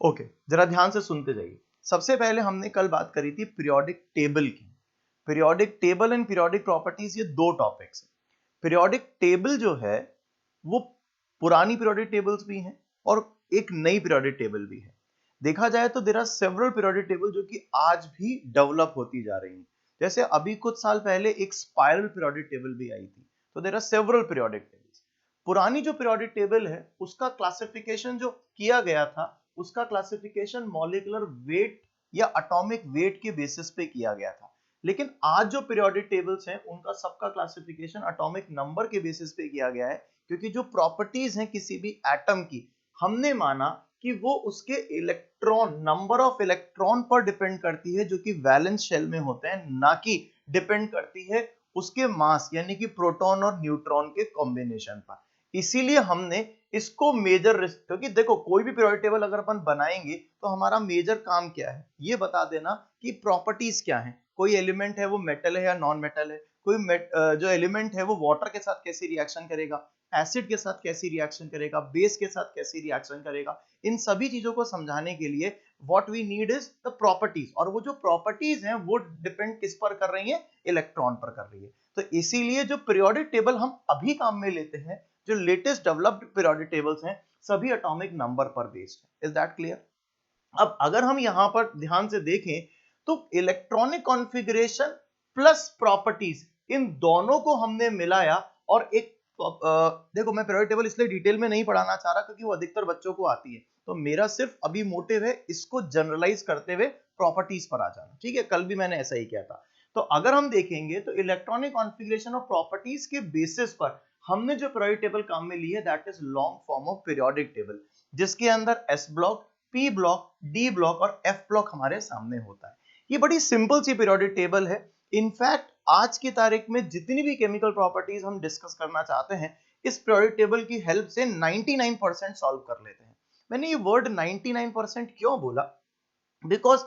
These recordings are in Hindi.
ओके, जरा ध्यान से सुनते जाइए। सबसे पहले हमने कल बात करी थी पीरियोडिक टेबल की। Periodic table and periodic properties, ये दो टॉपिक्स हैं। पीरियोडिक टेबल जो है वो पुरानी पीरियोडिक टेबल्स भी हैं और एक नई पीरियोडिक टेबल भी है। देखा जाए तो there are several periodic table जो कि आज भी डेवलप होती जा रही हैं। जैसे अभी कुछ साल पहले एक स्पाइरल पीरियोडिक टेबल भी आई थी। तो there are several periodic tables. पुरानी जो पीरियोडिक टेबल है उसका क्लासिफिकेशन जो किया गया था, उसका क्लासिफिकेशन मॉलिक्यूलर वेट या एटॉमिक वेट के बेसिस पे किया गया था। लेकिन आज जो पीरियोडिक टेबल्स हैं उनका सबका क्लासिफिकेशन एटॉमिक नंबर के बेसिस पे किया गया है, क्योंकि जो प्रॉपर्टीज हैं किसी भी एटम की, हमने माना कि वो उसके इलेक्ट्रॉन, नंबर ऑफ इलेक्ट्रॉन पर डिपेंड करती है जो कि वैलेंस शेल में होते हैं, ना कि डिपेंड करती है उसके मास यानी कि प्रोटॉन और न्यूट्रॉन के कॉम्बिनेशन पर। इसीलिए हमने इसको मेजर रिस्क, क्योंकि देखो कोई भी पीरियोडिक टेबल अगर अपन बनाएंगे तो हमारा मेजर काम क्या है, ये बता देना कि प्रॉपर्टीज क्या है। कोई एलिमेंट है वो मेटल है या नॉन मेटल है, कोई जो एलिमेंट है वो वाटर के साथ कैसी रिएक्शन करेगा, एसिड के साथ कैसी रिएक्शन करेगा, बेस के साथ कैसी रिएक्शन करेगा। इन सभी चीजों को समझाने के लिए what we need is the properties, और वो जो प्रॉपर्टीज हैं वो डिपेंड किस पर कर रही है, इलेक्ट्रॉन पर कर रही है। तो इसीलिए जो पीरियोडिक टेबल हम अभी काम में लेते हैं, जो लेटेस्ट डेवलप्ड पीरियोडिक टेबल्स हैं, सभी एटॉमिक नंबर पर बेस्ड है। Is that clear? अब अगर हम यहां पर ध्यान से देखें तो इलेक्ट्रॉनिक कॉन्फ़िगरेशन प्लस प्रॉपर्टीज, इन दोनों को हमने मिलाया और एक देखो मैं पीरियोडिक टेबल इसलिए डिटेल में नहीं पढ़ाना चाह रहा क्योंकि वो अधिकतर बच्चों को आती है, तो मेरा सिर्फ अभी मोटिव है इसको जनरलाइज करते हुए प्रॉपर्टीज पर आ जाना। ठीक है, कल भी मैंने ऐसा ही किया था। तो अगर हम देखेंगे तो इलेक्ट्रॉनिक कॉन्फ़िगरेशन और प्रॉपर्टीज के बेसिस पर हमने जो पीरियोडिक टेबल काम में ली है, that is long form of periodic table, जिसके अंदर S block, P block, D block और एफ ब्लॉक हमारे सामने होता है। ये बड़ी सिंपल सी पीरियोडिक टेबल है। इनफैक्ट आज की तारीख में जितनी भी केमिकल प्रॉपर्टीज हम डिस्कस करना चाहते हैं, इस पीरियोडिक टेबल की हेल्प से 99% सॉल्व कर लेते हैं। मैंने ये वर्ड 99% क्यों बोला? Because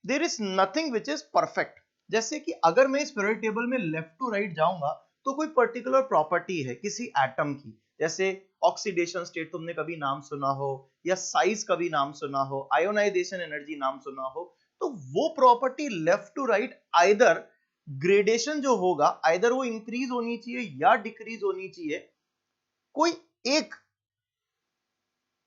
there is nothing which is perfect. जैसे कि अगर मैं इस पीरियोडिक टेबल में लेफ्ट टू राइट जाऊंगा तो कोई पर्टिकुलर प्रॉपर्टी है किसी एटम की, जैसे ऑक्सीडेशन स्टेट तुमने कभी नाम सुना हो, या साइज कभी नाम सुना हो, आयोनाइजेशन एनर्जी नाम सुना हो, तो वो property left to right either gradation जो होगा, आइदर वो इंक्रीज होनी चाहिए या डिक्रीज होनी चाहिए, कोई एक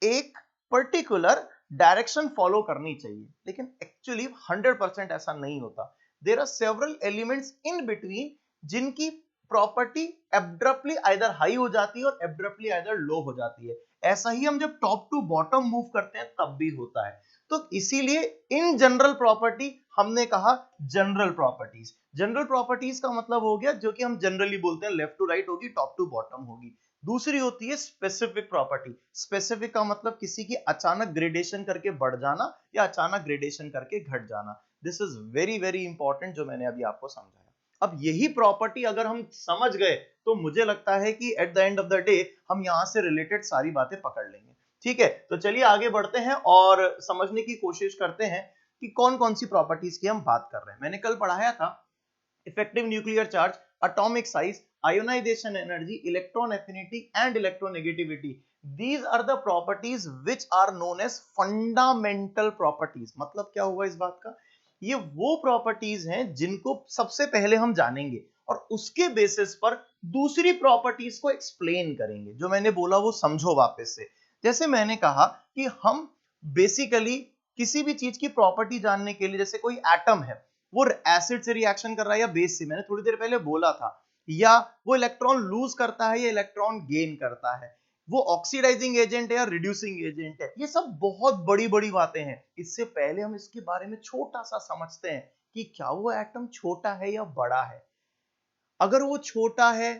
एक पर्टिकुलर डायरेक्शन फॉलो करनी चाहिए। लेकिन एक्चुअली 100% ऐसा नहीं होता। There are several elements in between जिनकी प्रॉपर्टी एब्रप्टली आइदर हाई हो जाती है और एब्रप्टली आइदर लो हो जाती है। ऐसा ही हम जब टॉप टू बॉटम मूव करते हैं तब भी होता है। तो इसीलिए इन जनरल प्रॉपर्टी हमने कहा जनरल प्रॉपर्टीज। जनरल प्रॉपर्टीज का मतलब हो गया जो कि हम जनरली बोलते हैं, लेफ्ट टू राइट होगी, टॉप टू बॉटम होगी। दूसरी होती है स्पेसिफिक प्रॉपर्टी। स्पेसिफिक का मतलब किसी की अचानक ग्रेडेशन करके बढ़ जाना या अचानक ग्रेडेशन करके घट जाना। This is very very important जो मैंने अभी आपको समझाया। अब यही प्रॉपर्टी अगर हम समझ गए तो मुझे लगता है कि at the end of the day हम यहां से रिलेटेड सारी बातें पकड़ लेंगे। ठीक है, तो चलिए आगे बढ़ते हैं और समझने की कोशिश करते हैं कि कौन कौन सी प्रॉपर्टीज की हम बात कर रहे हैं। मैंने कल पढ़ाया था effective nuclear charge, atomic size, ionization energy, electron affinity and electronegativity. These are the properties which are known as fundamental properties. मतलब क्या हुआ इस बात का? ये वो प्रॉपर्टीज हैं जिनको सबसे पहले हम जानेंगे और उसके बेसिस पर दूसरी प्रॉपर्टीज को एक्सप्लेन करेंगे। जो मैंने बोला वो समझो वापस से। जैसे मैंने कहा कि हम बेसिकली किसी भी चीज की प्रॉपर्टी जानने के लिए, जैसे कोई एटम है वो एसिड से रिएक्शन कर रहा है या बेस से, मैंने थोड़ी देर पहले बोला था, या वो इलेक्ट्रॉन लूज करता है या इलेक्ट्रॉन गेन करता है, वो ऑक्सीडाइजिंग एजेंट है या रिड्यूसिंग एजेंट है, ये सब बहुत बड़ी बड़ी बातें हैं। इससे पहले हम इसके बारे में छोटा सा समझते हैं कि क्या वो एटम छोटा है या बड़ा है। अगर वो छोटा है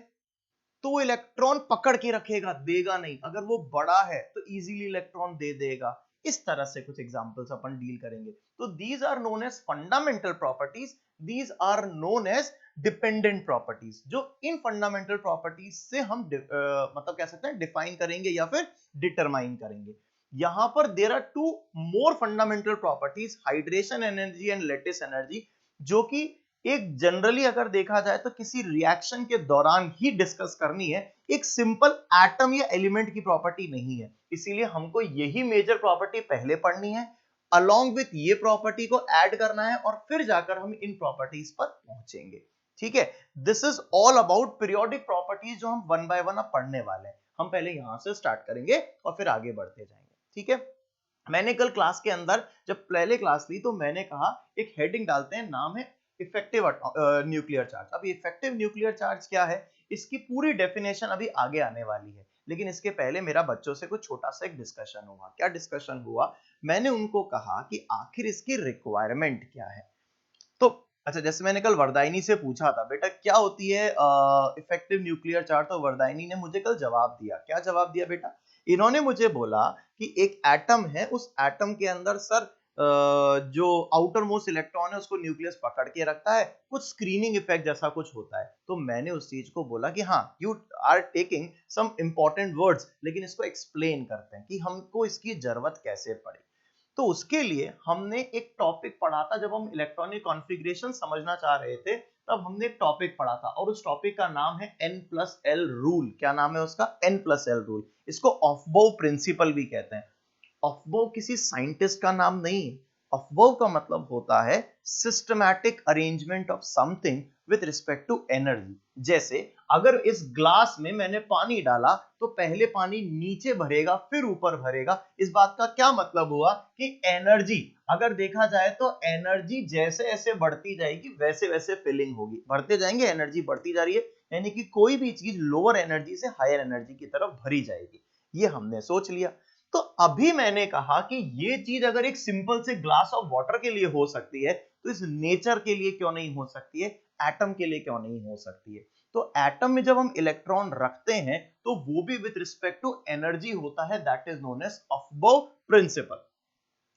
तो वो इलेक्ट्रॉन पकड़ के रखेगा, देगा नहीं। अगर वो बड़ा है तो इजीली इलेक्ट्रॉन दे देगा। इस तरह से कुछ एग्जांपल्स अपन डील करेंगे। तो these are known as fundamental properties, these are known as dependent properties, जो इन फंडामेंटल प्रॉपर्टीज से हम मतलब कह सकते हैं डिफाइन करेंगे या फिर डिटरमाइन करेंगे। यहां पर there are two more fundamental properties, hydration energy and lattice energy, जो कि एक जनरली अगर देखा जाए तो किसी रिएक्शन के दौरान ही डिस्कस करनी है, एक सिंपल एटम या एलिमेंट की प्रॉपर्टी नहीं है। इसीलिए हमको यही मेजर प्रॉपर्टी पहले पढ़नी है, अलॉन्ग विथ ये प्रॉपर्टी को ऐड करना है और फिर जाकर हम इन प्रॉपर्टीज पर पहुंचेंगे। ठीक है, this is all about periodic properties जो हम वन बाय वन अब पढ़ने वाले हैं। हम पहले यहां से स्टार्ट करेंगे और फिर आगे बढ़ते जाएंगे। ठीक है, मैंने कल क्लास के अंदर जब पहले क्लास ली तो मैंने कहा एक हेडिंग डालते हैं, नाम है इफेक्टिव न्यूक्लियर चार्ज। अब इफेक्टिव न्यूक्लियर चार्ज क्या है, इसकी पूरी डेफिनेशन अभी आगे आने वाली है, लेकिन इसके पहले मेरा बच्चों से कुछ छोटा सा एक डिस्कशन हुआ। क्या डिस्कशन हुआ, मैंने उनको कहा कि आखिर इसकी रिक्वायरमेंट क्या है। तो अच्छा, जैसे मैंने कल वरदायनी से पूछा था बेटा क्या होती है इफेक्टिव न्यूक्लियर चार्ज, तो वरदायनी ने मुझे कल जवाब दिया। क्या जवाब दिया बेटा, इन्होंने मुझे बोला कि एक एटम है, उस एटम के अंदर सर जो आउटर मोस्ट इलेक्ट्रॉन है उसको न्यूक्लियस पकड़ के रखता है, कुछ स्क्रीनिंग इफेक्ट जैसा कुछ होता है। तो मैंने उस चीज को बोला कि हाँ, you are taking some important words, लेकिन इसको एक्सप्लेन करते हैं कि हमको इसकी जरूरत कैसे पड़ी। तो उसके लिए हमने एक टॉपिक पढ़ा था, जब हम इलेक्ट्रॉनिक कॉन्फ़िगरेशन समझना चाह रहे थे तब हमने एक टॉपिक पढ़ा था, और उस टॉपिक का नाम है N+L रूल। क्या नाम है उसका, N+L रूल। इसको ऑफबो प्रिंसिपल भी कहते हैं। ऑफबो किसी साइंटिस्ट का नाम नहीं है। ऑफबो का मतलब होता है systematic arrangement of something with respect to energy. जैसे अगर इस ग्लास में मैंने पानी डाला तो पहले पानी नीचे भरेगा फिर ऊपर भरेगा। इस बात का क्या मतलब हुआ कि एनर्जी, अगर देखा जाए तो एनर्जी जैसे ऐसे बढ़ती जाएगी वैसे वैसे फिलिंग होगी, बढ़ते जाएंगे, एनर्जी बढ़ती जा रही है, यानी कि कोई भी चीज लोअर एनर्जी से हायर एनर्जी की तरफ भरी जाएगी। ये हमने सोच लिया। तो अभी मैंने कहा कि ये चीज अगर एक सिंपल से ग्लास ऑफ वाटर के लिए हो सकती है तो इस नेचर के लिए क्यों नहीं हो सकती है, एटम के लिए क्यों नहीं हो सकती है। तो एटम में जब हम इलेक्ट्रॉन रखते हैं तो वो भी विद रिस्पेक्ट टू एनर्जी होता है, that is known as Aufbau principle.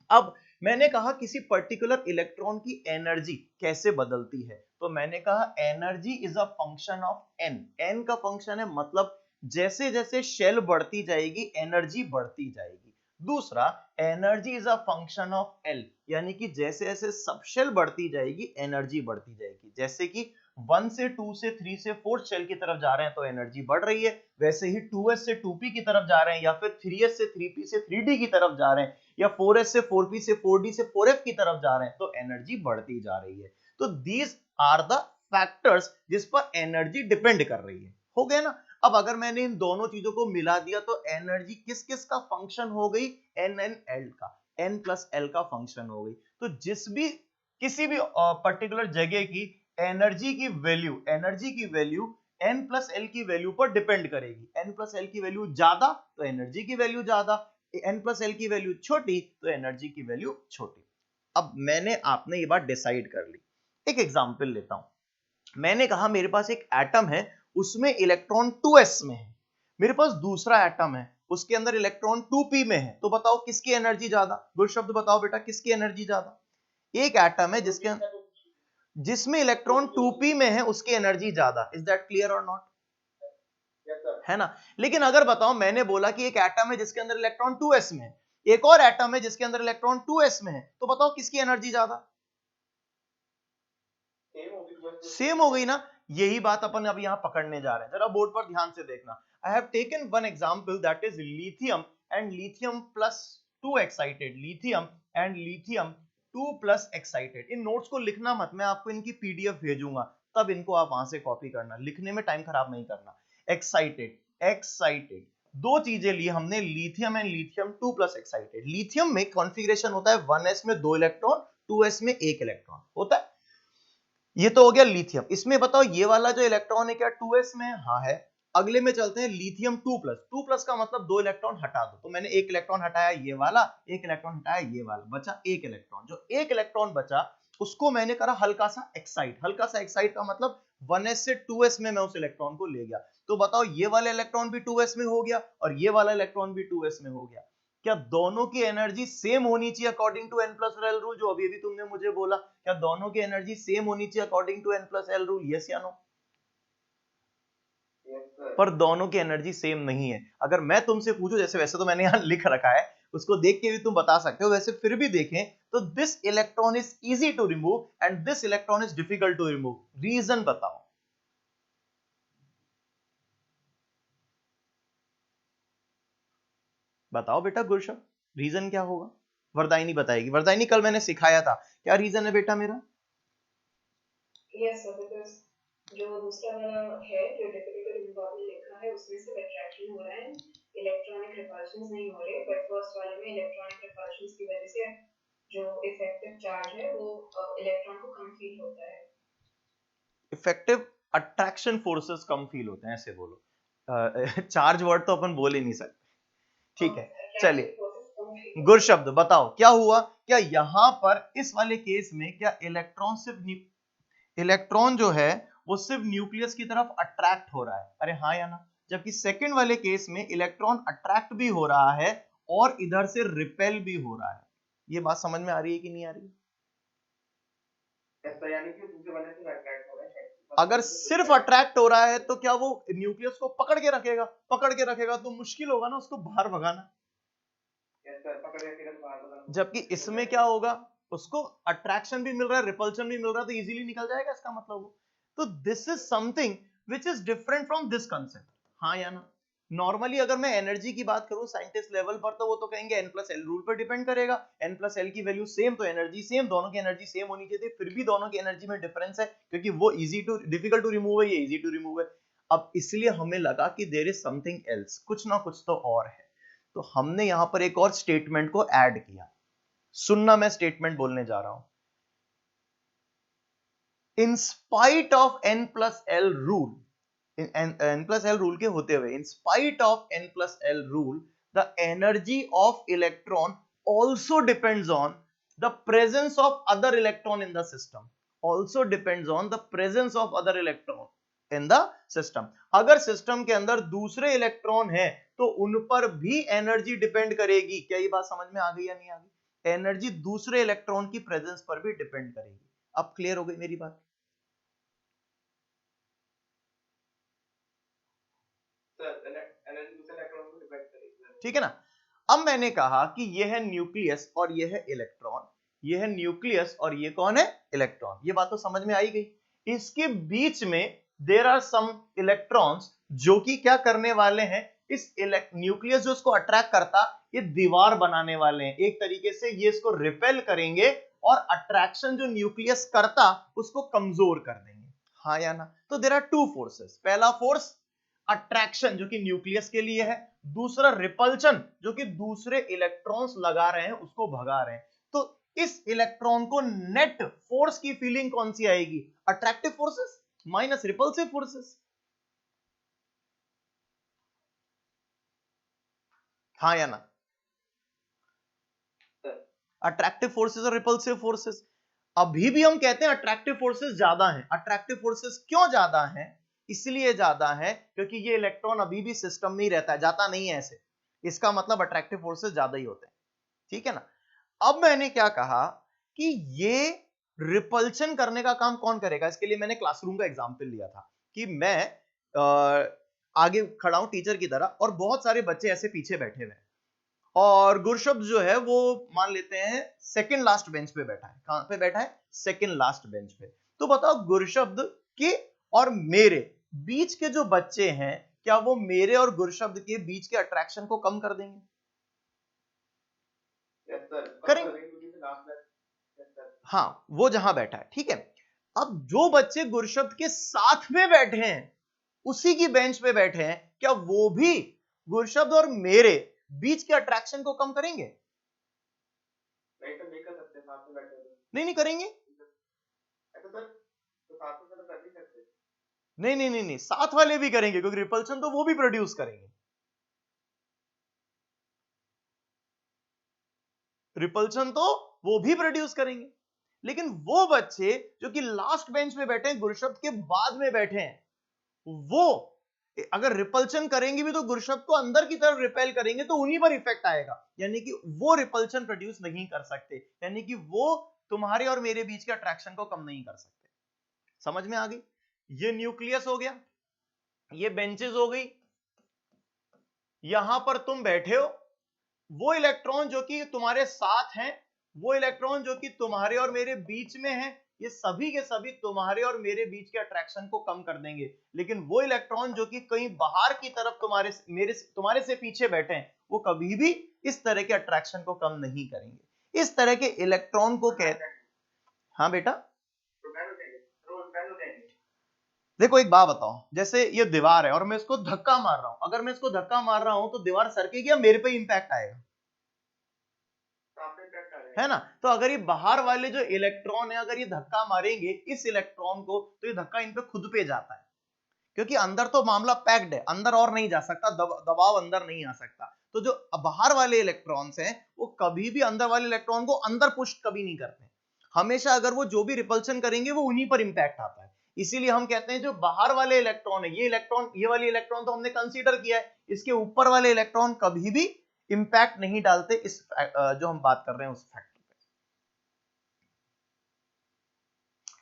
अब मैंने कहा किसी पर्टिकुलर इलेक्ट्रॉन की एनर्जी कैसे बदलती है, तो मैंने कहा energy is a function of n. N का फंक्शन है, मतलब जैसे जैसे शेल बढ़ती जाएगी एनर्जी बढ़ती जाएगी। दूसरा, energy is a function of L, यानी कि जैसे जैसे सब शेल बढ़ती जाएगी एनर्जी बढ़ती जाएगी। जैसे कि 1 से 2 से 3 से 4 शेल की तरफ जा रहे हैं तो एनर्जी बढ़ रही है, वैसे ही 2s से 2p की तरफ जा रहे हैं, या फिर 3s से 3p से 3d की तरफ जा रहे हैं, या 4s से 4p से 4d से 4f की तरफ जा रहे हैं तो एनर्जी बढ़ती जा रही है। तो दीज आर द फैक्टर्स जिस पर एनर्जी डिपेंड कर रही है। हो गया ना। अब अगर मैंने इन दोनों चीजों को मिला दिया तो एनर्जी किस किस का फंक्शन हो गई, N+L का, N+L का फंक्शन हो गई। तो जिस भी किसी भी पर्टिकुलर जगह की एनर्जी की वैल्यू N+L की वैल्यू पर डिपेंड करेगी। N+L की वैल्यू ज्यादा तो एनर्जी की वैल्यू ज्यादा, N+L की वैल्यू छोटी तो एनर्जी की वैल्यू छोटी। अब मैंने आपने ये बात डिसाइड कर ली। एक एग्जांपल लेता हूं। मैंने कहा मेरे पास एक एटम है, उसमें इलेक्ट्रॉन 2s में है, मेरे पास दूसरा एटम है उसके अंदर इलेक्ट्रॉन 2p में है। तो बताओ किसकी एनर्जी ज्यादा, गुड शब्द बताओ बेटा, किसकी एनर्जी ज्यादा। एक एटम है जिसमें इलेक्ट्रॉन 2p में है उसकी एनर्जी ज्यादा। इज दैट क्लियर और नॉट, है ना। लेकिन अगर बताओ, मैंने बोला कि एक एटम है जिसके अंदर इलेक्ट्रॉन 2s में है, एक और एटम है जिसके अंदर इलेक्ट्रॉन 2s में है, तो बताओ किसकी एनर्जी ज्यादा। सेम हो गई ना। यही बात अपन अब यहां पकड़ने जा रहे हैं, जरा बोर्ड पर ध्यान से देखना। I have taken one example that is lithium and lithium plus 2 excited, lithium and lithium 2 plus excited. In notes को लिखना मत, मैं आपको इनकी पीडीएफ भेजूंगा, तब इनको आप वहां से कॉपी करना, लिखने में टाइम खराब नहीं करना। एक्साइटेड दो चीजें ली हमने, lithium and lithium 2 plus excited. Lithium में कॉन्फ़िगरेशन होता है 1s में 2 इलेक्ट्रॉन, 2s में 1 इलेक्ट्रॉन होता है। ये तो हो गया लिथियम। इसमें बताओ ये वाला जो इलेक्ट्रॉन है क्या 2s में है, हाँ है। अगले में चलते हैं लिथियम 2 प्लस। 2 प्लस का मतलब 2 इलेक्ट्रॉन हटा दो, तो मैंने 1 इलेक्ट्रॉन हटाया ये वाला, 1 इलेक्ट्रॉन हटाया ये वाला, बचा 1 इलेक्ट्रॉन। जो 1 इलेक्ट्रॉन बचा उसको मैंने करा हल्का सा एक्साइट। हल्का सा एक्साइट का मतलब 1s से 2s में मैं उस इलेक्ट्रॉन को ले गया। तो बताओ ये वाला इलेक्ट्रॉन भी 2s में हो गया और ये वाला इलेक्ट्रॉन भी 2s में हो गया। क्या दोनों की एनर्जी सेम होनी चाहिए अकॉर्डिंग टू N+L रूल, जो अभी अभी तुमने मुझे बोला। क्या दोनों की एनर्जी सेम होनी चाहिए according to N+L rule, yes या नो। पर दोनों की एनर्जी सेम नहीं है। अगर मैं तुमसे पूछूं, जैसे वैसे तो मैंने यहां लिख रखा है, उसको देख के भी तुम बता सकते हो। वैसे फिर भी देखें तो this electron is easy to remove and this electron is difficult to remove. Reason बताओ। बताओ बेटा गुरशब, रीजन क्या होगा? वरदायनी बताएगी। वरदायनी कल मैंने सिखाया था, क्या रीजन है बेटा मेरा? यस सर, बिकॉज जो दूसरा वाला है जो डिफिकल्ट रिमूव आपने लिखा है उसमें से अट्रैक्शन हो रहा है, इलेक्ट्रॉनिक रिपल्शंस नहीं हो रहे, बट फर्स्ट वाले में इलेक्ट्रॉनिक रिपल्शंस की वजह से जो इफेक्टिव चार्ज है वो इलेक्ट्रॉन को कम फील होता है। इफेक्टिव अट्रैक्शन फोर्सेस कम फील होते हैं, ऐसे बोलो। चार्ज वर्ड तो अपन बोल ही नहीं सकते, ठीक है। अट्रैक्शन चलिए फोर्सेस कम फील गुर होते हैं। शब्द बताओ क्या हुआ? क्या यहां पर इस वाले केस में क्या इलेक्ट्रॉन सिर्फ इलेक्ट्रॉन जो है वो सिर्फ न्यूक्लियस की तरफ अट्रैक्ट हो रहा है? अरे हाँ या ना? जबकि सेकंड वाले केस में इलेक्ट्रॉन अट्रैक्ट भी हो रहा है और इधर से रिपेल भी हो रहा है। ये बात समझ में आ रही है कि नहीं आ रही है? यानी कि दूसरे वाले से अट्रैक्ट हो रहा है, अगर सिर्फ अट्रैक्ट हो रहा है तो क्या वो न्यूक्लियस को पकड़ के रखेगा? पकड़ के रखेगा तो मुश्किल होगा ना उसको बाहर भगाना। जबकि इसमें क्या होगा, उसको अट्रैक्शन भी मिल रहा है, रिपल्शन भी मिल रहा है, तो इजीली निकल जाएगा, इसका मतलब वो। तो this is something which is different from this concept. हाँ या ना? नॉर्मली अगर मैं एनर्जी की बात करूं साइंटिस्ट लेवल पर तो वो तो कहेंगे एन प्लस एल रूल पर डिपेंड करेगा, एन प्लस एल की वैल्यू सेम तो एनर्जी सेम, दोनों की एनर्जी सेम होनी चाहिए। फिर भी दोनों की एनर्जी में डिफरेंस है क्योंकि वो easy to difficult to remove है, ये इजी टू रिमूव है। अब इसलिए हमें लगा कि देयर इज समथिंग एल्स, कुछ ना कुछ तो और है। तो हमने यहां पर एक और स्टेटमेंट को ऐड किया। सुनना, मैं स्टेटमेंट बोलने जा रहा हूं। In spite of n plus l rule, n plus l rule के होते हुए, in spite of n plus l rule, the energy of electron also depends on the presence of other electron in the system. Also depends on the presence of other electron in the system. अगर सिस्टम के अंदर दूसरे इलेक्ट्रॉन है तो उन पर भी एनर्जी डिपेंड करेगी। क्या ये बात समझ में आ गई या नहीं आ गई? एनर्जी दूसरे इलेक्ट्रॉन की प्रेजेंस पर भी डिपेंड करेगी। अब क्लियर हो गई मेरी बात? ठीक है ना? अब मैंने कहा कि यह है न्यूक्लियस और यह है इलेक्ट्रॉन, यह है न्यूक्लियस और ये कौन है? इलेक्ट्रॉन। ये बात तो समझ में आई गई। इसके बीच में देयर आर सम इलेक्ट्रॉन्स जो कि क्या करने वाले हैं, इस न्यूक्लियस जो इसको अट्रैक्ट करता, ये दीवार बनाने वाले हैं एक तरीके से, ये इसको रिपेल करेंगे और अट्रैक्शन जो न्यूक्लियस करता उसको कमजोर कर देंगे। हाँ या ना? तो देयर आर टू फोर्सेस। पहला फोर्स अट्रैक्शन जो कि न्यूक्लियस के लिए है, दूसरा रिपल्शन जो कि दूसरे इलेक्ट्रॉन्स लगा रहे हैं उसको भगा रहे हैं। तो इस इलेक्ट्रॉन को नेट फोर्स की फीलिंग कौन सी आएगी? Attractive forces minus repulsive forces. हाँ या ना? अट्रैक्टिव फोर्सेस और रिपल्सिव फोर्सेस। अभी भी हम कहते हैं अट्रैक्टिव फोर्सेस ज्यादा हैं। अट्रैक्टिव फोर्सेस क्यों ज्यादा हैं? इसलिए ज्यादा है क्योंकि ये इलेक्ट्रॉन अभी भी सिस्टम में ही रहता है, जाता नहीं है ऐसे। इसका मतलब अट्रैक्टिव फोर्सेस ज्यादा ही होते हैं, ठीक है ना? अब मैंने क्या कहा कि ये रिपल्शन करने का काम कौन करेगा? इसके लिए मैंने क्लासरूम का एग्जांपल लिया था कि मैं आगे खड़ा हूं टीचर की तरह और बहुत सारे बच्चे ऐसे पीछे बैठे हुए हैं और गुरशब्द जो है वो मान लेते हैं सेकंड लास्ट बेंच पे बैठा है। कहां पे बैठा है? सेकंड लास्ट बेंच पे। तो बताओ गुरशब्द के और मेरे बीच के जो बच्चे हैं, क्या वो मेरे और गुरशब्द के बीच के अट्रैक्शन को कम कर देंगे? करेंगे। हाँ, वो जहां बैठा है, ठीक है। अब जो बच्चे गुरशब्द के साथ में बैठे हैं, उसी की बेंच पे बैठे हैं, क्या वो भी गुरशब्द और मेरे बीच के अट्रैक्शन को कम करेंगे? नहीं तो नहीं कर सकते, साथ में बैठे हैं। नहीं नहीं करेंगे। अच्छा सर, तो साथ में तो कर नहीं सकते। नहीं नहीं नहीं नहीं, साथ वाले भी करेंगे क्योंकि रिपल्शन तो वो भी प्रोड्यूस करेंगे। रिपल्शन तो वो भी प्रोड्यूस करेंगे। लेकिन वो बच्चे जो कि लास्ट बेंच में बैठे हैं, गुरशब्द के बाद में बैठे हैं, वो अगर रिपल्शन करेंगे भी तो गुरशब्द को अंदर की तरफ रिपेल करेंगे तो उन्हीं पर इफेक्ट आएगा। यानी कि वो रिपल्शन प्रोड्यूस नहीं कर सकते, यानी कि वो तुम्हारे और मेरे बीच के अट्रैक्शन को कम नहीं कर सकते। समझ में आ गई? ये न्यूक्लियस हो गया, ये बेंचेस हो गई, यहां पर तुम बैठे हो वो इलेक्ट्रॉन जो कि तुम्हारे साथ हैं, वो इलेक्ट्रॉन जो कि तुम्हारे और मेरे बीच में हैं, ये सभी के सभी तुम्हारे और मेरे बीच के अट्रैक्शन को कम कर देंगे। लेकिन वो इलेक्ट्रॉन जो कि कहीं बाहर की तरफ तुम्हारे से पीछे बैठे हैं, वो कभी भी इस तरह के अट्रैक्शन को कम नहीं करेंगे। इस तरह के इलेक्ट्रॉन को हाँ बेटा, देखो एक बात बताओ, जैसे ये दीवार है और मैं इसको धक्का मार रहा हूं, अगर मैं इसको धक्का मार रहा हूं तो दीवार सरकेगी या मेरे पे इंपैक्ट आएगा, है ना? तो अगर ये बाहर वाले जो इलेक्ट्रॉन है अगर ये धक्का मारेंगे इस इलेक्ट्रॉन को, तो ये धक्का इन पे खुद पे जाता है, क्योंकि अंदर तो मामला पैक्ड है, अंदर और नहीं जा सकता, दबाव अंदर नहीं आ सकता। तो जो बाहर वाले इलेक्ट्रॉन्स हैं वो कभी भी अंदर वाले इलेक्ट्रॉन को अंदर पुश कभी नहीं करते, हमेशा अगर वो जो भी रिपल्शन करेंगे वो उन्हीं पर इंपैक्ट आता है। इसीलिए हम कहते हैं जो बाहर वाले इलेक्ट्रॉन है, ये वाले इलेक्ट्रॉन तो हमने कंसीडर किया है, इसके ऊपर वाले इलेक्ट्रॉन कभी भी इंपैक्ट नहीं डालते इस जो हम बात कर रहे हैं उस फैक्टर पे।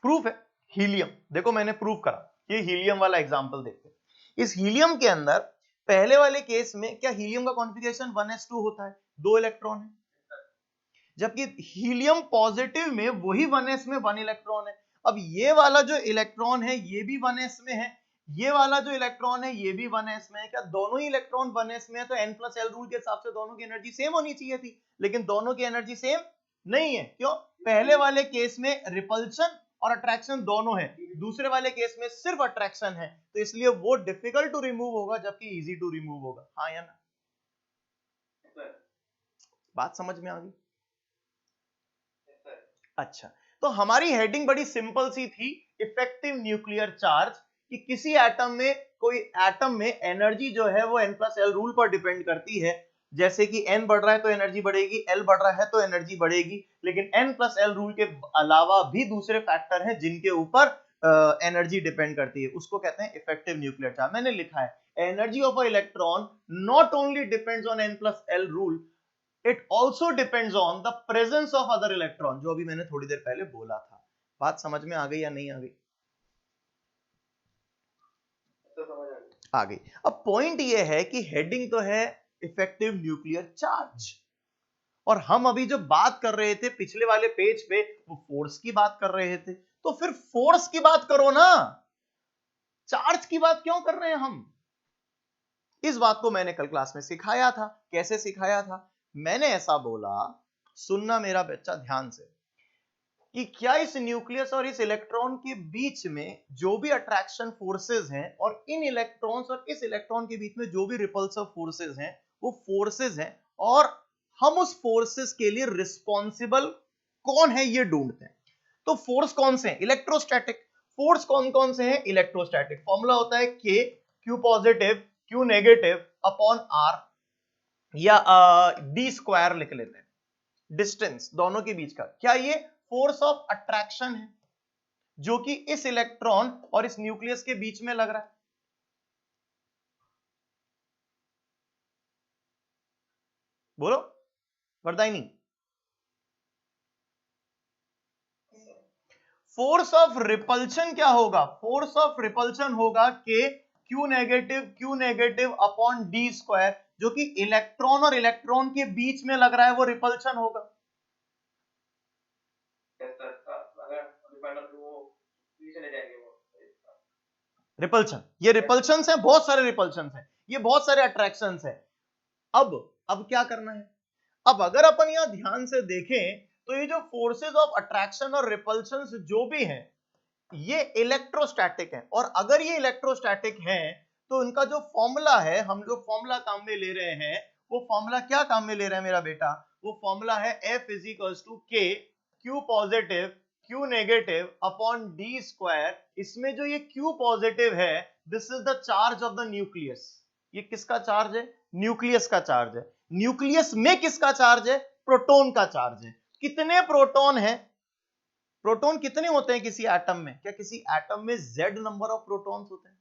प्रूफ है हीलियम, देखो मैंने प्रूफ करा, ये हीलियम वाला एग्जांपल देखते हैं। इस हीलियम के अंदर पहले वाले केस में क्या हीलियम का कॉन्फ़िगरेशन 1s2 होता है, 2 इलेक्ट्रॉन है, जबकि हीलियम पॉजिटिव में वही 1s में 1 इलेक्ट्रॉन है। अब ये वाला जो इलेक्ट्रॉन है ये भी 1s में है, ये वाला जो इलेक्ट्रॉन है ये भी 1s में है, क्या दोनों ही इलेक्ट्रॉन 1s में है? तो n+l रूल के हिसाब से दोनों की एनर्जी सेम होनी चाहिए थी, लेकिन दोनों की एनर्जी सेम नहीं है। क्यों? पहले वाले केस में रिपल्शन और अट्रैक्शन दोनों है, दूसरे वाले केस में सिर्फ अट्रैक्शन है, तो इसलिए वो डिफिकल्ट टू रिमूव होगा जबकि इजी टू रिमूव होगा। हाँ या ना? बात समझ में आ गई? अच्छा, तो हमारी हेडिंग बड़ी सिंपल सी थी, इफेक्टिव न्यूक्लियर चार्ज, कि किसी एटम में कोई एटम में एनर्जी जो है वो n+l रूल पर डिपेंड करती है। जैसे कि n बढ़ रहा है तो एनर्जी बढ़ेगी, l बढ़ रहा है तो एनर्जी बढ़ेगी, लेकिन n+l रूल के अलावा भी दूसरे फैक्टर हैं जिनके ऊपर एनर्जी डिपेंड करती है, उसको कहते हैं इफेक्टिव न्यूक्लियर चार्ज। मैंने लिखा है energy of a electron not only depends on n+l rule, it also depends on the presence of other electron, जो अभी मैंने थोड़ी देर पहले बोला था। बात समझ में आ गई या नहीं आ गई? आ गई। अब पॉइंट ये है कि हेडिंग तो है इफेक्टिव न्यूक्लियर चार्ज, और हम अभी जो बात कर रहे थे पिछले वाले पेज पे वो फोर्स की बात कर रहे थे, तो फिर फोर्स की बात करो ना, चार्ज की बात क्यों कर रहे हैं हम? इस बात को मैंने कल क्लास में सिखाया था। कैसे सिखाया था? मैंने ऐसा बोला, सुनना मेरा बच्चा ध्यान से, कि क्या इस न्यूक्लियस और इस इलेक्ट्रॉन के बीच में जो भी अट्रैक्शन फोर्सेस हैं और इन इलेक्ट्रॉन्स और इस इलेक्ट्रॉन के बीच में जो भी रिपल्सिव फोर्सेस हैं वो फोर्सेस हैं, और हम उस फोर्सेस के लिए रिस्पॉन्सिबल कौन है ये ढूंढते हैं। तो फोर्स कौन से हैं? इलेक्ट्रोस्टैटिक। फोर्स कौन कौन से हैं? इलेक्ट्रोस्टैटिक। फॉर्मूला होता है K, Q positive Q negative upon R, या D स्क्वायर लिख लेते हैं, डिस्टेंस दोनों के बीच का। क्या ये फोर्स ऑफ अट्रैक्शन है जो कि इस इलेक्ट्रॉन और इस न्यूक्लियस के बीच में लग रहा है? बोलो वरदायनी। फोर्स ऑफ रिपल्शन क्या होगा? फोर्स ऑफ रिपल्शन होगा के Q negative upon D square, जो कि इलेक्ट्रॉन और इलेक्ट्रॉन के बीच में लग रहा है, वो रिपल्शन होगा। रिपल्शन, ये रिपल्शन है, बहुत सारे रिपल्शन है, ये बहुत सारे अट्रैक्शन है। अब क्या करना है? अब अगर अपन यहां ध्यान से देखें तो ये जो फोर्सेस ऑफ अट्रैक्शन और रिपल्शन जो भी हैं ये इलेक्ट्रोस्टैटिक हैं, और अगर ये इलेक्ट्रोस्टैटिक हैं तो इनका जो फॉर्मूला है, हम जो फॉर्मूला काम में ले रहे हैं, वो फॉर्मूला क्या काम में ले रहे हैं मेरा बेटा? वो फॉर्मूला है F = K Q positive Q negative upon D square. इसमें जो ये Q पॉजिटिव है, this is the charge of the nucleus. ये किसका चार्ज है? न्यूक्लियस का चार्ज है। न्यूक्लियस में किसका चार्ज है? प्रोटॉन का चार्ज है। कितने प्रोटॉन है? प्रोटॉन कितने होते हैं किसी एटम में? क्या किसी एटम में Z नंबर ऑफ प्रोटॉन्स होते हैं?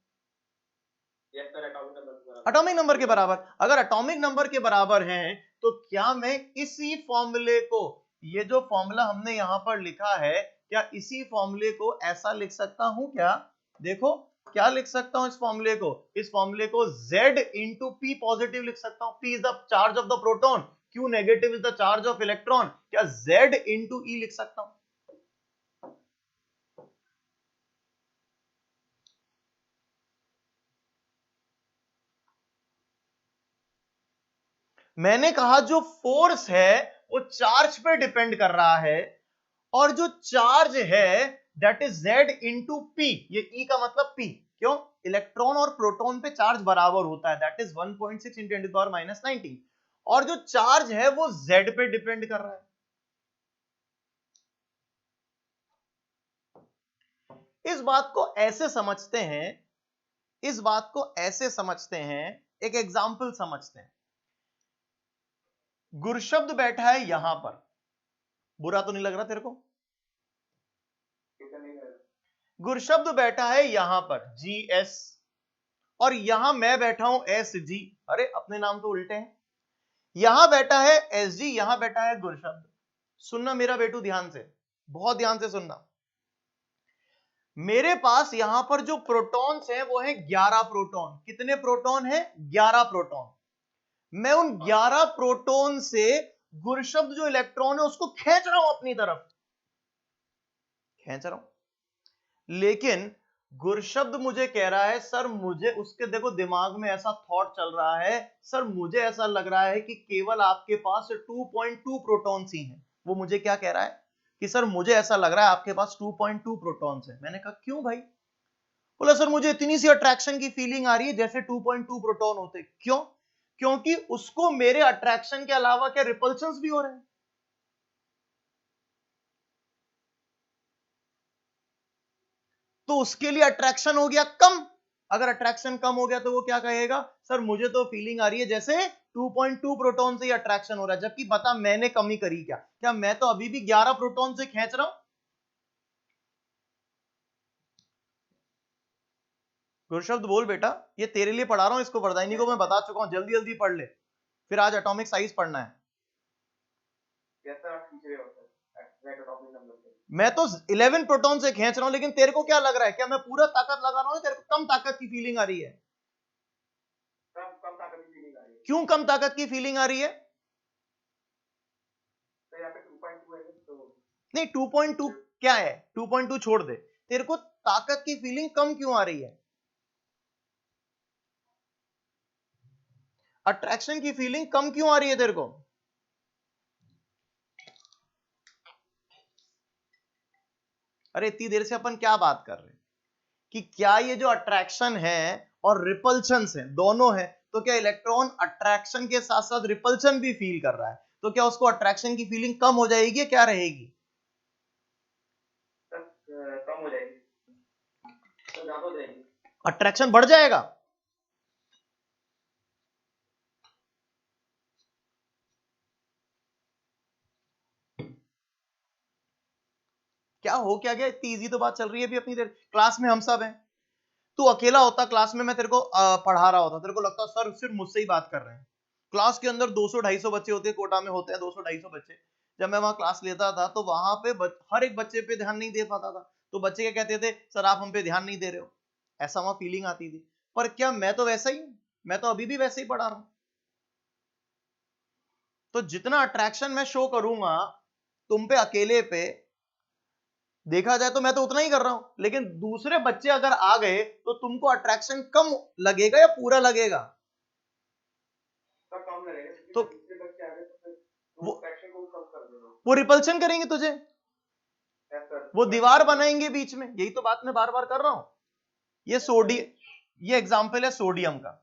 एटॉमिक नंबर के बराबर। अगर एटॉमिक नंबर के बराबर हैं तो क्या मैं इसी फॉर्मूले को, ये जो फॉर्मूला हमने यहां पर लिखा है, क्या इसी फॉर्मूले को ऐसा लिख सकता हूं क्या? देखो क्या लिख सकता हूं इस फॉर्मूले को? इस फॉर्मूले को Z × P पॉजिटिव लिख सकता हूं। P is the charge of the proton, Q negative is the charge of electron, क्या Z इंटू E लिख सकता हूं? मैंने कहा जो फोर्स है वो चार्ज पे डिपेंड कर रहा है, और जो चार्ज है that is Z into P, ये E का मतलब P, क्यों? इलेक्ट्रॉन और प्रोटॉन पे चार्ज बराबर होता है, that is 1.6 into 10 to the power minus 19, और जो चार्ज है वो Z पे डिपेंड कर रहा है। इस बात को ऐसे समझते हैं, इस बात को ऐसे समझते हैं, एक एग्जाम्पल समझते हैं। गुरशब्द बैठा है यहां पर, बुरा तो नहीं लग रहा तेरे को? गुरशब्द बैठा है यहां पर GS, और यहां मैं बैठा हूं SG, अरे अपने नाम तो उल्टे हैं। यहां बैठा है SG, यहां बैठा है गुरशब्द। सुनना मेरा बेटू ध्यान से, बहुत ध्यान से सुनना। मेरे पास यहां पर जो प्रोटॉन्स हैं वो है 11 प्रोटॉन। कितने प्रोटॉन है? 11 प्रोटॉन। मैं उन 11 प्रोटॉन से गुरशब्द जो इलेक्ट्रॉन है उसको खींच रहा हूं अपनी तरफ, खींच रहा हूं, लेकिन गुरशब्द मुझे कह रहा है सर, मुझे उसके देखो दिमाग में ऐसा थॉट चल रहा है, सर मुझे ऐसा लग रहा है कि केवल आपके पास 2.2 प्रोटॉन्स ही हैं। वो मुझे क्या कह रहा है कि सर मुझे ऐसा लग रहा है आपके पास 2.2 प्रोटॉन्स है। मैंने कहा क्यों भाई? बोला सर मुझे इतनी सी अट्रैक्शन की फीलिंग आ रही है जैसे 2.2 प्रोटॉन होते। क्यों? क्योंकि उसको मेरे अट्रैक्शन के अलावा क्या रिपल्शंस भी हो रहे हैं। तो उसके लिए अट्रैक्शन हो गया कम। अगर अट्रैक्शन कम हो गया तो वो क्या कहेगा, सर मुझे तो फीलिंग आ रही है जैसे 2.2 प्रोटॉन से ही अट्रैक्शन हो रहा है, जबकि बता मैंने कमी करी क्या? क्या मैं तो अभी भी 11 प्रोटॉन से खींच रहा हूं। गुरशब्द बोल बेटा, ये तेरे लिए पढ़ा रहा हूं, इसको वरदायनी को मैं बता चुका हूं, जल्दी जल्दी पढ़ ले, फिर आज एटॉमिक साइज पढ़ना है। मैं तो 11 प्रोटॉन से खींच रहा हूं, लेकिन तेरे को क्या लग रहा है, क्या मैं पूरा ताकत लगा रहा हूं, तेरे को कम ताकत की फीलिंग आ रही है? कम ताकत की फीलिंग आ रही है। क्यों कम ताकत की फीलिंग आ रही है? तो यहाँ पे 2.2 है तो नहीं, 2.2 क्या है? 2.2 छोड़ दे, तेरे को ताकत की फीलिंग कम क्यों आ रही है? अट्रैक्शन की फीलिंग कम क्यों आ रही है तेरे को? अरे इतनी देर से अपन क्या बात कर रहे हैं कि क्या ये जो अट्रैक्शन है और रिपल्शन है दोनों है, तो क्या इलेक्ट्रॉन अट्रैक्शन के साथ साथ रिपल्शन भी फील कर रहा है, तो क्या उसको अट्रैक्शन की फीलिंग कम हो जाएगी, क्या रहेगी? कम हो जाएगी, तो ज्यादा हो जाएगी, अट्रैक्शन बढ़ जाएगा। क्या हो क्या गया? इतनी इजी तो बात चल रही है अभी अपनी देर, क्लास में हम सब हैं, तू अकेला होता क्लास में, मैं तेरे को पढ़ा रहा होता, तेरे को लगता सर सिर्फ मुझसे ही बात कर रहे हैं। क्लास के अंदर 200-250 बच्चे होते हैं, कोटा में होते हैं 200-250 बच्चे। जब मैं वहां क्लास लेता था तो वहां पे हर एक बच्चे पे ध्यान नहीं दे पाता था, तो बच्चे क्या कहते थे, सर आप हम पे ध्यान नहीं दे रहे हो, ऐसा वहां फीलिंग आती थी। पर क्या मैं तो वैसा ही हूं, मैं तो अभी भी वैसे ही पढ़ा रहा हूं। तो जितना अट्रैक्शन मैं शो करूंगा तुम पे अकेले पे, देखा जाए तो मैं तो उतना ही कर रहा हूं, लेकिन दूसरे बच्चे अगर आ गए तो तुमको अट्रैक्शन कम लगेगा या पूरा लगेगा? कम लगेगा। तो दूसरे बच्चे आ गए तो वो अट्रैक्शन को कम कर देगा, वो रिपल्शन करेंगे तुझे, वो दीवार बनाएंगे बीच में। यही तो बात मैं बार बार कर रहा हूं। ये सोडियम, ये एग्जाम्पल है सोडियम का।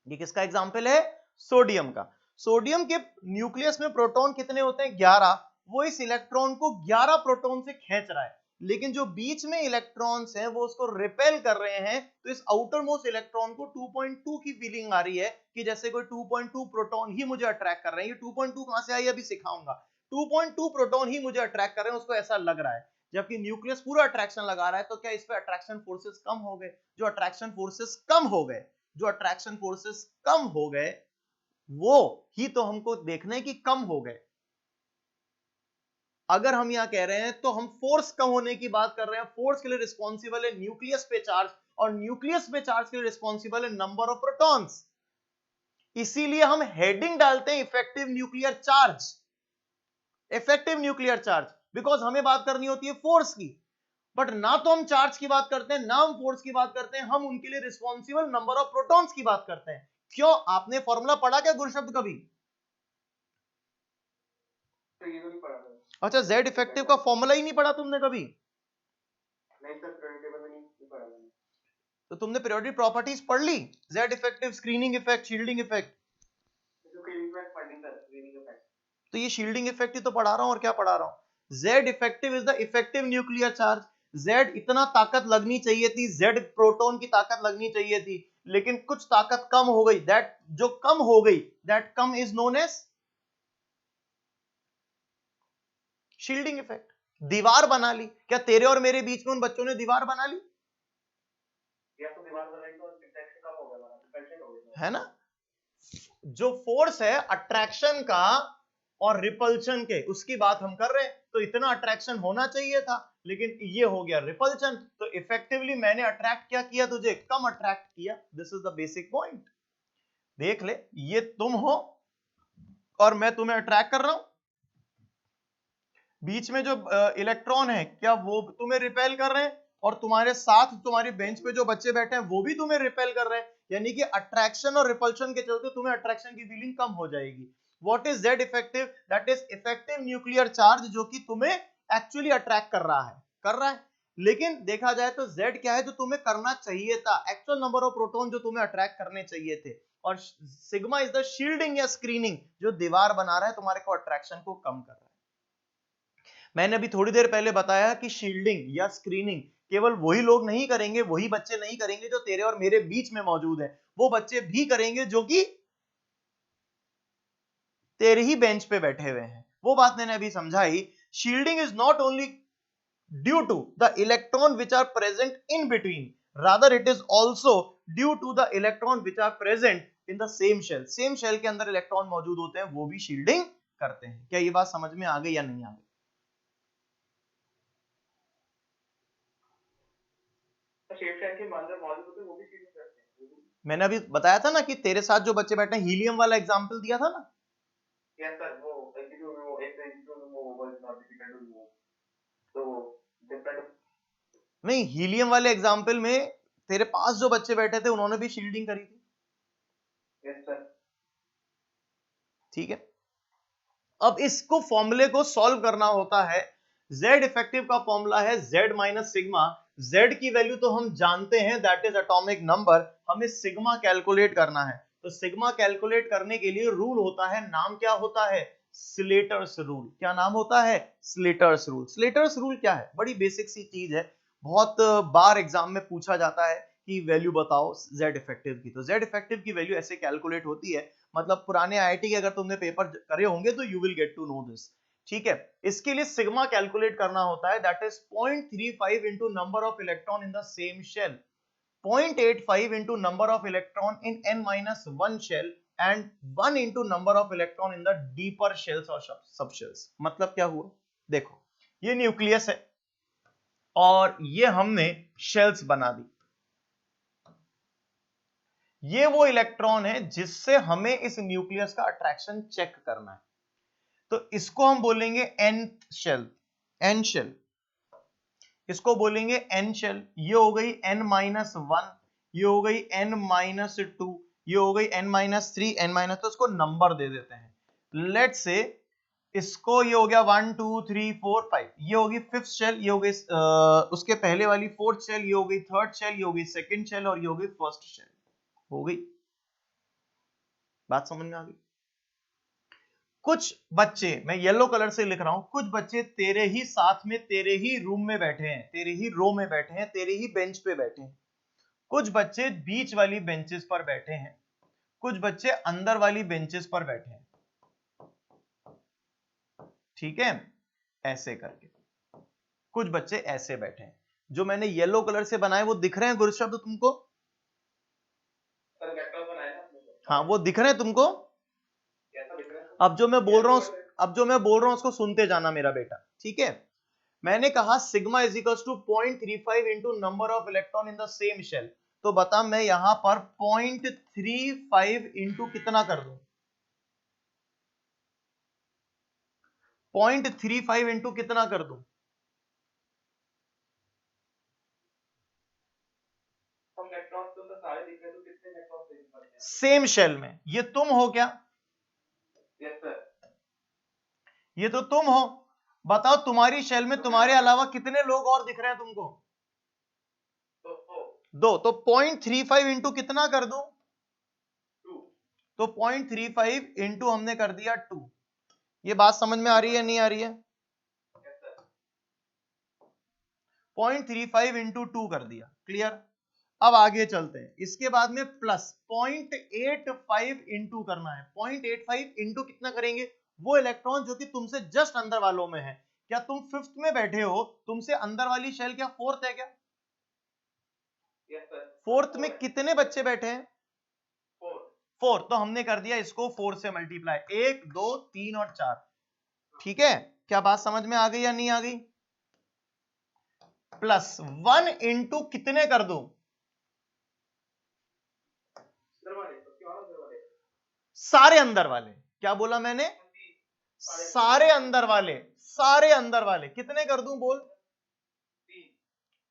ये किसका एग्जाम्पल है? सोडियम का। सोडियम के न्यूक्लियस में प्रोटॉन कितने होते हैं? 11। वो इस इलेक्ट्रॉन को 11 प्रोटॉन से खींच रहा है, लेकिन जो बीच में इलेक्ट्रॉन्स हैं वो उसको रिपेल कर रहे हैं, तो इस आउटर मोस्ट इलेक्ट्रॉन को 2.2 की फीलिंग आ रही है कि जैसे कोई 2.2 प्रोटॉन ही मुझे अट्रैक्ट कर रहे हैं। ये 2.2 कहां से आई अभी सिखाऊंगा। 2.2 प्रोटॉन ही मुझे अट्रैक्ट कर रहे हैं, उसको ऐसा लग रहा है, जबकि न्यूक्लियस पूरा अट्रैक्शन लगा रहा है। तो क्या इस पे अट्रैक्शन फोर्सेस कम हो गए? जो अट्रैक्शन फोर्सेस कम हो गए, जो अट्रैक्शन फोर्सेस कम हो गए वो ही तो हमको देखना है कि कम हो गए। अगर हम यहां कह रहे हैं तो हम फोर्स कम होने की बात कर रहे हैं। फोर्स के लिए रिस्पॉन्सिबल है न्यूक्लियस पे चार्ज, और न्यूक्लियस पे चार्ज के लिए रिस्पॉन्सिबल है नंबर ऑफ प्रोटॉन्स। इसीलिए हम हेडिंग डालते हैं effective nuclear charge, effective nuclear charge, because हमें बात करनी होती है फोर्स की। बट ना तो हम चार्ज की बात करते हैं, ना हम फोर्स की बात करते हैं, हम उनके लिए रिस्पॉन्सिबल नंबर ऑफ प्रोटॉन्स की बात करते हैं। क्यों? आपने फॉर्मूला पढ़ा क्या गुरशब्द कभी? तो ये तो नहीं पढ़ा था। अच्छा, जेड इफेक्टिव का फॉर्मूला ही नहीं पढ़ा तुमने कभी? नहीं सर, पीरियोडिक टेबल में नहीं पढ़ा मैंने। तो तुमने पीरियोडिक प्रॉपर्टीज पढ़ ली, Z effective, screening effect, shielding effect. तो स्क्रीनिंग इफेक्ट पढ़ ली सर, स्क्रीनिंग इफेक्ट। तो ये शील्डिंग इफेक्ट ही तो पढ़ा रहा हूं, और क्या पढ़ा रहा हूं? Z effective is the effective nuclear charge. Z इतना ताकत लगनी चाहिए थी, जेड प्रोटॉन की ताकत लगनी चाहिए थी, लेकिन कुछ ताकत कम हो गई, दैट जो कम हो गई, दैट कम is known as shielding effect. दीवार बना ली, क्या तेरे और मेरे बीच में उन बच्चों ने दीवार बना ली? या तो दीवार बनाई तो इंटरेक्शन कम हो गया, हमारा रिपल्शन हो गया, है ना? जो फोर्स है अट्रैक्शन का और रिपल्शन के, उसकी बात हम कर रहे हैं। तो इतना अट्रैक्शन होना चाहिए था, लेकिन ये हो गया रिपल्शन। तो इफेक्टिवली मैंने अट्रैक्ट क्या किया तुझे? कम अट्रैक्ट किया। This is the basic point. देख ले, ये तुम हो और मैं तुम्हें अट्रैक्ट कर रहा हूं। बीच में जो इलेक्ट्रॉन है, क्या वो तुम्हें रिपेल कर रहे हैं? और तुम्हारे साथ तुम्हारी बेंच पे जो बच्चे बैठे हैं वो भी तुम्हें रिपेल कर रहे हैं। यानी कि अट्रैक्शन और रिपल्शन के चलते तुम्हें अट्रैक्शन की फीलिंग कम हो जाएगी। What is Z effective? That is effective nuclear charge, जो कि तुम्हें एक्चुअली अट्रैक्ट कर रहा है। लेकिन देखा जाए तो जेड क्या है जो तुम्हें करना चाहिए था? एक्चुअल नंबर ऑफ प्रोटॉन जो तुम्हें अट्रैक्ट करने चाहिए थे। और सिग्मा इज द शील्डिंग या स्क्रीनिंग, जो दीवार बना रहा है तुम्हारे को, अट्रैक्शन को कम कर रहा है। मैंने अभी थोड़ी देर पहले बताया कि शील्डिंग या स्क्रीनिंग केवल वही लोग नहीं करेंगे, वही बच्चे नहीं करेंगे जो तेरे और मेरे बीच में मौजूद हैं, वो बच्चे भी करेंगे जो कि तेरे ही बेंच पे बैठे हुए हैं। वो बात मैंने अभी समझाई। Shielding is not only due to the electron which are present in between, rather it is also due to the electron which are present in the same shell. Same shell के अंदर इलेक्ट्रॉन मौजूद होते हैं, वो भी शील्डिंग करते हैं। क्या ये बात समझ में आ गई या नहीं आ गई? मैंने अभी बताया था ना कि तेरे साथ जो बच्चे बैठे हैं, हीलियम वाला एग्जांपल दिया था ना। यस सर, वो एक तो डिफरेंट। नहीं, हीलियम वाले एग्जांपल में तेरे पास जो बच्चे बैठे थे उन्होंने भी शील्डिंग करी थी। Yes sir. ठीक है, अब इसको फॉर्मूले को सॉल्व करना होता है। जेड इफेक्टिव का फॉर्मूला है जेड माइनस सिग्मा। जेड की वैल्यू तो हम जानते हैं, दैट इज एटॉमिक नंबर। हमें सिग्मा कैलकुलेट करना है। तो सिग्मा कैलकुलेट करने के लिए रूल होता है, नाम क्या होता है? Slater's rule. क्या नाम होता है? Slater's rule. स्लेटर्स रूल क्या है? बड़ी बेसिक सी चीज है, बहुत बार एग्जाम में पूछा जाता है कि वैल्यू बताओ जेड इफेक्टिव की। तो जेड इफेक्टिव की वैल्यू ऐसे कैलकुलेट होती है, मतलब पुराने आईआईटी के अगर तुमने पेपर करे होंगे तो you will get to know this. ठीक है, इसके लिए सिग्मा कैलकुलेट करना होता है, that is 0.35 into number of electron in the same shell, 0.85 into number of electron in n-1 shell and 1 into number of electron in the deeper shells or subshells। मतलब क्या हुआ? देखो, ये न्यूक्लियस है और ये हमने शेल्स बना दी। ये वो इलेक्ट्रॉन है जिससे हमें इस न्यूक्लियस का अट्रैक्शन चेक करना है। तो इसको हम बोलेंगे nth शेल, n शेल, इसको बोलेंगे n शेल। ये हो गई n-1, ये हो गई n-2, ये हो गई n-3, n-, तो इसको नंबर दे देते हैं। लेट से इसको ये हो गया 1 2 3 4 5, ये होगी फिफ्थ शेल, ये हो गई उसके पहले वाली फोर्थ शेल, ये हो गई थर्ड शेल, ये हो गई सेकंड शेल और ये हो गई फर्स्ट शेल। हो गई बात समझ में आ गई? कुछ बच्चे, मैं येलो कलर से लिख रहा हूं, कुछ बच्चे तेरे ही साथ में, तेरे ही रूम में बैठे हैं, तेरे ही रो में बैठे हैं, तेरे ही बेंच पे बैठे हैं। कुछ बच्चे बीच वाली बेंचेस पर बैठे हैं, कुछ बच्चे अंदर वाली बेंचेस पर बैठे हैं। ठीक है, ऐसे करके कुछ बच्चे ऐसे बैठे हैं। जो मैंने येलो कलर से बनाए वो दिख रहे हैं गुरशब्द तुमको? हाँ, वो दिख रहे हैं तुमको? अब जो मैं बोल रहा हूं उसको सुनते जाना मेरा बेटा। ठीक है, मैंने कहा sigma is equals to 0.35 into number of electron in the same shell. तो बता मैं यहां पर 0.35 इंटू कितना कर दूं? 0.35 इंटू कितना कर दूं? हम इलेक्ट्रॉन तो सारे दिख रहे, तो कितने इलेक्ट्रॉन से बनते हैं? सेम शेल में। ये तुम हो क्या? Yes sir. ये तो तुम हो। बताओ तुम्हारी शेल में तुम्हारे अलावा कितने लोग और दिख रहे हैं तुमको? दो। तो 0.35 इंटू कितना कर दूं? 2। तो 0.35 इंटू हमने कर दिया 2। ये बात समझ में आ रही है नहीं आ रही है? 0.35 इंटू 2 कर दिया। क्लियर? अब आगे चलते हैं। इसके बाद में प्लस 0.85 इंटू करना है। 0.85 इंटू कितना करेंगे? वो इलेक्ट्रॉन जो कि तुमसे जस्ट अंदर वालों में है। क्या तुम फिफ्थ में बैठे हो? तुमसे अंदर वाली शेल क्या फोर्थ है क्या? Yes sir. फोर्थ में कितने बच्चे बैठे हैं? 4। तो हमने कर दिया इसको 4 से मल्टीप्लाई। 1 2 3 और 4। ठीक है? क्या बात समझ में आ गई या नहीं आ गई? प्लस 1 इंटू कितने कर दो? सारे अंदर वाले। क्या बोला मैंने? सारे अंदर वाले। सारे अंदर वाले कितने कर दूं? बोल।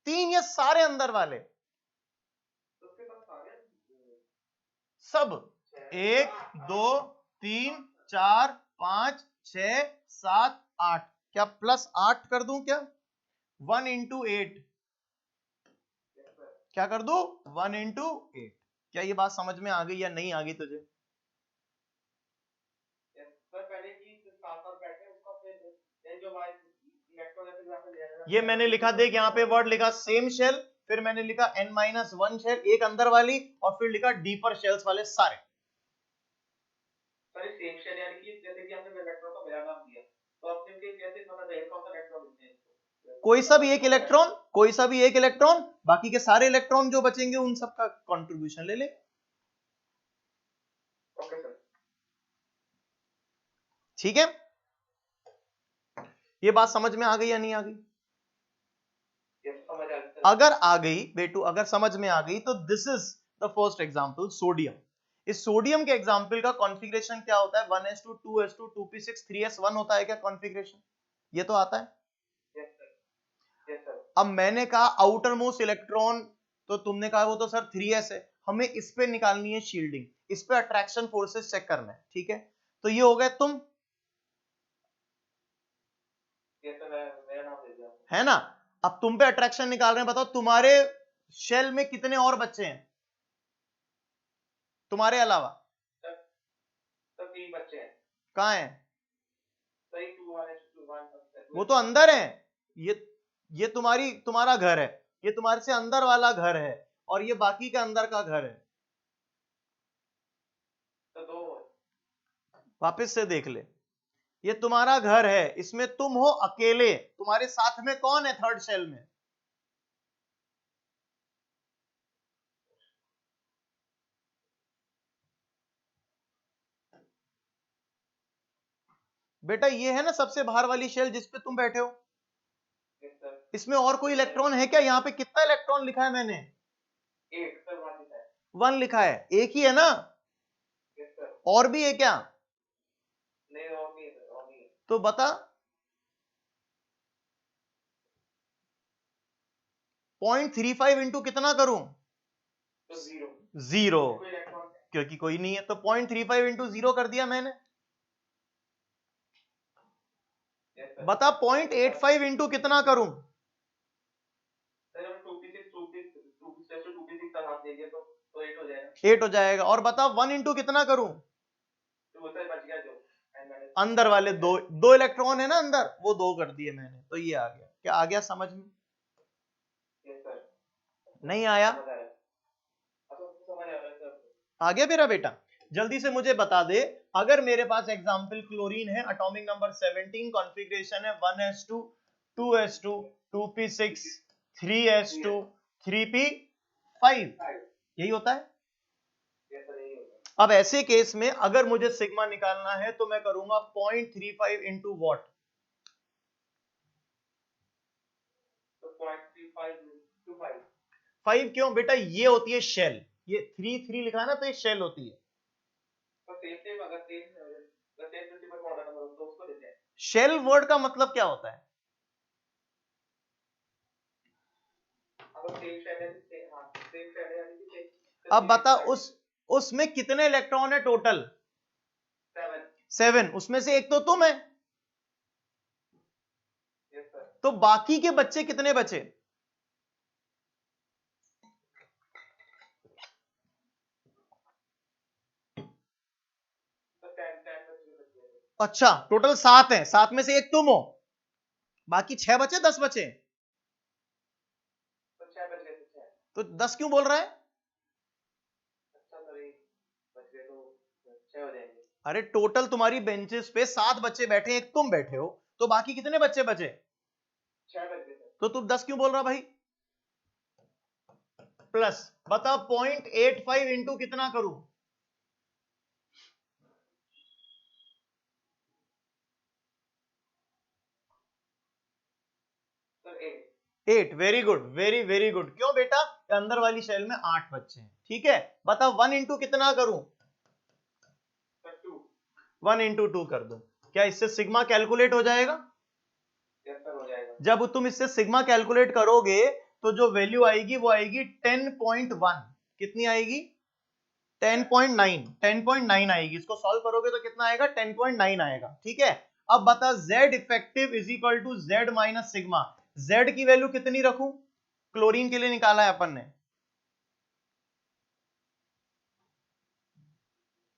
3। ये सारे अंदर वाले सब। 1 2 3 4 5 6 7 8। क्या प्लस 8 कर दूं क्या? 1 इंटू 8। क्या कर दूं? 1 इंटू 8। क्या ये बात समझ में आ गई या नहीं आ गई तुझे? ये मैंने लिखा, देख यहां पे वर्ड लिखा सेम शेल, फिर मैंने लिखा n-1 शेल, एक अंदर वाली, और फिर लिखा डीपर शेल्स वाले सारे। सर सेम शेल यानी कि जैसे कि आपने इलेक्ट्रॉन का मेरा नाम दिया, तो आपने उनके कैसे पता चलेगा कौन सा इलेक्ट्रॉन लिखते हैं? कोई सा भी एक इलेक्ट्रॉन, कोई सा भी एक इलेक्ट्रॉन, बाकी के सारे इलेक्ट्रॉन जो बचेंगे उन सब का कंट्रीब्यूशन ले ले। Okay sir. ठीक है? ये बात समझ में आ गई या नहीं आ गई? समझ आ गई। अगर आ गई बेटू, अगर समझ में आ गई तो this is the first example, sodium. इस सोडियम के एग्जांपल का कॉन्फ़िगरेशन क्या होता है? 1s2 2s2 2p6 3s1 होता है क्या कॉन्फ़िगरेशन? ये तो आता है। अब मैंने कहा आउटर मोस्ट इलेक्ट्रॉन, तो तुमने कहा वो तो सर 3s है। हमें इस पे निकालनी है शील्डिंग, इस पे अट्रैक्शन फोर्सेस चेक करना है। ठीक है? तो ये हो गए तुम, है ना? अब तुम पे अट्रैक्शन निकाल रहे हैं। बताओ तुम्हारे शेल में कितने और बच्चे हैं तुम्हारे अलावा? तो 3 बच्चे हैं। कहां हैं? सही 2 1 2 1। वो तो अंदर है। ये तुम्हारा घर है, ये तुम्हारे से अंदर वाला घर है, और ये बाकी का अंदर का घर है। तो 2 वापस से देख ले, ये तुम्हारा घर है, इसमें तुम हो अकेले, तुम्हारे साथ में कौन है थर्ड शेल में? बेटा ये है ना सबसे बाहर वाली शेल जिस पे तुम बैठे हो। इसमें और कोई इलेक्ट्रॉन है क्या? यहाँ पे कितना इलेक्ट्रॉन लिखा है मैंने? 1 लिखा है। एक ही है ना? और भी है क्या? नहीं और नहीं है। तो बता। 0.35 इंटू कितना करूं? तो 0। कोई इलेक्ट्रॉन क्योंकि कोई नहीं है तो 0.35 इंटू 0 कर दिया मैंने। बता 0.85 इंटू कितना करूं? सर हम 2p6 का नाम दे दिया तो 8 हो जाएगा। 8 हो जाएगा। और बता 1 इंटू कितना करूं? तो सर बच गया जो अंदर वाले दो इलेक्ट्रॉन है ना अंदर, वो 2 कर दिए मैंने, तो ये आ गया। क्या आ गया समझ में? नहीं आया? आ गया मेरा बेटा? जल्दी से मुझे बता दे, अगर मेरे पास एग्जांपल क्लोरीन है, एटॉमिक नंबर 17, कॉन्फ़िगरेशन है 1s2 2s2 2p6 3s2 3p5, यही होता है। अब ऐसे केस में अगर मुझे सिग्मा निकालना है तो मैं करूंगा 0.35 इंटू वॉट? तो 0.35 into 5 5 क्यों बेटा, ये होती है शेल, ये 3 लिखा है ना, तो ये शेल होती है। शेल वर्ड का मतलब क्या होता है? अब बता, उसमें कितने इलेक्ट्रॉन है टोटल? 7, उसमें से एक तो तुम है, तो बाकी के बच्चे कितने बचे? अच्छा, टोटल 7 है, 7 में से एक तुम हो, बाकी 6 बचे, 10 बचे, तो 10 क्यों बोल रहा है? अरे टोटल तुम्हारी बेंचेस पे 7 बच्चे बैठे, एक तुम बैठे हो, तो बाकी कितने बच्चे बचे? 6 तो तुम 10 क्यों बोल रहा भाई? प्लस बताओ 0.85 इंटू कितना करूं? 8। Very good, very good. क्यों बेटा? अंदर वाली शेल में 8 बच्चे हैं, ठीक है। बताओ 1 इंटू कितना करूं? 1 इंटू 2 कर दो। क्या इससे सिग्मा कैलकुलेट हो जाएगा? हो जाएगा। जब तुम इससे सिग्मा कैलकुलेट करोगे तो जो वैल्यू आएगी वो आएगी 10.1। कितनी आएगी? 10.9 आएगी। इसको सॉल्व करोगे तो कितना आएगा? 10.9 आएगा, ठीक है। अब बता Z effective is equal to Z minus sigma. Z की वैल्यू कितनी रखूं? क्लोरीन के लिए निकाला है अपन ने।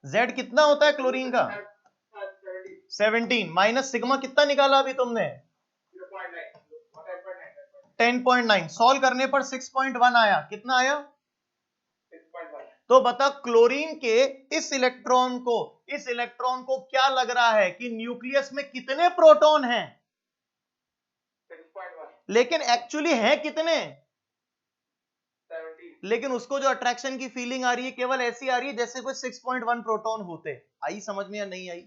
Z कितना होता है क्लोरीन का? 17 माइनस सिग्मा कितना निकाला अभी तुमने? 10.9। सॉल्व करने पर 6.1 आया। कितना आया? 6.1। तो बता क्लोरीन के इस इलेक्ट्रॉन को क्या लग रहा है कि न्यूक्लियस में कितने प्रोटॉन हैं? 6.1। लेकिन एक्चुअली है कितने? 17। लेकिन उसको जो अट्रैक्शन की फीलिंग आ रही है केवल ऐसी आ रही है जैसे कोई 6.1 प्रोटॉन होते। आई समझ में या नहीं आई?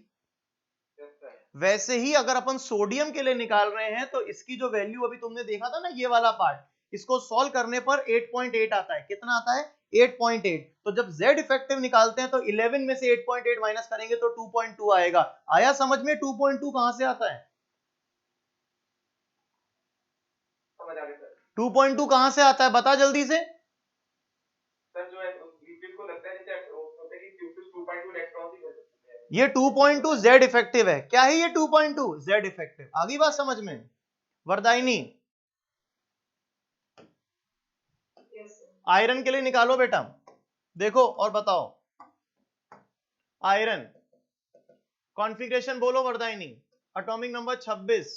वैसे ही अगर अपन सोडियम के लिए निकाल रहे हैं तो इसकी जो वैल्यू अभी तुमने देखा था ना, ये वाला पार्ट, इसको सॉल्व करने पर 8.8 आता है। कितना आता है? 8.8। तो जब Z इफेक्टिव निकालते हैं तो 11 में से 8.8 माइनस करेंगे तो 2.2 आएगा। आया समझ में? 2.2 कहां से आता है? 2.2 कहां से आता है बता जल्दी से। ये 2.2 Z इफेक्टिव है। क्या है ये 2.2? Z effective. आ गई बात समझ में? वरदायनी, आयरन के लिए निकालो बेटा। देखो और बताओ। आयरन कॉन्फ़िगरेशन बोलो वरदायनी। Atomic number 26।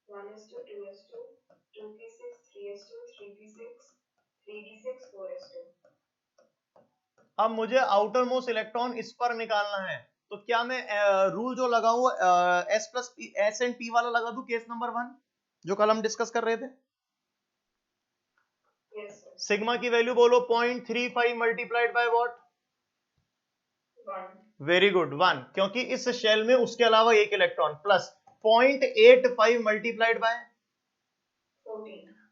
1s2 2s2 2p6 3s2 3p6 3d6 4s2। अब मुझे आउटर मोस्ट इलेक्ट्रॉन इस पर निकालना है, तो क्या मैं रूल जो लगाऊं S एंड P वाला लगा दूं केस नंबर 1 जो कल हम डिस्कस कर रहे थे? yes, सिग्मा की वैल्यू बोलो। 0.35 multiplied by what? 1। Very good, 1। क्योंकि इस शेल में उसके अलावा एक इलेक्ट्रॉन। प्लस 0.85 मल्टीप्लाइड बाय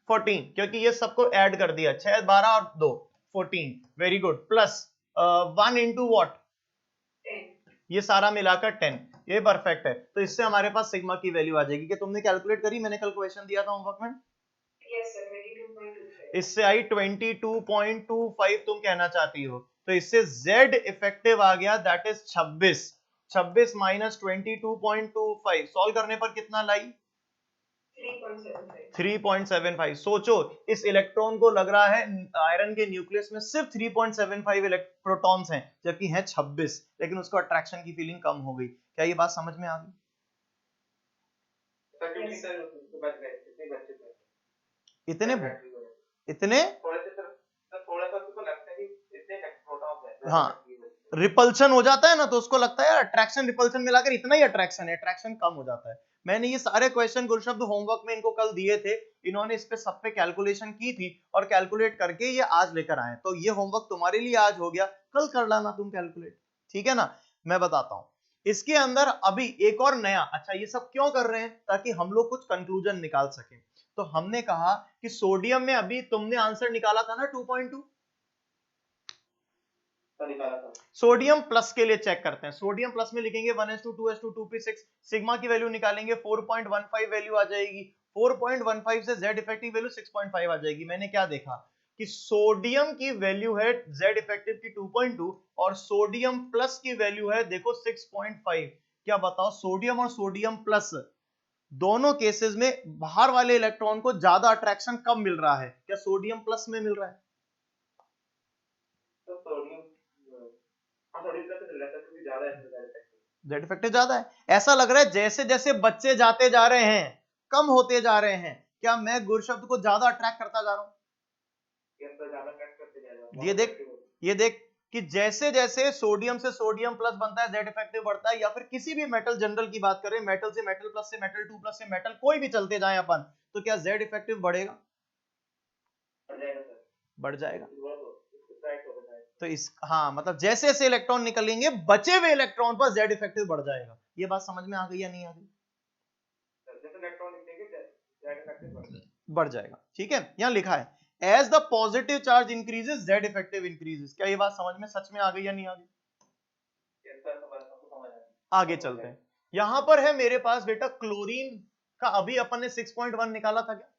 14, क्योंकि ये सबको ऐड कर दिया। 6 12 और 2 14। Very good. Plus 1 into what? 10। ये सारा मिलाकर 10। ये परफेक्ट है। तो इससे हमारे पास सिग्मा की वैल्यू आ जाएगी। कि तुमने कैलकुलेट करी? मैंने कल क्वेश्चन दिया था होमवर्क में। yes sir 22.25। इससे आई 22.25 तुम कहना चाहती हो। तो इससे Z इफेक्टिव आ गया, दैट इज 26 माइनस 22.25। सॉल्व करने पर कितना लाई? 3.75। सोचो, इस इलेक्ट्रॉन को लग रहा है आयरन के न्यूक्लियस में सिर्फ 3.75 प्रोटॉन्स हैं, जबकि है 26, लेकिन उसको अट्रैक्शन की फीलिंग कम हो गई। क्या ये बात समझ में आ गई? इतने हाँ, रिपल्शन हो जाता है ना, तो उसको लगता है अट्रैक्शन रिपल्शन मिलाकर इतना ही अट्रैक्शन है, अट्रैक्शन कम हो जाता है। मैंने ये सारे क्वेश्चन गुरुशब्द होमवर्क में इनको कल दिए थे, इन्होंने इस पे सब पे कैलकुलेशन की थी और कैलकुलेट करके ये आज लेकर आए। तो ये होमवर्क तुम्हारे लिए आज हो गया, कल कर लाना तुम कैलकुलेट, ठीक है ना। मैं बताता हूं इसके अंदर अभी एक और नया। अच्छा, ये सब क्यों कर रहे हैं? ताकि हम लोग कुछ कंक्लूजन निकाल सकें। तो हमने कहा कि सोडियम में अभी तुमने आंसर निकाला था ना 2.2, निकाला था। सोडियम प्लस के लिए चेक करते हैं। सोडियम प्लस में लिखेंगे 1s2 2s2 2p6, सिग्मा की वैल्यू निकालेंगे 4.15 वैल्यू आ जाएगी। 4.15 से Z इफेक्टिव वैल्यू 6.5 आ जाएगी। मैंने क्या देखा कि सोडियम की वैल्यू है Z इफेक्टिव की 2.2 और सोडियम प्लस की वैल्यू है देखो 6.5। क्या बताओ, सोडियम और सोडियम प्लस दोनों केसेस में बाहर वाले इलेक्ट्रॉन को ज्यादा अट्रैक्शन कब मिल रहा है? क्या सोडियम प्लस में मिल रहा है? तो सोडियम प्लस मिल रहा है क्योंकि ज्यादा है, जेड इफेक्टिव ज्यादा है। ऐसा लग रहा है जैसे जैसे बच्चे जाते जा रहे हैं, कम होते जा रहे हैं, क्या मैं गुर शब्द को ज्यादा अट्रैक्ट करता जा रहा हूं? ये देख कि जैसे जैसे सोडियम से सोडियम प्लस बनता है जेड इफेक्टिव बढ़ता है, या फिर किसी भी मेटल जनरल की बात करें, मेटल से मेटल प्लस से मेटल 2 प्लस से मेटल कोई भी चलते जाएं अपन, तो क्या जेड इफेक्टिव बढ़ेगा? बढ़ जाएगा। तो इस हाँ मतलब जैसे जैसे इलेक्ट्रॉन निकलेंगे बचे हुए इलेक्ट्रॉन पर जेड इफेक्टिव बढ़ जाएगा। ये बात समझ में आ गई या नहीं आ गई? बढ़ जाएगा। ठीक है, यहां लिखा है as the positive charge increases Z effective increases. क्या ये बात समझ में सच में आ गई या नहीं आ गई? आगे चलते हैं। यहां पर है मेरे पास बेटा क्लोरीन का, अभी अपन ने 6.1 निकाला था क्या?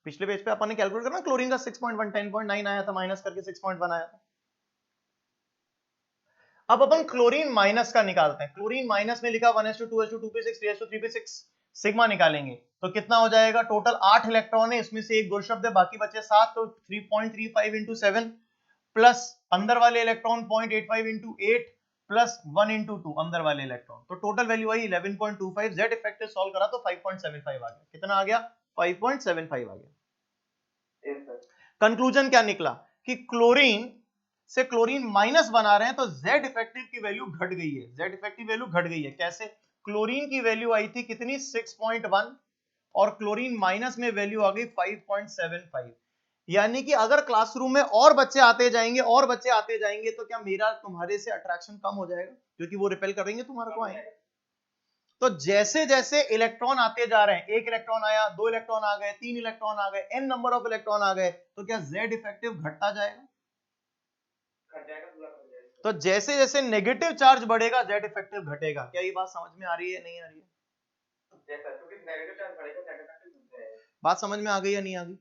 पिछले पेज पे अपन ने कैलकुलेट करना, क्लोरीन का 6.1 10.9 आया था, माइनस करके 6.1 आया था। अब अपन क्लोरीन माइनस का निकालते हैं। क्लोरीन माइनस में लिखा 1s2 2s2 2p6 3s2 3p6, sigma निकालेंगे तो कितना हो जाएगा? टोटल 8 इलेक्ट्रॉन है, इसमें से एक गुण शब्द है, बाकी बचे 7, तो 3.35 इंटू 7 प्लस अंदर वाले इलेक्ट्रॉन 0.85 इंटू 8 प्लस 1 इंटू 2 अंदर वाले इलेक्ट्रॉन, तो टोटल वैल्यू आई 11.25। जेड इफेक्टिव सॉल्व करा तो 5.75 आ गया। कितना आ गया? 5.75 आ गया। कंक्लूजन क्या निकला कि क्लोरीन से क्लोरीन माइनस बना रहे हैं तो जेड इफेक्टिव की वैल्यू घट गई है। जेड इफेक्टिव वैल्यू घट गई है कैसे? क्लोरीन की वैल्यू आई थी कितनी? 6.1 और क्लोरीन माइनस में वैल्यू आ गई 5.75। यानी कि अगर क्लासरूम में और बच्चे आते जाएंगे और बच्चे आते जाएंगे तो क्या मेरा तुम्हारे से अट्रैक्शन कम हो जाएगा? क्योंकि वो रिपेल करेंगे तुम्हारे को आएंगे। तो जैसे जैसे इलेक्ट्रॉन आते जा रहे हैं, एक इलेक्ट्रॉन आया, 2 इलेक्ट्रॉन आ गए, 3 इलेक्ट्रॉन आ गए, n नंबर ऑफ इलेक्ट्रॉन आ गए, तो क्या जेड इफेक्टिव घटता जाएगा? तो जैसे जैसे नेगेटिव चार्ज बढ़ेगा जेड इफेक्टिव घटेगा। क्या ये बात समझ में आ रही है नहीं आ रही है? बात समझ में आ गई या नहीं आ गई?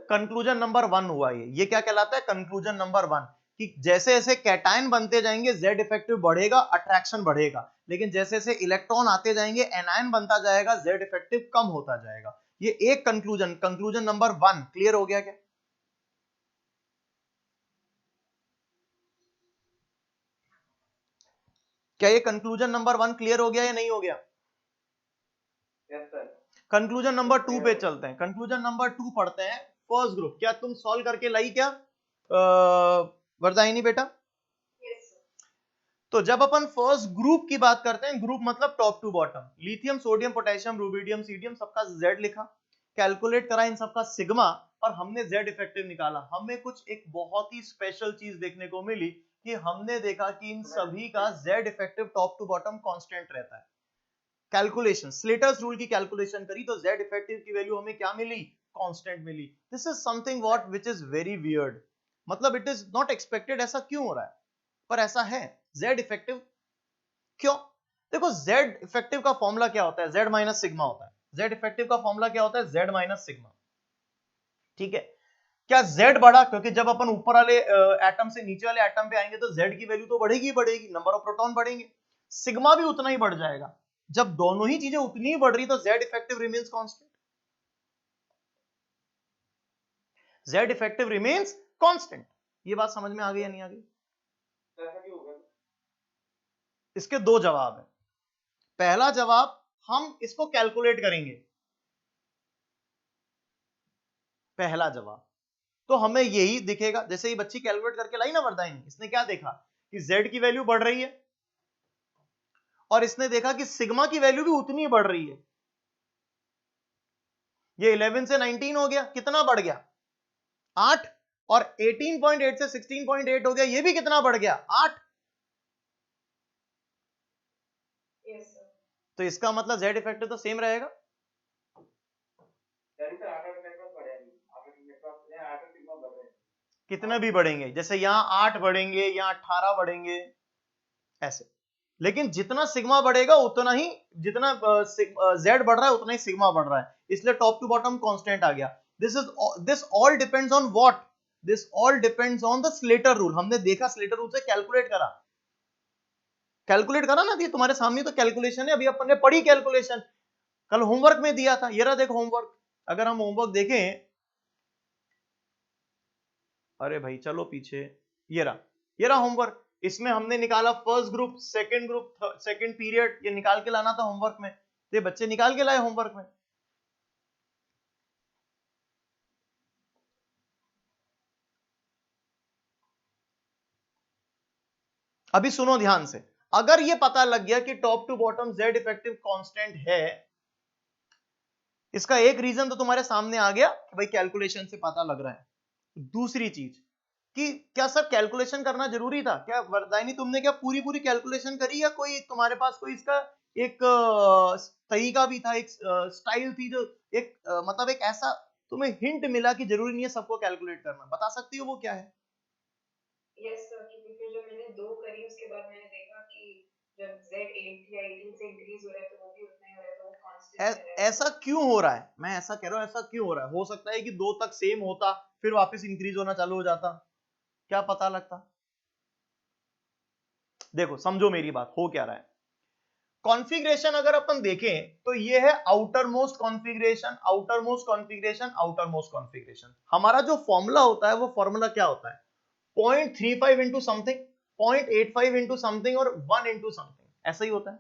कंक्लूजन नंबर 1 हुआ ये क्या कहलाता है? कंक्लूजन नंबर 1 कि जैसे जैसे कैटायन बनते जाएंगे जेड इफेक्टिव बढ़ेगा, अट्रैक्शन बढ़ेगा, लेकिन जैसे जैसे इलेक्ट्रॉन आते जाएंगे एनायन बनता जाएगा, जेड इफेक्टिव कम होता जाएगा। ये एक कंक्लूजन, कंक्लूजन नंबर 1 क्लियर हो गया क्या? क्या ये कंक्लूजन नंबर 1 क्लियर हो गया या नहीं हो गया? कंक्लूजन नंबर 2 पे चलते हैं। कंक्लूजन नंबर 2 पढ़ते हैं। फर्स्ट ग्रुप, क्या तुम सॉल्व करके लाई क्या वरदायिनी बेटा? तो जब अपन फर्स्ट ग्रुप की बात करते हैं, ग्रुप मतलब top to bottom, lithium sodium potassium rubidium सीडियम सबका जेड लिखा, कैलकुलेट करा इन सबका सिग्मा और हमने जेड इफेक्टिव निकाला। हमें कुछ एक बहुत ही स्पेशल चीज देखने को मिली कि हमने देखा कि इन सभी का Z effective top to bottom constant रहता है। कैलकुलेशन, स्लेटर्स रूल की कैलकुलेशन करी तो जेड इफेक्टिव की वैल्यू हमें क्या मिली? कांस्टेंट मिली। This is something what which is very weird, मतलब इट इज नॉट एक्सपेक्टेड। ऐसा क्यों हो रहा है? पर ऐसा है। जेड इफेक्टिव क्यों? देखो जेड इफेक्टिव का फॉर्मूला क्या होता है? जेड माइनस सिग्मा होता है। जेड इफेक्टिव का फॉर्मूला क्या होता है? Z minus sigma. ठीक है, क्या जेड बढ़ा? क्योंकि जब अपन ऊपर वाले एटम से नीचे वाले एटम पे आएंगे तो जेड की वैल्यू तो बढ़ेगी ही बढ़ेगी, नंबर ऑफ प्रोटॉन बढ़ेंगे, सिग्मा भी उतना ही बढ़ जाएगा। जब दोनों ही चीजें उतनी ही बढ़ रही तो Z effective remains constant. Z effective remains constant. ये बात समझ में आ गई या नहीं आ गई? इसके दो जवाब है। पहला जवाब, हम इसको कैलकुलेट करेंगे। पहला जवाब तो हमें यही दिखेगा, जैसे ही बच्ची कैलकुलेट करके लाई ना वरदायिनी, इसने क्या देखा कि जेड की वैल्यू बढ़ रही है और इसने देखा कि सिग्मा की वैल्यू भी उतनी ही बढ़ रही है। ये 11 से 19 हो गया, कितना बढ़ गया? 8, और 18.8 से 16.8 हो गया, ये भी कितना बढ़ गया? 8। तो इसका मतलब Z इफेक्टिव तो सेम रहेगा। यानी सर 8 इलेक्ट्रॉन बढ़े नहीं, 8 इलेक्ट्रॉन ने 8 सिग्मा बढ़ रहे हैं, कितना भी बढ़ेंगे, जैसे यहाँ 8 बढ़ेंगे, यहाँ 18 बढ़ेंगे ऐसे, लेकिन जितना सिग्मा बढ़ेगा उतना ही, जितना Z बढ़ रहा है उतना ही सिग्मा बढ़ रहा है, इसलिए टॉप टू बॉटम कांस्टेंट आ गया। This all depends on what, this all depends on the Slater rule. हमने देखा स्लेटर रूल से कैलकुलेट करा ना, ये तुम्हारे सामने तो कैलकुलेशन है, अभी अपन ने पढ़ी कैलकुलेशन, कल होमवर्क में दिया था। ये रहा देखो होमवर्क, अगर हम होमवर्क देखें, अरे भाई चलो पीछे, ये रहा होमवर्क, इसमें हमने निकाला फर्स्ट ग्रुप, सेकंड पीरियड, ये निकाल के लाना था होमवर्क में, ये बच्चे निकाल के लाए होमवर्क में। अभी सुनो ध्यान से, अगर ये पता लग गया कि top to bottom Z effective constant है, इसका एक रीजन तो तुम्हारे सामने आ गया कि भाई कैलकुलेशन से पता लग रहा है। दूसरी चीज कि क्या सर कैलकुलेशन करना जरूरी था क्या? वरदायनी तुमने क्या पूरी कैलकुलेशन करी, या कोई तुम्हारे पास कोई इसका एक तरीका भी था, एक स्टाइल थी, जो एक मतलब एक ऐसा तुम्हें हिंट मिला कि जरूरी नहीं है सबको कैलकुलेट करना, बता सकती हो वो क्या है? यस सर, क्योंकि फिर जब मैंने 2 करी उसके बाद मैंने देखा कि जब Z 8 या 18 से इंक्रीज हो रहा है तो वो भी उतना ही हो रहा है, तो वो कांस्टेंट रह रहा है। ऐसा क्यों हो रहा है? मैं ऐसा कह रहा हूं, ऐसा क्यों हो रहा है? हो सकता है कि 2 तक सेम होता, फिर वापस इंक्रीज होना चालू हो जाता, क्या पता लगता। देखो समझो मेरी बात, हो क्या रहा है, कॉन्फ़िगरेशन अगर अपन देखें तो ये है outer most configuration, outer most configuration, outer most configuration. हमारा जो फॉर्मूला होता है वो फॉर्मूला क्या होता है? 0.35 इंटू समथिंग, 0.85 इंटू समथिंग और 1 इंटू समथिंग, ऐसा ही होता है।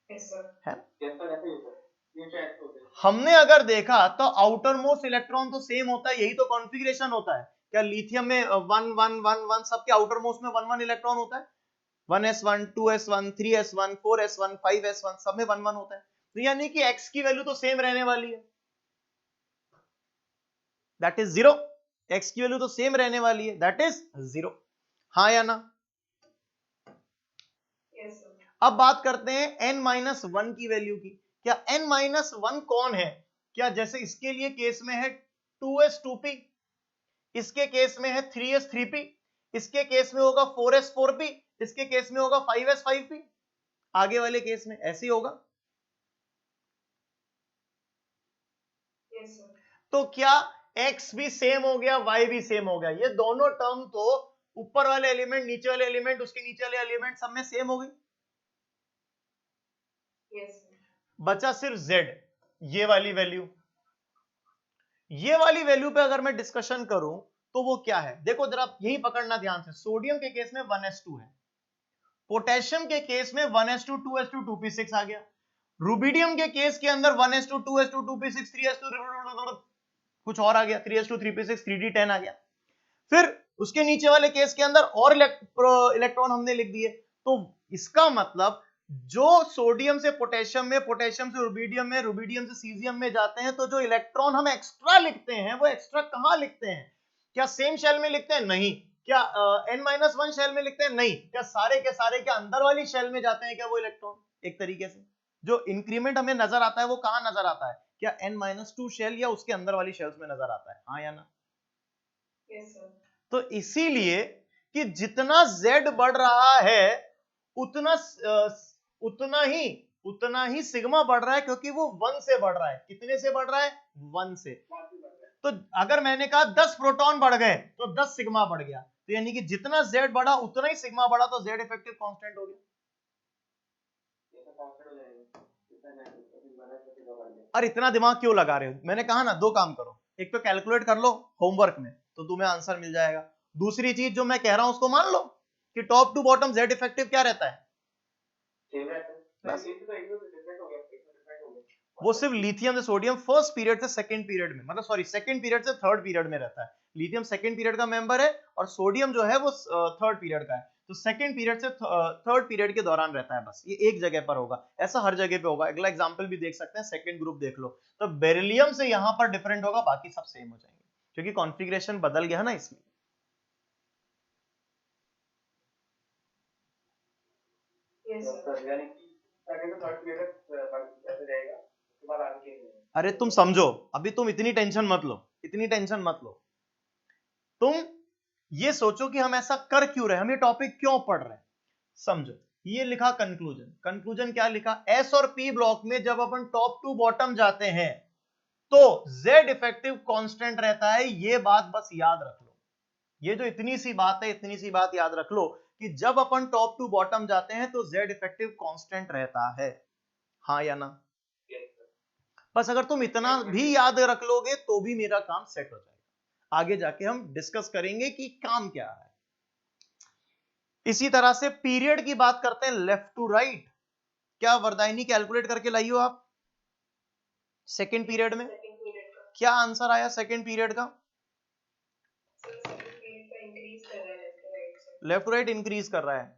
यस सर, है कैसा ऐसे ही होता है, ये ऐसे होते हैं। हमने अगर देखा तो आउटर मोस्ट इलेक्ट्रॉन तो सेम होता है, यही तो कॉन्फ़िगरेशन होता है। क्या लिथियम में 1 1 1 1 सबके आउटर मोस्ट में 1 1 इलेक्ट्रॉन होता है? 1s1 2s1 3s1 4s1 5s1 सब में 1 1 होता है, तो यानी कि x की वैल्यू तो सेम रहने वाली है, दैट इज 0। x की वैल्यू तो सेम रहने वाली है, दैट इज 0। हाँ या ना? Yes sir. अब बात करते हैं n-1 की वैल्यू की। क्या n-1 कौन है? क्या जैसे इसके लिए केस में है 2s2p, इसके केस में है 3s3p, इसके केस में होगा 4s4p, इसके केस में होगा 5s5p, आगे वाले केस में ऐसे ही होगा। Yes sir. तो क्या x भी सेम हो गया, y भी सेम हो गया? ये दोनों टर्म तो ऊपर वाले एलिमेंट, नीचे वाले एलिमेंट, उसके नीचे वाले एलिमेंट सब में सेम हो गई। Yes sir. बचा सिर्फ z, ये वाली वैल्यू। ये वाली वैल्यू पे अगर मैं डिस्कशन करूं तो वो क्या है, देखो जरा यही पकड़ना ध्यान से। सोडियम के केस में 1s2 है, पोटेशियम के केस में 1s2 2s2 2p6 आ गया, रुबिडियम के केस के अंदर 1s2 2s2 2p6 3s2 कुछ और आ गया, 3s2 3p6 3d10 आ गया। फिर उसके नीचे वाले केस के अंदर और इलेक्ट्रॉन हमने लिख दिए। तो इसका मतलब जो सोडियम से पोटेशियम में, पोटेशियम से रुबिडियम में, रुबिडियम से सीजियम में जाते हैं, तो जो इलेक्ट्रॉन हम एक्स्ट्रा लिखते हैं वो एक्स्ट्रा कहां लिखते हैं? क्या सेम शेल में लिखते हैं? नहीं। क्या n-1 शेल में लिखते हैं? नहीं। क्या सारे के सारे के अंदर वाली शेल में जाते हैं क्या वो इलेक्ट्रॉन? एक तरीके से जो इंक्रीमेंट हमें नजर आता है वो कहां नजर आता है? क्या n-2 शेल या उसके अंदर वाली शेल्स में नजर आता है? हाँ या ना? Yes sir. तो इसीलिए कि जितना z बढ़ रहा है उतना उतना ही सिग्मा बढ़ रहा है, क्योंकि वो 1 से बढ़ रहा है। कितने से बढ़ रहा है? 1 से। तो अगर मैंने कहा 10 प्रोटॉन बढ़ गए तो 10 सिग्मा बढ़ गया, तो यानी कि जितना z बढ़ा उतना ही सिग्मा बढ़ा, तो z इफेक्टिव कांस्टेंट हो गया। ऐसा कांस्टेंट हो जाएगा, इतना नहीं अभी बना के सीधा बढ़ गया। और इतना दिमाग क्यों लगा रहे हो? मैंने कहा ना, दो काम करो, एक तो कैलकुलेट कर लो होमवर्क में तो तुम्हें आंसर मिल जाएगा, दूसरी चीज जो मैं कह रहा हूं उसको मान लो कि top to bottom z effective क्या रहता है। सेम रहता है, बस ये तो एकदम डिफरेंट हो गया, एकदम डिफरेंट हो गया। वो सिर्फ लिथियम से सोडियम फर्स्ट पीरियड से सेकंड पीरियड में, मतलब सॉरी सेकंड पीरियड से थर्ड पीरियड में रहता है। लिथियम सेकंड पीरियड का मेंबर है और सोडियम जो है वो थर्ड पीरियड का है, तो सेकंड पीरियड से थर्ड पीरियड के दौरान रहता है। बस ये एक जगह पर होगा, ऐसा हर जगह पे होगा। अगला एग्जांपल भी देख सकते हैं, सेकंड ग्रुप देख लो, तो बेरिलियम से यहां पर डिफरेंट होगा, बाकी सब सेम हो जाएंगे क्योंकि कॉन्फ़िगरेशन बदल गया ना इसलिए। Yes, sir. सर यानी कि सेकंड टू थर्ड पीरियड ऐसे रहेगा, उसके बाद आगे चेंज होगा। अरे तुम समझो, अभी तुम इतनी टेंशन मत लो, इतनी टेंशन मत लो। तुम ये सोचो कि हम ऐसा कर क्यों रहे हैं, हम ये टॉपिक क्यों पढ़ रहे हैं। समझो, ये लिखा कंक्लूजन, कंक्लूजन क्या लिखा, एस और पी ब्लॉक में जब अपन टॉप टू बॉटम जाते हैं तो जेड इफेक्टिव कांस्टेंट रहता है। ये बात बस याद रख लो, ये जो इतनी सी बात है, इतनी सी बात याद रख लो कि जब अपन टॉप टू बॉटम जाते हैं तो जेड इफेक्टिव कांस्टेंट रहता है, हाँ या ना। बस अगर तुम इतना भी याद रख लोगे तो भी मेरा काम सेट हो जाएगा। आगे जाके हम डिस्कस करेंगे कि काम क्या है। इसी तरह से पीरियड की बात करते हैं, लेफ्ट टू राइट। क्या वरदायनी कैलकुलेट करके लाई हो आप सेकेंड पीरियड में? Second period का क्या आंसर आया सेकेंड पीरियड का? सर second period का increase कर रहा है left to right से। लेफ्ट टू राइट इंक्रीज कर रहा है।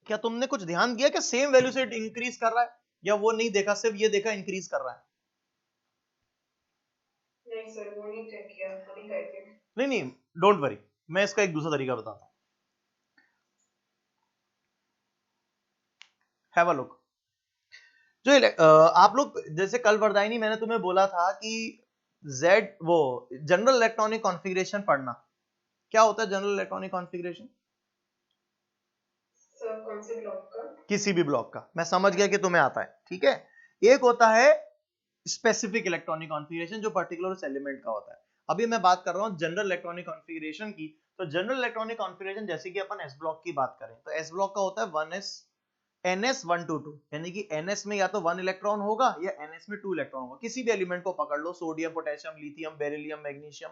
क्या तुमने कुछ ध्यान दिया कि सेम वैल्यू से इंक्रीज कर रहा है, या वो नहीं देखा, सिर्फ ये देखा इंक्रीज कर रहा है? नहीं सर, वो नहीं चेक किया, अभी करके। नहीं, डोंट वरी, मैं इसका एक दूसरा तरीका बताता हूं। Have a look. जो आप लोग जैसे कल वरदायनी मैंने तुम्हें बोला था कि जेड वो जनरल इलेक्ट्रॉनिक कॉन्फ़िगरेशन पढ़ना। क्या होता है जनरल इलेक्ट्रॉनिक कॉन्फ़िगरेशन? सर कौन से ब्लॉक का? किसी भी ब्लॉक का, मैं समझ गया कि तुम्हें आता है, ठीक है। एक होता है स्पेसिफिक इलेक्ट्रॉनिक कॉन्फ़िगरेशन जो पर्टिकुलर उस एलिमेंट का होता है। अभी मैं बात कर रहा हूं जनरल इलेक्ट्रॉनिक कॉन्फ़िगरेशन की। तो जनरल इलेक्ट्रॉनिक कॉन्फ़िगरेशन जैसे कि अपन एस ब्लॉक की बात करें तो एस ब्लॉक का होता है 1s ns122, यानी कि ns में या तो 1 इलेक्ट्रॉन होगा या ns में 2 इलेक्ट्रॉन होगा। किसी भी एलिमेंट को पकड़ लो, sodium, potassium, lithium, beryllium, magnesium,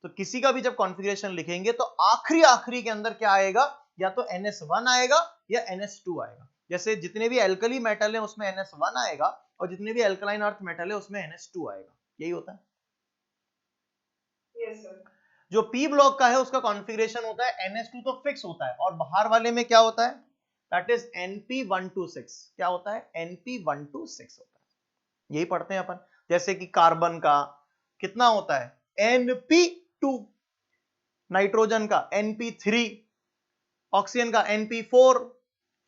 तो किसी का भी जब कॉन्फ़िगरेशन लिखेंगे तो आखिरी के अंदर क्या आएगा, या तो ns1 आएगा या ns2 आएगा। जैसे जितने भी एल्कली मेटल है उसमें ns1 आएगा और जितने भी एल्कलाइन अर्थ मेटल है उसमें ns2 आएगा। यही होता है। Yes sir. जो p ब्लॉक का है उसका कॉन्फ़िगरेशन होता है ns2 तो फिक्स होता है, और बाहर वाले में क्या होता है, दैट इज np126। क्या होता है? np126 होता है। यही पढ़ते हैं अपन। जैसे कि कार्बन का कितना होता है np2, नाइट्रोजन का np3, ऑक्सीजन का np4,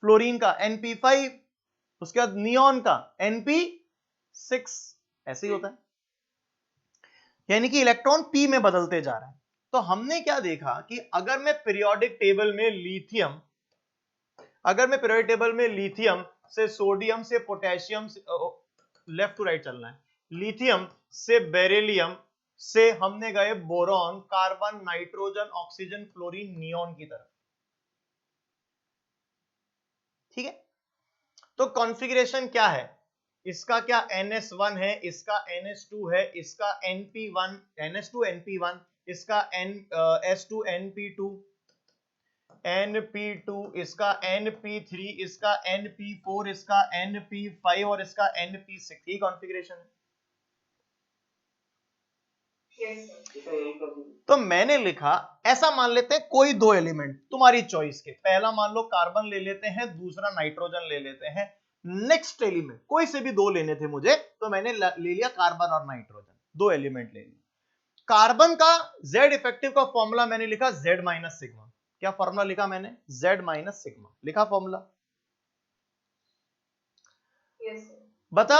फ्लोरीन का np5, उसके बाद नियॉन का np6। ऐसे ही होता है, यानी कि इलेक्ट्रॉन p में बदलते जा रहा है। तो हमने क्या देखा कि अगर मैं पीरियोडिक टेबल में लिथियम, से सोडियम से पोटेशियम से, लेफ्ट टू राइट चलना है, लिथियम से बेरिलियम से हमने गए boron, carbon, nitrogen, oxygen, fluorine, neon की तरफ, ठीक है। तो कॉन्फ़िगरेशन क्या है इसका, क्या ns1 है, इसका ns2 है, इसका np1 ns2 np1, इसका s2 np2, np2, इसका np3, इसका np4, इसका np5 और इसका np6। ये कॉन्फ़िगरेशन है। Yes sir. तो मैंने लिखा, ऐसा मान लेते हैं कोई दो एलिमेंट तुम्हारी चॉइस के, पहला मान लो कार्बन ले लेते हैं, दूसरा नाइट्रोजन ले लेते हैं। नेक्स्ट एलिमेंट कोई से भी दो लेने थे मुझे, तो मैंने ले लिया कार्बन और नाइट्रोजन, दो एलिमेंट ले लिए। कार्बन का जेड इफेक्टिव का फॉर्मूला मैंने लिखा जेड माइनस सिग्मा। क्या फॉर्मूला लिखा मैंने? जेड माइनस सिग्मा लिखा फॉर्मूला। Yes sir. बता,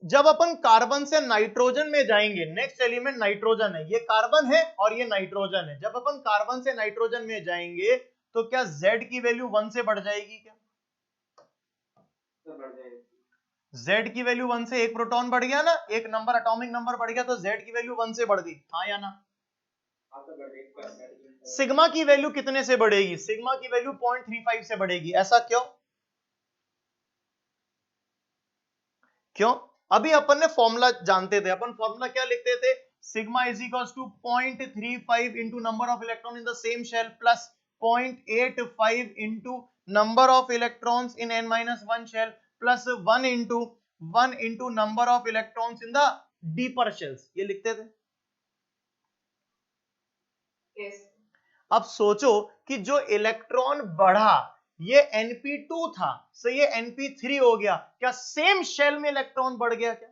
जब अपन कार्बन से नाइट्रोजन में जाएंगे, नेक्स्ट एलिमेंट नाइट्रोजन है, ये कार्बन है और ये नाइट्रोजन है, जब अपन कार्बन से नाइट्रोजन में जाएंगे तो क्या Z की वैल्यू 1 से बढ़ जाएगी? क्या बढ़ जाएगी? Z की वैल्यू 1 से एक प्रोटॉन बढ़ गया ना, एक नंबर एटॉमिक नंबर बढ़ गया, तो Z की वैल्यू 1 से बढ़ गई, हाँ या ना? सिग्मा की वैल्यू कितने से बढ़ेगी? सिग्मा की वैल्यू 0.35 से बढ़ेगी। ऐसा क्यों? क्यों? अभी अपन ने फॉर्मूला जानते थे, अपन फॉर्मूला क्या लिखते थे, sigma is equals to 0.35 into number of electron in the same shell plus 0.85 into number of electrons in n-1 shell plus 1 into number of electrons in the deeper shells. ये लिखते थे। यस। अब सोचो कि जो इलेक्ट्रॉन बढ़ा ये np2 था, सो ये np3 हो गया, क्या सेम शेल में इलेक्ट्रॉन बढ़ गया? क्या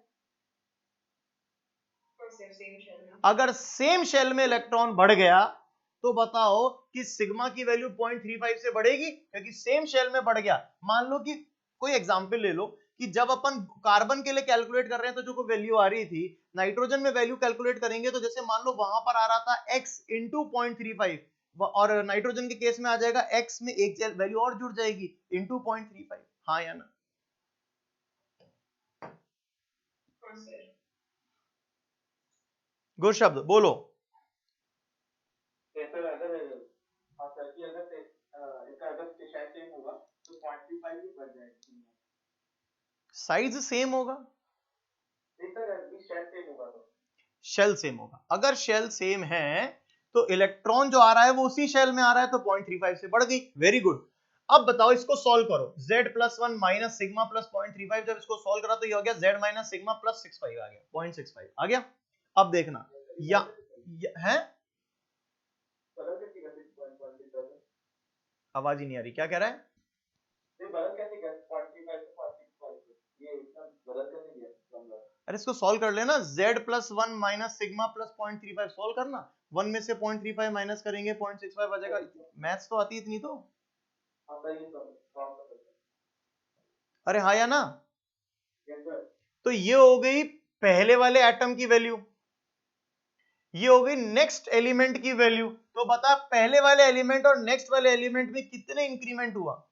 सर सेम शेल में। अगर सेम शेल में इलेक्ट्रॉन बढ़ गया तो बताओ कि सिग्मा की वैल्यू 0.35 से बढ़ेगी, क्योंकि सेम शेल में बढ़ गया। मान लो कि कोई एग्जांपल ले लो कि जब अपन कार्बन के लिए कैलकुलेट कर रहे हैं तो जो वैल्यू आ रही थी, नाइट्रोजन में वैल्यू कैलकुलेट करेंगे तो जैसे मान लो वहां पर आ रहा था x इंटू 0.35 और नाइट्रोजन के केस में आ जाएगा x में एक वैल्यू और जुड़ जाएगी इंटू 0.35। हाँ या ना? हाँ सर। गुड शब्द बोलो। सर अगर हाँ सर कि अगर इसका अगर शायद सेम होगा तो 0.35 भी बढ़ जाएगा। साइज सेम होगा? नहीं सर, अभी शेल सेम होगा तो शेल सेम होगा। अगर शेल सेम है तो इलेक्ट्रॉन जो आ रहा है वो उसी शेल में आ रहा है, तो 0.35 से बढ़ गई। Very good. अब बताओ इसको सॉल्व करो। z+1 माइनस सिग्मा प्लस 0.35, जब इसको सॉल्व करा तो ये हो गया z माइनस सिग्मा प्लस 65 आ गया, 0.65 आ गया। अब देखना या है, आवाज ही नहीं आ रही, क्या कह रहा है? अरे इसको सॉल्व कर लेना, z+1 minus sigma plus 0.35 solve करना। 1 में से 0.35 माइनस करेंगे 0.65 आ जाएगा। मैथ्स तो आती है इतनी तो। अरे हाँ या ना? तो ये हो गई पहले वाले एटम की वैल्यू, ये हो गई नेक्स्ट एलिमेंट की वैल्यू। तो बता पहले वाले एलिमेंट और नेक्स्ट वाले एलिमेंट में कितने इंक्रीमेंट हुआ?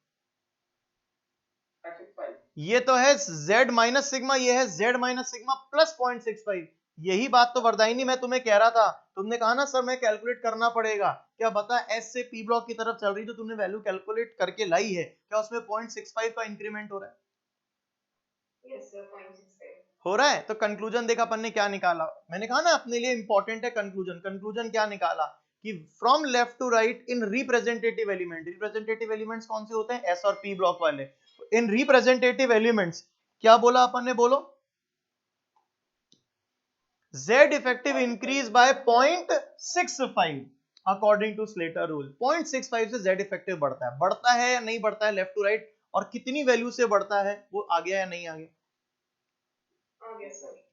ये तो है z माइनस सिग्मा, ये है z माइनस सिग्मा प्लस 0.65। यही बात तो वरदायिनी मैं तुम्हें कह रहा था, तुमने कहा ना सर मैं कैलकुलेट करना पड़ेगा। क्या बता S से P ब्लॉक की तरफ चल रही, तो तुमने वैल्यू कैलकुलेट करके लाई है, क्या उसमें 0.65 का इंक्रीमेंट हो रहा है? यस सर 0.65 हो रहा है। तो कंक्लूजन देखा अपन ने क्या निकाला, मैंने कहा ना अपने लिए इंपॉर्टेंट है कंक्लूजन। कंक्लूजन क्या निकाला कि from left to right in representative element, representative elements कौन से होते हैं? S और P ब्लॉक वाले। इन रिप्रेजेंटेटिव एलिमेंट्स क्या बोला अपन ने, बोलो। Z effective increase by 0.65 according to Slater rule. 0.65 से Z इफेक्टिव बढ़ता है या नहीं बढ़ता है लेफ्ट टू राइट, और कितनी वैल्यू से बढ़ता है, वो आ गया या नहीं आ गया?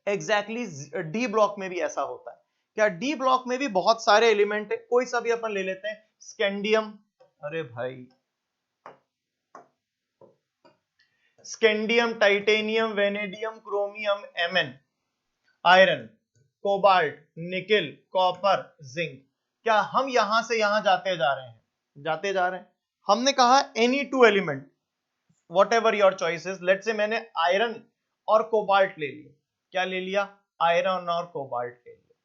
एग्जैक्टली डी ब्लॉक में भी ऐसा होता है। क्या डी ब्लॉक में भी बहुत सारे एलिमेंट है, कोई सा भी अपन ले लेते हैं। स्कैंडियम, अरे भाई scandium, titanium, vanadium, chromium, MN, iron, cobalt, nickel, copper, zinc. क्या हम यहां से यहां जाते जा रहे हैं? जाते जा रहे हैं। हमने कहा any two element whatever your choices. Let say मैंने आयरन और कोबाल्ट ले लिया। क्या ले लिया? आयरन और कोबाल्ट ले लिया।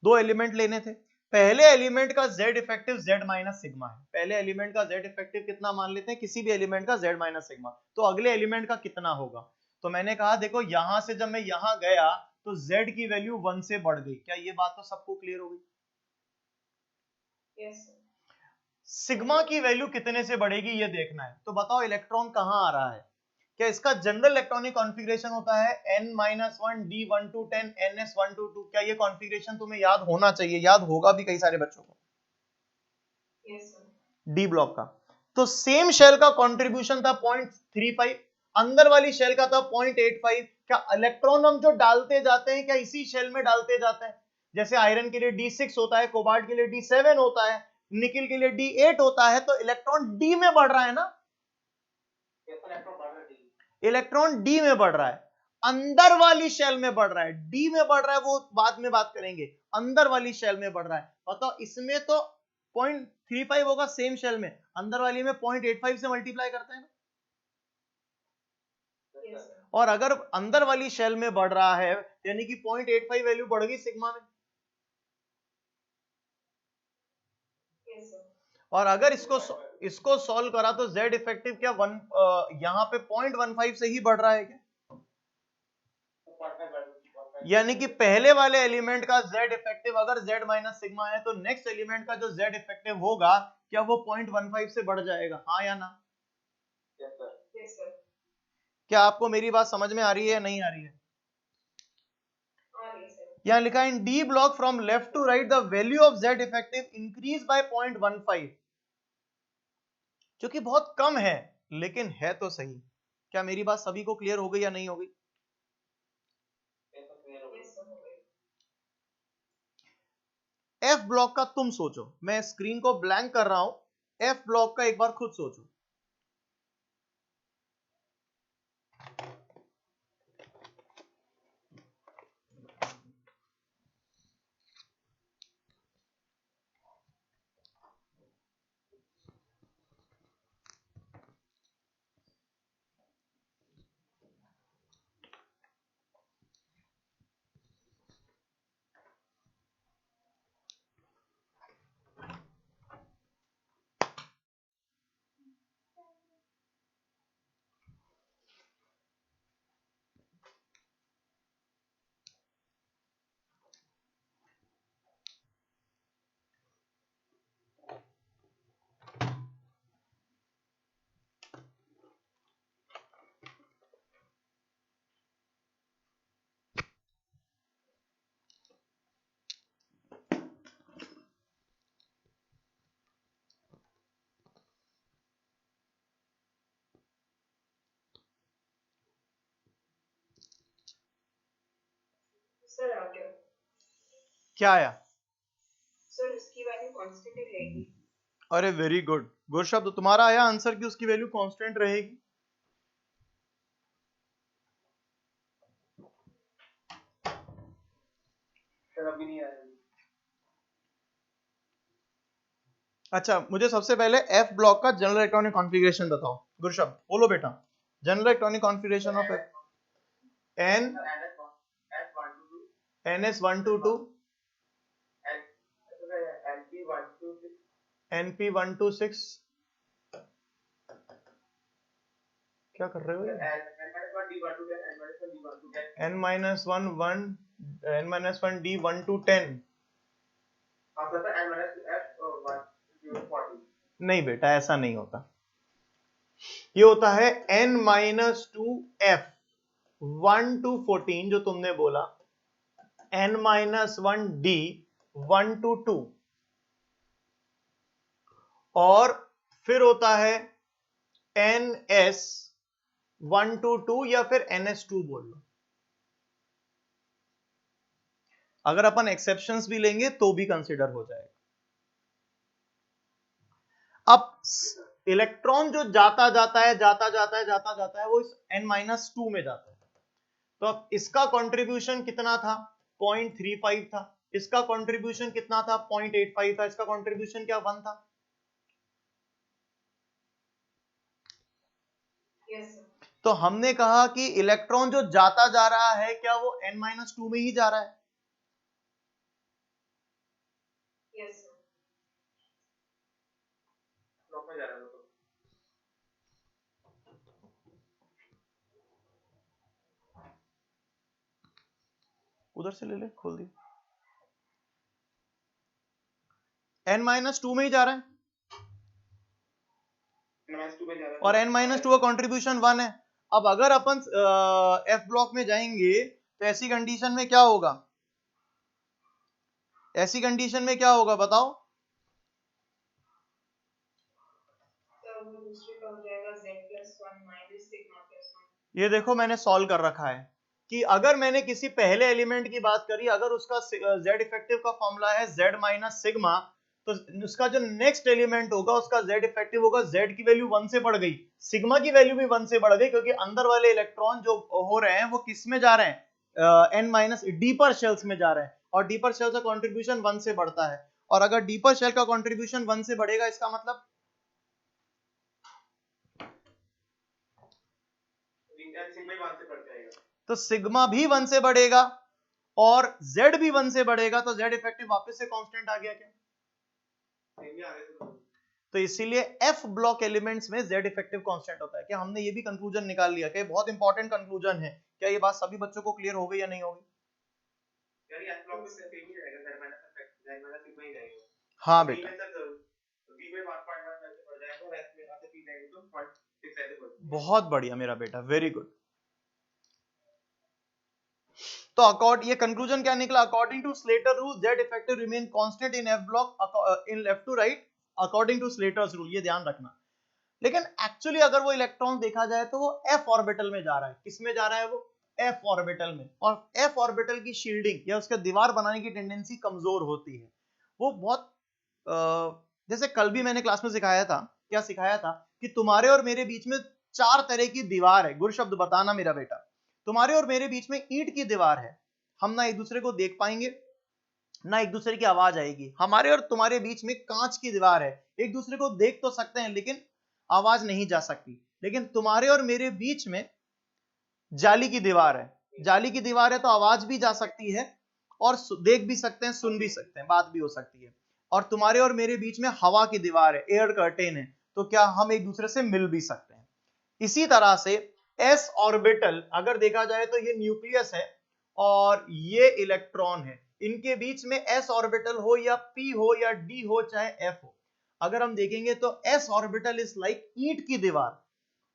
दो एलिमेंट लेने थे। पहले एलिमेंट का Z effective Z minus sigma है। पहले एलिमेंट का Z इफेक्टिव कितना मान लेते हैं, किसी भी एलिमेंट का Z माइनस सिग्मा। तो अगले एलिमेंट का कितना होगा? तो मैंने कहा देखो यहां से जब मैं यहां गया तो Z की वैल्यू 1 से बढ़ गई। क्या ये बात तो सबको क्लियर हो गई? Yes sir. सिग्मा की वैल्यू कितने से बढ़ेगी ये देखना है। तो बताओ इलेक्ट्रॉन कहां आ रहा है? क्या इसका जनरल इलेक्ट्रॉनिक कॉन्फ़िगरेशन होता है n-1 d1-10 ns1-2। क्या ये कॉन्फ़िगरेशन तुम्हें याद होना चाहिए, याद होगा भी कई सारे बच्चों को। Yes sir. डी ब्लॉक का तो सेम शेल का कंट्रीब्यूशन था 0.35, अंदर वाली शेल का था 0.85। क्या इलेक्ट्रॉन हम जो डालते जाते हैं क्या इसी शेल में डालते जाते हैं? जैसे आयरन के लिए D6 होता है, कोबाल्ट के लिए D7 होता है, निकिल के लिए D8 होता है, तो इलेक्ट्रॉन डी में बढ़ रहा है ना। इलेक्ट्रॉन डी में बढ़ रहा है, अंदर वाली शेल में बढ़ रहा है। डी में बढ़ रहा है वो बाद में बात करेंगे, अंदर वाली शेल में बढ़ रहा है। बताओ इसमें तो 0.35 होगा सेम शेल में, अंदर वाली में 0.85 से मल्टीप्लाई करते हैं ना। Yes sir. और अगर अंदर वाली शेल में बढ़ रहा है यानी कि 0.85 वैल्यू बढ़ गई सिग्मा में। Yes sir. और अगर इसको सॉल्व करा तो Z इफेक्टिव क्या यहां पे 0.15 से ही बढ़ रहा है क्या? यानी कि पहले वाले एलिमेंट का Z इफेक्टिव अगर Z माइनस सिग्मा है तो नेक्स्ट एलिमेंट का जो Z इफेक्टिव होगा क्या वो 0.15 से बढ़ जाएगा? हाँ या ना? Yes sir. क्या आपको मेरी बात समझ में आ रही है या नहीं आ रही है? आ रही है सर। यहां लिखा है in D block from left to right the value of Z effective increase by 0.15, जो कि बहुत कम है लेकिन है तो सही। क्या मेरी बात सभी को क्लियर हो गई या नहीं हो गई? यस सर हो गई। एफ ब्लॉक का तुम सोचो, मैं स्क्रीन को ब्लैंक कर रहा हूं, एफ ब्लॉक का एक बार खुद सोचो। सर आ गया क्या आया? सर, इसकी वैल्यू कांस्टेंट ही रहेगी। अरे वेरी गुड गुरशब्द, तुम्हारा आया आंसर कि उसकी वैल्यू कांस्टेंट रहेगी। सर अभी नहीं आया। अच्छा, मुझे सबसे पहले एफ ब्लॉक का जनरल इलेक्ट्रॉनिक कॉन्फ़िगरेशन बताओ। गुरशब्द बोलो बेटा, general electronic configuration of n NS122 NP126। क्या कर रहे हो ये? N-1D 1 to 10। नहीं बेटा, ऐसा नहीं होता, ये होता है N-2F 1 to 14 जो तुमने बोला, N-1D 1 to 2, और फिर होता है NS 1 to 2 या फिर NS2 बोल लो। अगर अपन एक्सेप्शंस भी लेंगे तो भी कंसिडर हो जाएगा। अब इलेक्ट्रॉन जो जाता जाता है वो इस N-2 में जाता है, तो अब इसका कंट्रीब्यूशन कितना था? 0.35 था। इसका कंट्रीब्यूशन कितना था? 0.85 था। इसका कंट्रीब्यूशन क्या 1 था? Yes sir. तो हमने कहा कि इलेक्ट्रॉन जो जाता जा रहा है क्या वो N-2 में ही जा रहा है? Yes sir. उधर से ले ले, खोल दी। N-2 में ही जा रहा है और N-2 का कंट्रीब्यूशन 1 है। अब अगर अपन एफ ब्लॉक में जाएंगे तो ऐसी कंडीशन में क्या होगा? ऐसी कंडीशन में क्या होगा बताओ? सर वो दूसरे का हो जाएगा Z+1 माइनस सिग्मा प्लस 1। ये देखो मैंने सॉल्व कर रखा है कि अगर मैंने किसी पहले एलिमेंट की बात करी, अगर उसका Z इफेक्टिव का फॉर्मूला है Z माइनस सिग्मा, तो उसका जो नेक्स्ट एलिमेंट होगा उसका Z इफेक्टिव होगा, Z की वैल्यू 1 से बढ़ गई, सिग्मा की वैल्यू भी 1 से बढ़ गई, क्योंकि अंदर वाले इलेक्ट्रॉन जो हो रहे हैं वो किस में जा रहे हैं? डीपर शेल्स में जा रहे हैं, और डीपर शेल का कंट्रीब्यूशन 1 से बढ़ता है। और अगर डीपर शेल का कंट्रीब्यूशन 1 से बढ़ेगा, इसका मतलब तो सिग्मा भी 1 से बढ़ेगा और Z भी 1 से बढ़ेगा, तो Z इफेक्टिव वापस से कांस्टेंट आ गया क्या? तो इसीलिए F ब्लॉक एलिमेंट्स में Z इफेक्टिव कांस्टेंट होता है। क्या हमने ये भी कंक्लूजन निकाल लिया? क्या बहुत इंपॉर्टेंट कंक्लूजन है? क्या ये बात सभी बच्चों को क्लियर हो गई या नहीं होगी? हाँ बेटा, बहुत बढ़िया मेरा बेटा, वेरी गुड। तो अकॉर्ड ये कंक्लूजन क्या निकला? According to Slater rule Z effective remain constant in F block in left to right according to Slater's rule, ये ध्यान रखना। लेकिन एक्चुअली अगर वो इलेक्ट्रॉन देखा जाए तो वो f ऑर्बिटल में जा रहा है। किस में जा रहा है वो? f ऑर्बिटल में। और f ऑर्बिटल की शील्डिंग या उसका दीवार बनाने की टेंडेंसी कमजोर होती है, वो बहुत जैसे कल भी मैंने क्लास में सिखाया था, क्या सिखाया था कि तुम्हारे और मेरे बीच में 4 तरह की दीवार है। गुर शब्द बताना मेरा बेटा। तुम्हारे और मेरे बीच में ईंट की दीवार है, हम ना एक दूसरे को देख पाएंगे ना एक दूसरे की आवाज आएगी। हमारे और तुम्हारे बीच में कांच की दीवार है, एक दूसरे को देख तो सकते हैं लेकिन आवाज नहीं जा सकती। लेकिन तुम्हारे और मेरे बीच में जाली की दीवार है, जाली की दीवार है तो आवाज भी जा सकती है और देख भी सकते हैं, सुन भी सकते हैं, बात भी हो सकती है। और तुम्हारे और मेरे बीच में हवा की दीवार है, एयर कर्टेन है, तो क्या हम एक दूसरे से मिल भी सकते हैं। इसी तरह से एस ऑर्बिटल अगर देखा जाए तो ये न्यूक्लियस है और ये इलेक्ट्रॉन है। इनके बीच में एस ऑर्बिटल हो या पी हो या डी हो चाहे एफ हो, अगर हम देखेंगे तो एस ऑर्बिटल इज लाइक ईंट की दीवार।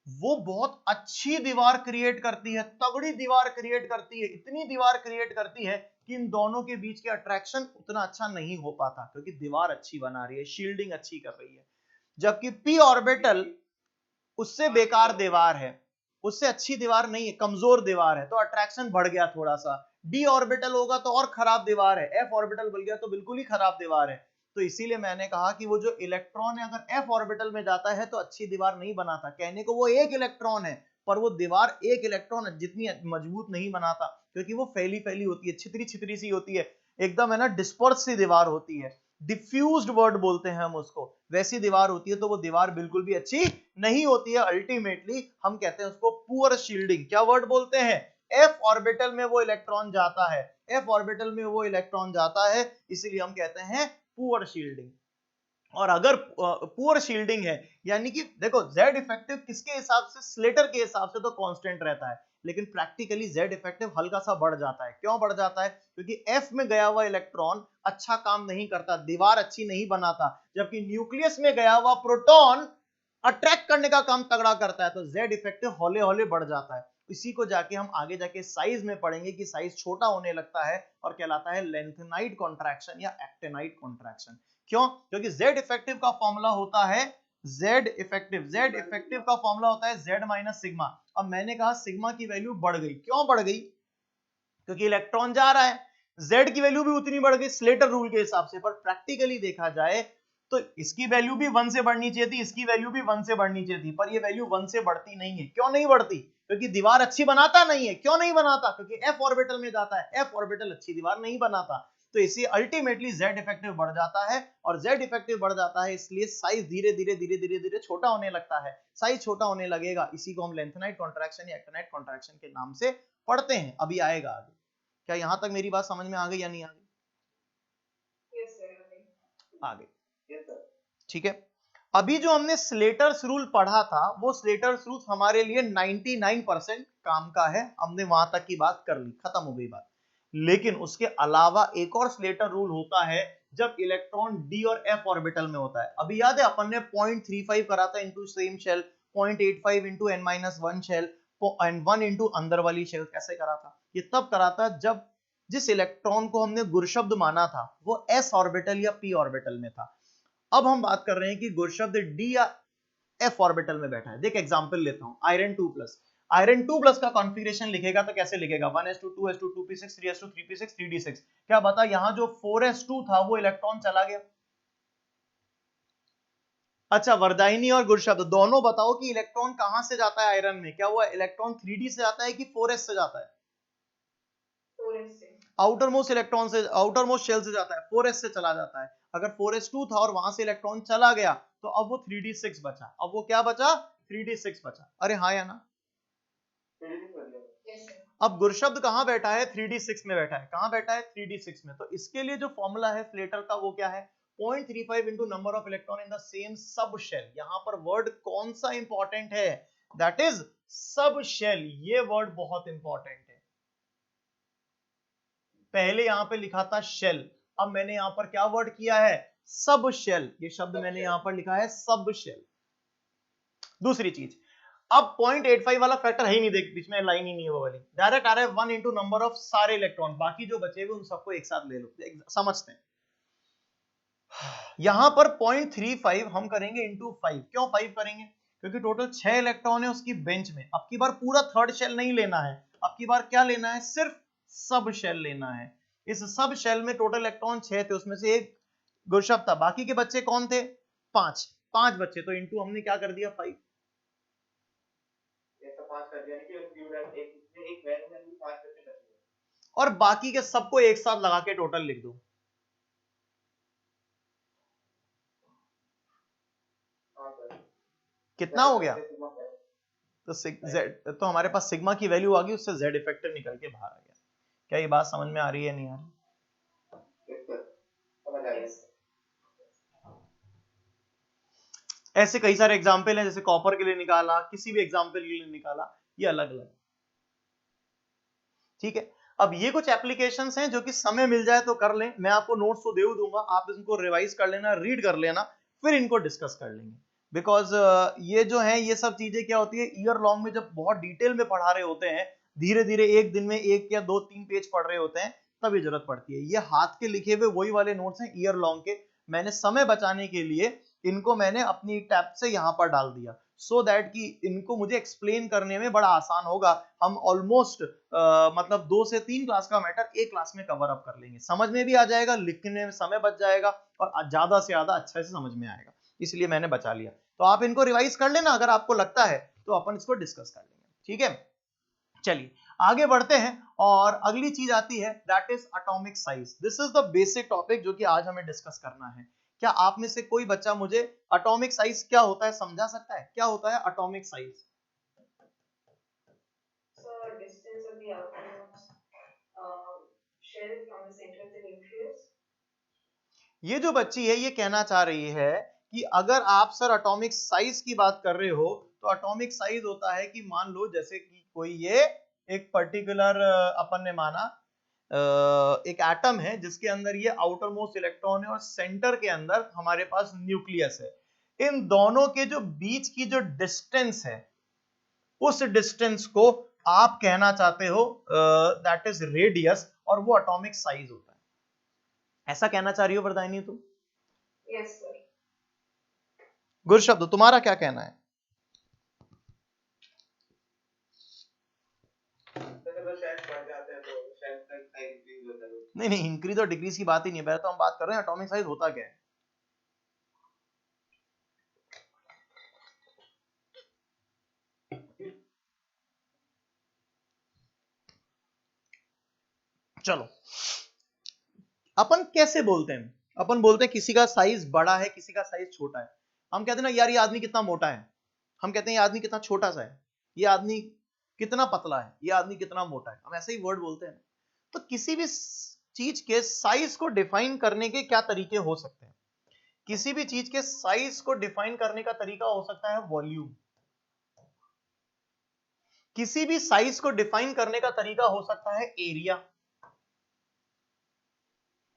वो बहुत अच्छी दीवार क्रिएट करती है, तगड़ी दीवार क्रिएट करती है, इतनी दीवार क्रिएट करती है कि इन दोनों के बीच के अट्रैक्शन उतना अच्छा नहीं हो पाता क्योंकि दीवार अच्छी बना रही है, शील्डिंग अच्छी कर रही है। जबकि पी ऑर्बिटल उससे बेकार दीवार है, उससे अच्छी दीवार नहीं है, कमजोर दीवार है, तो अट्रैक्शन बढ़ गया थोड़ा सा। डी ऑर्बिटल होगा तो और खराब दीवार है, एफ ऑर्बिटल बन गया तो बिल्कुल ही खराब दीवार है। तो इसीलिए मैंने कहा कि वो जो इलेक्ट्रॉन है अगर एफ ऑर्बिटल में जाता है तो अच्छी दीवार नहीं बनाता। कहने को वो एक इलेक्ट्रॉन है पर वो दीवार एक इलेक्ट्रॉन जितनी मजबूत नहीं बनाता क्योंकि वो फैली फैली होती है, छितरी छितरी सी होती है, एकदम है ना डिस्पर्स सी दीवार होती है, डिफ्यूज्ड वर्ड बोलते हैं हम उसको। वैसी दीवार होती है तो वो दीवार बिल्कुल भी अच्छी नहीं होती है। अल्टीमेटली हम कहते हैं उसको पुअर शील्डिंग। क्या वर्ड बोलते हैं? एफ ऑर्बिटल में वो इलेक्ट्रॉन जाता है, एफ ऑर्बिटल में वो इलेक्ट्रॉन जाता है, इसीलिए हम कहते हैं पुअर शील्डिंग। और अगर पुअर शील्डिंग है यानी कि देखो जेड इफेक्टिव किसके हिसाब से, स्लेटर के हिसाब से तो कांस्टेंट रहता है, लेकिन प्रैक्टिकली जेड इफेक्टिव हल्का सा बढ़ जाता है। क्यों बढ़ जाता है? क्योंकि एफ में गया हुआ इलेक्ट्रॉन अच्छा काम नहीं करता, दीवार अच्छी नहीं बनाता, जबकि न्यूक्लियस में गया हुआ प्रोटॉन अट्रैक्ट करने का काम तगड़ा करता है, तो जेड इफेक्टिव हौले हौले बढ़ जाता है। इसी को जाके हम आगे जाके साइज में पढ़ेंगे कि साइज छोटा होने लगता है और कहलाता है लेंथेनाइट कॉन्ट्रैक्शन या एक्टिनाइट कॉन्ट्रैक्शन। क्यों? क्योंकि Z इफेक्टिव का फॉर्मूला होता है Z इफेक्टिव का फॉर्मूला होता है Z माइनस सिग्मा। अब मैंने कहा सिग्मा की वैल्यू बढ़ गई, क्यों बढ़ गई? क्योंकि इलेक्ट्रॉन जा रहा है, Z की वैल्यू भी उतनी बढ़ गई स्लेटर रूल के हिसाब से। पर प्रैक्टिकली देखा जाए तो इसकी वैल्यू भी 1 से बढ़नी चाहिए थी, इसकी वैल्यू भी 1 से बढ़नी चाहिए थी, पर ये वैल्यू 1 से बढ़ती नहीं है। क्यों नहीं बढ़ती? क्योंकि दीवार अच्छी बनाता नहीं है। क्यों नहीं बनाता? क्योंकि एफ ऑर्बिटल में जाता है, एफ ऑर्बिटल अच्छी दीवार नहीं बनाता। तो इसी अल्टीमेटली Z इफेक्टिव बढ़ जाता है, और Z इफेक्टिव बढ़ जाता है इसलिए साइज धीरे धीरे धीरे धीरे धीरे छोटा होने लगता है। साइज छोटा होने लगेगा, इसी को हम लेंथेनाइट कॉन्ट्रैक्शन या एक्टिनाइट कॉन्ट्रैक्शन के नाम से पढ़ते हैं। अभी आएगा आगे। क्या यहां तक मेरी बात समझ में आ गई या नहीं आ गई? आ गई। ठीक है। अभी जो हमने स्लेटर्स रूल पढ़ा था वो स्लेटर्स रूल हमारे लिए 99% काम का है, हमने वहां तक की बात कर ली, खत्म हो गई बात। लेकिन उसके अलावा एक और स्लेटर रूल होता है जब इलेक्ट्रॉन डी और एफ ऑर्बिटल में होता है। अभी याद है अपन ने 0.35 करा था into same shell, 0.85 into n-1 shell and 1 into अंदर वाली शेल। कैसे करा था? ये तब करा था जब जिस इलेक्ट्रॉन को हमने गुरशब्द माना था वो एस ऑर्बिटल या पी ऑर्बिटल में था। अब हम बात कर रहे हैं कि गुरशब्द डी या एफ ऑर्बिटल में बैठा है। देख एग्जांपल लेता हूं, आयरन 2+। आयरन 2+ का कॉन्फ़िगरेशन लिखेगा तो कैसे लिखेगा? 1s2 2s2 2p6 3s2 3p6 3d6। क्या बता, यहां जो 4s2 था वो इलेक्ट्रॉन चला गया। अच्छा, वरदायिनी और गुरशब्द दोनों बताओ कि इलेक्ट्रॉन कहां से जाता है आयरन में? क्या हुआ, इलेक्ट्रॉन 3d से जाता है कि 4s से जाता है? 4s से। आउटर मोस्ट इलेक्ट्रॉन से, आउटर मोस्ट शेल से जाता है, 4s से चला जाता है। अगर 4s2 था और वहां से इलेक्ट्रॉन चला गया तो अब वो 3d6 बचा। अब वो क्या बचा? 3d6 बचा। अरे हाँ या ना? अब गुरशब्द कहां बैठा है? 3d6 में बैठा है। कहां बैठा है? 3d6 में। तो इसके लिए जो फॉर्मूला है स्लेटर का वो क्या है? 0.35 into number of electron in the same sub shell. यहां पर वर्ड कौन सा इंपॉर्टेंट है? That is sub shell. ये वर्ड बहुत इंपॉर्टेंट है। पहले यहां पे लिखा था शेल, अब मैंने यहां पर क्या वर्ड किया है? सब शेल। ये शब्द मैंने यहां पर लिखा है सब शेल। दूसरी चीज, अब 0.85 वाला फैक्टर है ही नहीं, देख बीच में लाइन ही नहीं है वो वाली, डायरेक्ट आ रहा है 1 इंटू नंबर ऑफ सारे इलेक्ट्रॉन, बाकी जो बचे हुए उन सबको एक साथ ले लो, समझते हैं। यहां पर 0.35 हम करेंगे इंटू 5। क्यों 5 करेंगे? क्योंकि टोटल 6 इलेक्ट्रॉन है उसकी बेंच में। अब की बार पूरा थर्ड शेल नहीं लेना है, अब की बार क्या लेना है? सिर्फ सब शेल लेना है। इस सब शेल में टोटल इलेक्ट्रॉन 6 थे, उसमें से एक गुरशब था, बाकी के बच्चे कौन थे? 5 बच्चे, तो इंटू हमने क्या कर दिया 5। ये तो 5 कर दिया कि एक वैन में भी 5 बच्चे बचे हैं। और बाकी के सबको एक साथ लगा के टोटल लिख दो। हाँ सर। कितना हो गया? तो z, तो हमारे पास सिग्मा की वैल्यू आ गई, उससे z इफेक्टिव निकल के बाहर आ गया। क्या ये बात समझ में आ रही है नहीं आ रही? समझ आ गया। ऐसे कई सारे एग्जाम्पल हैं, जैसे कॉपर के लिए निकाला, किसी भी एग्जाम्पल के लिए निकाला, ये अलग अलग। ठीक है, अब ये कुछ एप्लीकेशंस हैं जो कि समय मिल जाए तो कर लें, मैं आपको नोट्स तो दे दूंगा, आप इनको रिवाइज कर लेना, रीड कर लेना, फिर इनको डिस्कस कर लेंगे। बिकॉज ये जो है, ये सब चीजें क्या होती है, ईयर लॉन्ग में जब बहुत डिटेल में पढ़ा रहे होते हैं, धीरे धीरे एक दिन में 1 या 2-3 पेज पढ़ रहे होते हैं, तब ये जरूरत पड़ती है। ये हाथ के लिखे हुए वही वाले नोट्स हैं ईयर लॉन्ग के, मैंने समय बचाने के लिए इनको मैंने अपनी टैब से यहां पर डाल दिया, सो दैट कि इनको मुझे एक्सप्लेन करने में बड़ा आसान होगा। हम ऑलमोस्ट मतलब 2 से 3 क्लास का मैटर एक क्लास में कवर अप कर लेंगे, समझ में भी आ जाएगा, लिखने में समय बच जाएगा और ज्यादा से ज्यादा अच्छा से समझ में आएगा, इसलिए मैंने बचा लिया। तो आप इनको रिवाइज कर लेना, अगर आपको लगता है तो अपन इसको डिस्कस कर लेंगे। ठीक है, चलिए आगे बढ़ते हैं, और अगली चीज आती है that is atomic size. This is the basic topic जो कि आज हमें डिस्कस करना है। क्या आप में से कोई बच्चा मुझे एटॉमिक साइज क्या होता है समझा सकता है? क्या होता है atomic size? So distance of the outermost shell from the center of the nucleus. ये जो बच्ची है ये कहना चाह रही है कि अगर आप सर एटॉमिक साइज की बात कर रहे हो, तो एटॉमिक साइज होता है कि मान लो जैसे कि कोई ये एक पर्टिकुलर अपन ने माना एक एटम है जिसके अंदर ये आउटर मोस्ट इलेक्ट्रॉन है और सेंटर के अंदर हमारे पास न्यूक्लियस है। इन दोनों के जो बीच की जो डिस्टेंस है, उस डिस्टेंस को आप कहना चाहते हो दैट इज रेडियस, और वो एटॉमिक साइज होता है। ऐसा कहना चाह रही हो वरदायनी तुम? Yes sir. गुरशब्द तुम्हारा क्या कहना है? नहीं नहीं, इंक्रीज और डिक्रीज की बात ही नहीं है, पहले तो हम बात कर रहे हैं एटॉमिक साइज होता क्या है। चलो, अपन कैसे बोलते हैं? अपन बोलते हैं किसी का साइज बड़ा है, किसी का साइज छोटा है। हम कहते हैं ना यार ये आदमी कितना मोटा है, हम कहते हैं ये आदमी कितना छोटा सा है, ये आदमी कितना पतला है, ये आदमी कितना मोटा है, हम ऐसे ही वर्ड बोलते हैं। तो किसी भी चीज के साइज को डिफाइन करने के क्या तरीके हो सकते हैं? किसी भी चीज के साइज को डिफाइन करने का तरीका हो सकता है वॉल्यूम। किसी भी साइज को डिफाइन करने का तरीका हो सकता है एरिया।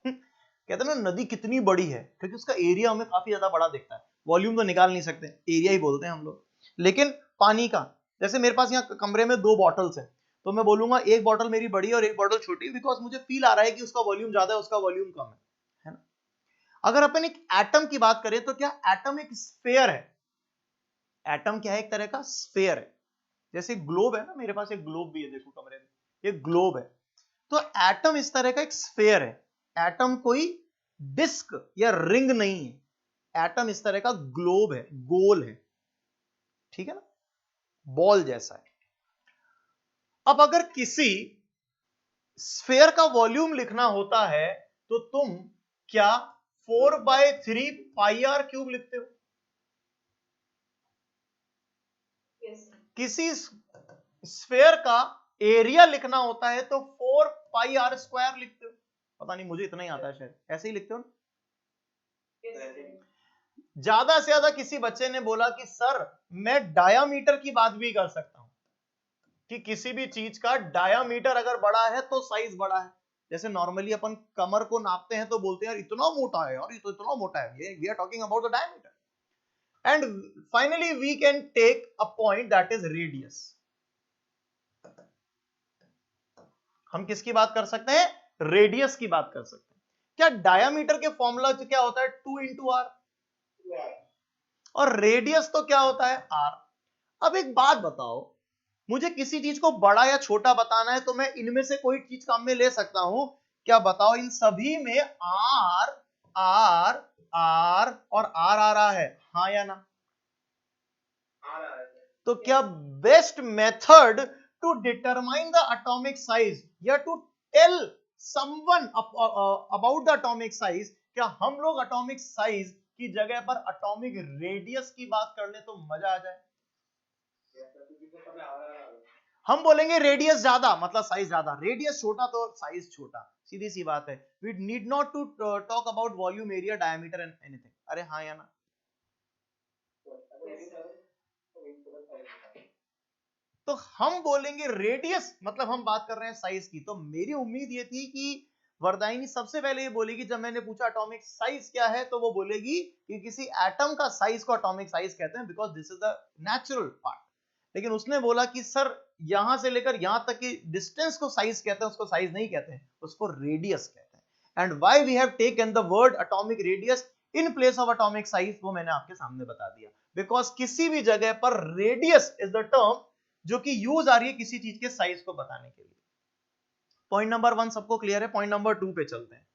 कहते हैं ना नदी कितनी बड़ी है, क्योंकि उसका एरिया हमें काफी ज्यादा बड़ा दिखता है। वॉल्यूम तो निकाल नहीं सकते, एरिया ही बोलते हैं हम लोग। लेकिन पानी का, जैसे मेरे पास यहाँ कमरे में 2 बॉटल्स हैं, तो मैं बोलूंगा एक बॉटल मेरी बड़ी है और एक बॉटल छोटी, बिकॉज मुझे फील आ रहा है कि उसका वॉल्यूम ज्यादा है, उसका वॉल्यूम कम है ना। अगर अपन एक एटम की बात करें, तो क्या एटम एक स्फेयर है? एटम क्या है? एक तरह का स्फेयर है। जैसे ग्लोब है ना, मेरे पास एक ग्लोब भी है, देखो कमरे में, ये ग्लोब है। तो एटम इस तरह का एक स्फेयर है। एटम कोई डिस्क या रिंग नहीं है, एटम इस तरह का ग्लोब है, गोल है, ठीक है ना, बॉल जैसा है। अब अगर किसी स्फेयर का वॉल्यूम लिखना होता है, तो तुम क्या 4/3 पाई आर क्यूब लिखते हो? Yes sir. किसी स्फेयर का एरिया लिखना होता है तो 4 पाई आर स्क्वायर लिखते हो? पता नहीं, मुझे इतना ही आता है, शायद ऐसे ही लिखते हो ना। Yes sir. ज्यादा से ज्यादा किसी बच्चे ने बोला कि सर मैं डायामीटर की बात भी कर सकता हूं, कि किसी भी चीज का डायामीटर अगर बड़ा है तो साइज बड़ा है। जैसे नॉर्मली अपन कमर को नापते हैं तो बोलते हैं यार इतना मोटा है, यार ये तो इतना मोटा है, ये we are talking about the diameter. And finally we can take a point that is radius. हम किसकी बात कर सकते हैं? रेडियस की बात कर सकते हैं। क्या डायामीटर के फॉर्मूला क्या होता है? 2 इंटू आर। और रेडियस तो क्या होता है? आर। अब एक बात बताओ, मुझे किसी चीज को बड़ा या छोटा बताना है तो मैं इनमें से कोई चीज काम में ले सकता हूं क्या? बताओ, इन सभी में आर आर आर और आर आ रहा है, हाँ या ना? तो क्या best method to determine the atomic size या to tell someone about the atomic size, क्या हम लोग एटॉमिक साइज की जगह पर एटॉमिक रेडियस की बात कर ले तो मजा आ जाए? हम बोलेंगे रेडियस ज्यादा मतलब साइज ज्यादा, रेडियस छोटा तो साइज छोटा, सीधी सी बात है। We need not to talk about volume, area, diameter and anything. अरे हाँ या ना? तो हम बोलेंगे रेडियस मतलब हम बात कर रहे हैं साइज की। तो मेरी उम्मीद ये थी कि वरदायिनी सबसे पहले ये बोलेगी, जब मैंने पूछा एटॉमिक साइज क्या है, तो वो बोलेगी कि किसी एटम का साइज को एटॉमिक साइज कहते हैं, because this is the natural part. लेकिन उसने बोला कि सर यहां से लेकर यहां तक की डिस्टेंस को साइज कहते हैं, उसको साइज नहीं कहते हैं, उसको रेडियस कहते हैं। And why we have taken the word atomic radius in place of atomic size, वो मैंने आपके सामने बता दिया। बिकॉज किसी भी जगह पर रेडियस इज द टर्म जो कि यूज आ रही है किसी चीज के साइज को बताने के लिए। पॉइंट नंबर 1 सबको क्लियर है? पॉइंट नंबर 2 पे चलते हैं।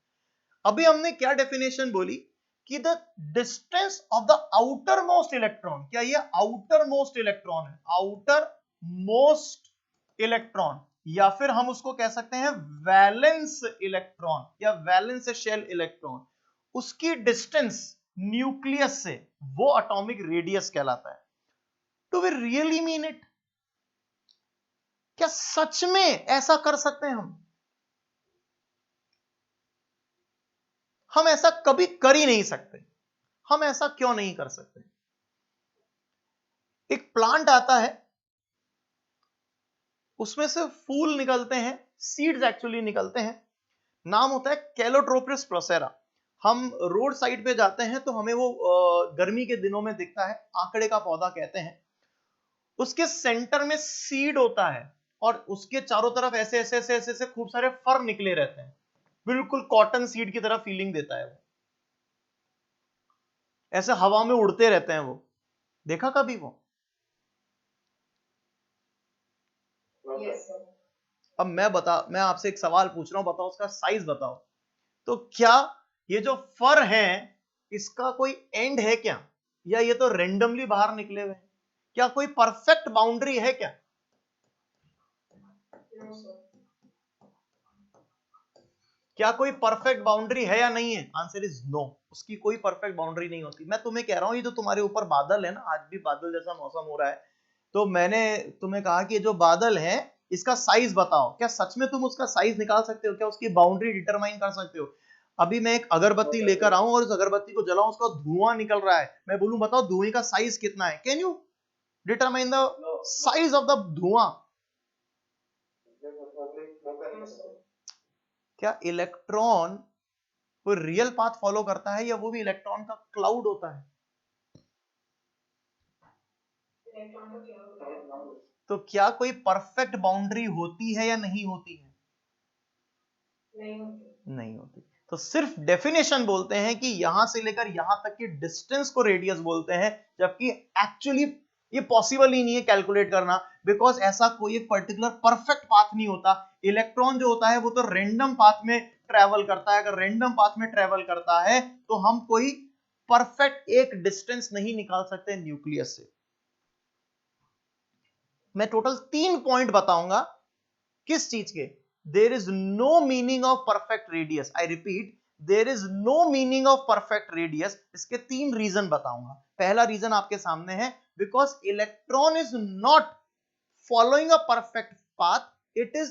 अभी हमने क्या डेफिनेशन बोली कि the distance of the outermost electron, क्या ये आउटर मोस्ट इलेक्ट्रॉन है? आउटर मोस्ट इलेक्ट्रॉन, या फिर हम उसको कह सकते हैं वैलेंस इलेक्ट्रॉन या वैलेंस शेल इलेक्ट्रॉन, उसकी डिस्टेंस न्यूक्लियस से, वो एटॉमिक रेडियस कहलाता है। Do we really mean it? क्या सच में ऐसा कर सकते हैं हम ऐसा कभी कर ही नहीं सकते। हम ऐसा क्यों नहीं कर सकते? एक प्लांट आता है, उसमें से फूल निकलते हैं, सीड्स एक्चुअली निकलते हैं, नाम होता है कैलोट्रोपिस प्रोसेरा। हम रोड साइड पे जाते हैं तो हमें वो गर्मी के दिनों में दिखता है, आंकड़े का पौधा कहते हैं। उसके सेंटर में सीड होता है और उसके चारों तरफ ऐसे ऐसे ऐसे ऐसे, ऐसे खूब सारे फर निकले रहते हैं, बिल्कुल कॉटन सीड की तरह फीलिंग देता है वो, ऐसे हवा में उड़ते रहते हैं वो। देखा कभी वो? yes, अब मैं आपसे एक सवाल पूछ रहा हूं, बताओ उसका साइज बताओ। तो क्या ये जो फर है इसका कोई एंड है क्या, या ये तो रेंडमली बाहर निकले हुए हैं? क्या कोई परफेक्ट बाउंड्री है क्या? no, sir. क्या कोई परफेक्ट बाउंड्री है या नहीं है? आंसर इज नो, उसकी कोई परफेक्ट बाउंड्री नहीं होती। मैं तुम्हें कह रहा हूं ये जो तुम्हारे ऊपर बादल है ना, आज भी बादल जैसा मौसम हो रहा है, तो मैंने तुम्हें कहा कि ये जो बादल है इसका साइज बताओ। क्या सच में तुम उसका साइज निकाल सकते हो? क्या उसकी बाउंड्री डिटरमाइन कर सकते हो? अभी मैं एक अगरबत्ती लेकर आऊं और उस अगरबत्ती को जलाऊं, उसका धुआं निकल रहा है, मैं बोलूं बताओ धुएं का साइज कितना है? Can you determine the size of the धुआं? क्या इलेक्ट्रॉन कोई रियल पाथ फॉलो करता है, या वो भी इलेक्ट्रॉन का क्लाउड होता है? इलेक्ट्रॉन का क्या होता है? तो क्या कोई परफेक्ट बाउंड्री होती है या नहीं होती है? नहीं होती। नहीं होती। तो सिर्फ डेफिनेशन बोलते हैं कि यहां से लेकर यहां तक की डिस्टेंस को रेडियस बोलते हैं, जबकि एक्चुअली ये पॉसिबल ही नहीं है कैलकुलेट करना, बिकॉज ऐसा कोई एक पर्टिकुलर परफेक्ट पाथ नहीं होता। इलेक्ट्रॉन जो होता है वो तो रैंडम पाथ में ट्रेवल करता है। अगर रैंडम पाथ में ट्रेवल करता है तो हम कोई परफेक्ट एक डिस्टेंस नहीं निकाल सकते न्यूक्लियस से। मैं टोटल 3 पॉइंट बताऊंगा किस चीज के। There is no meaning of perfect radius. I repeat, there is no meaning of perfect radius. इसके 3 रीजन बताऊंगा। पहला रीजन आपके सामने है, because electron is not following a perfect path, it is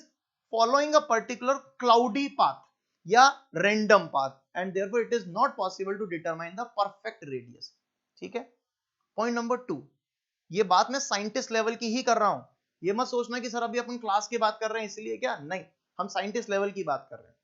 following a particular cloudy path या random path, and therefore it is not possible to determine the perfect radius. ठीक है? पॉइंट नंबर 2, ये बात मैं साइंटिस्ट लेवल की ही कर रहा हूं। ये मत सोचना कि सर अभी अपन क्लास की बात कर रहे हैं इसलिए, क्या नहीं, हम साइंटिस्ट लेवल की बात कर रहे हैं।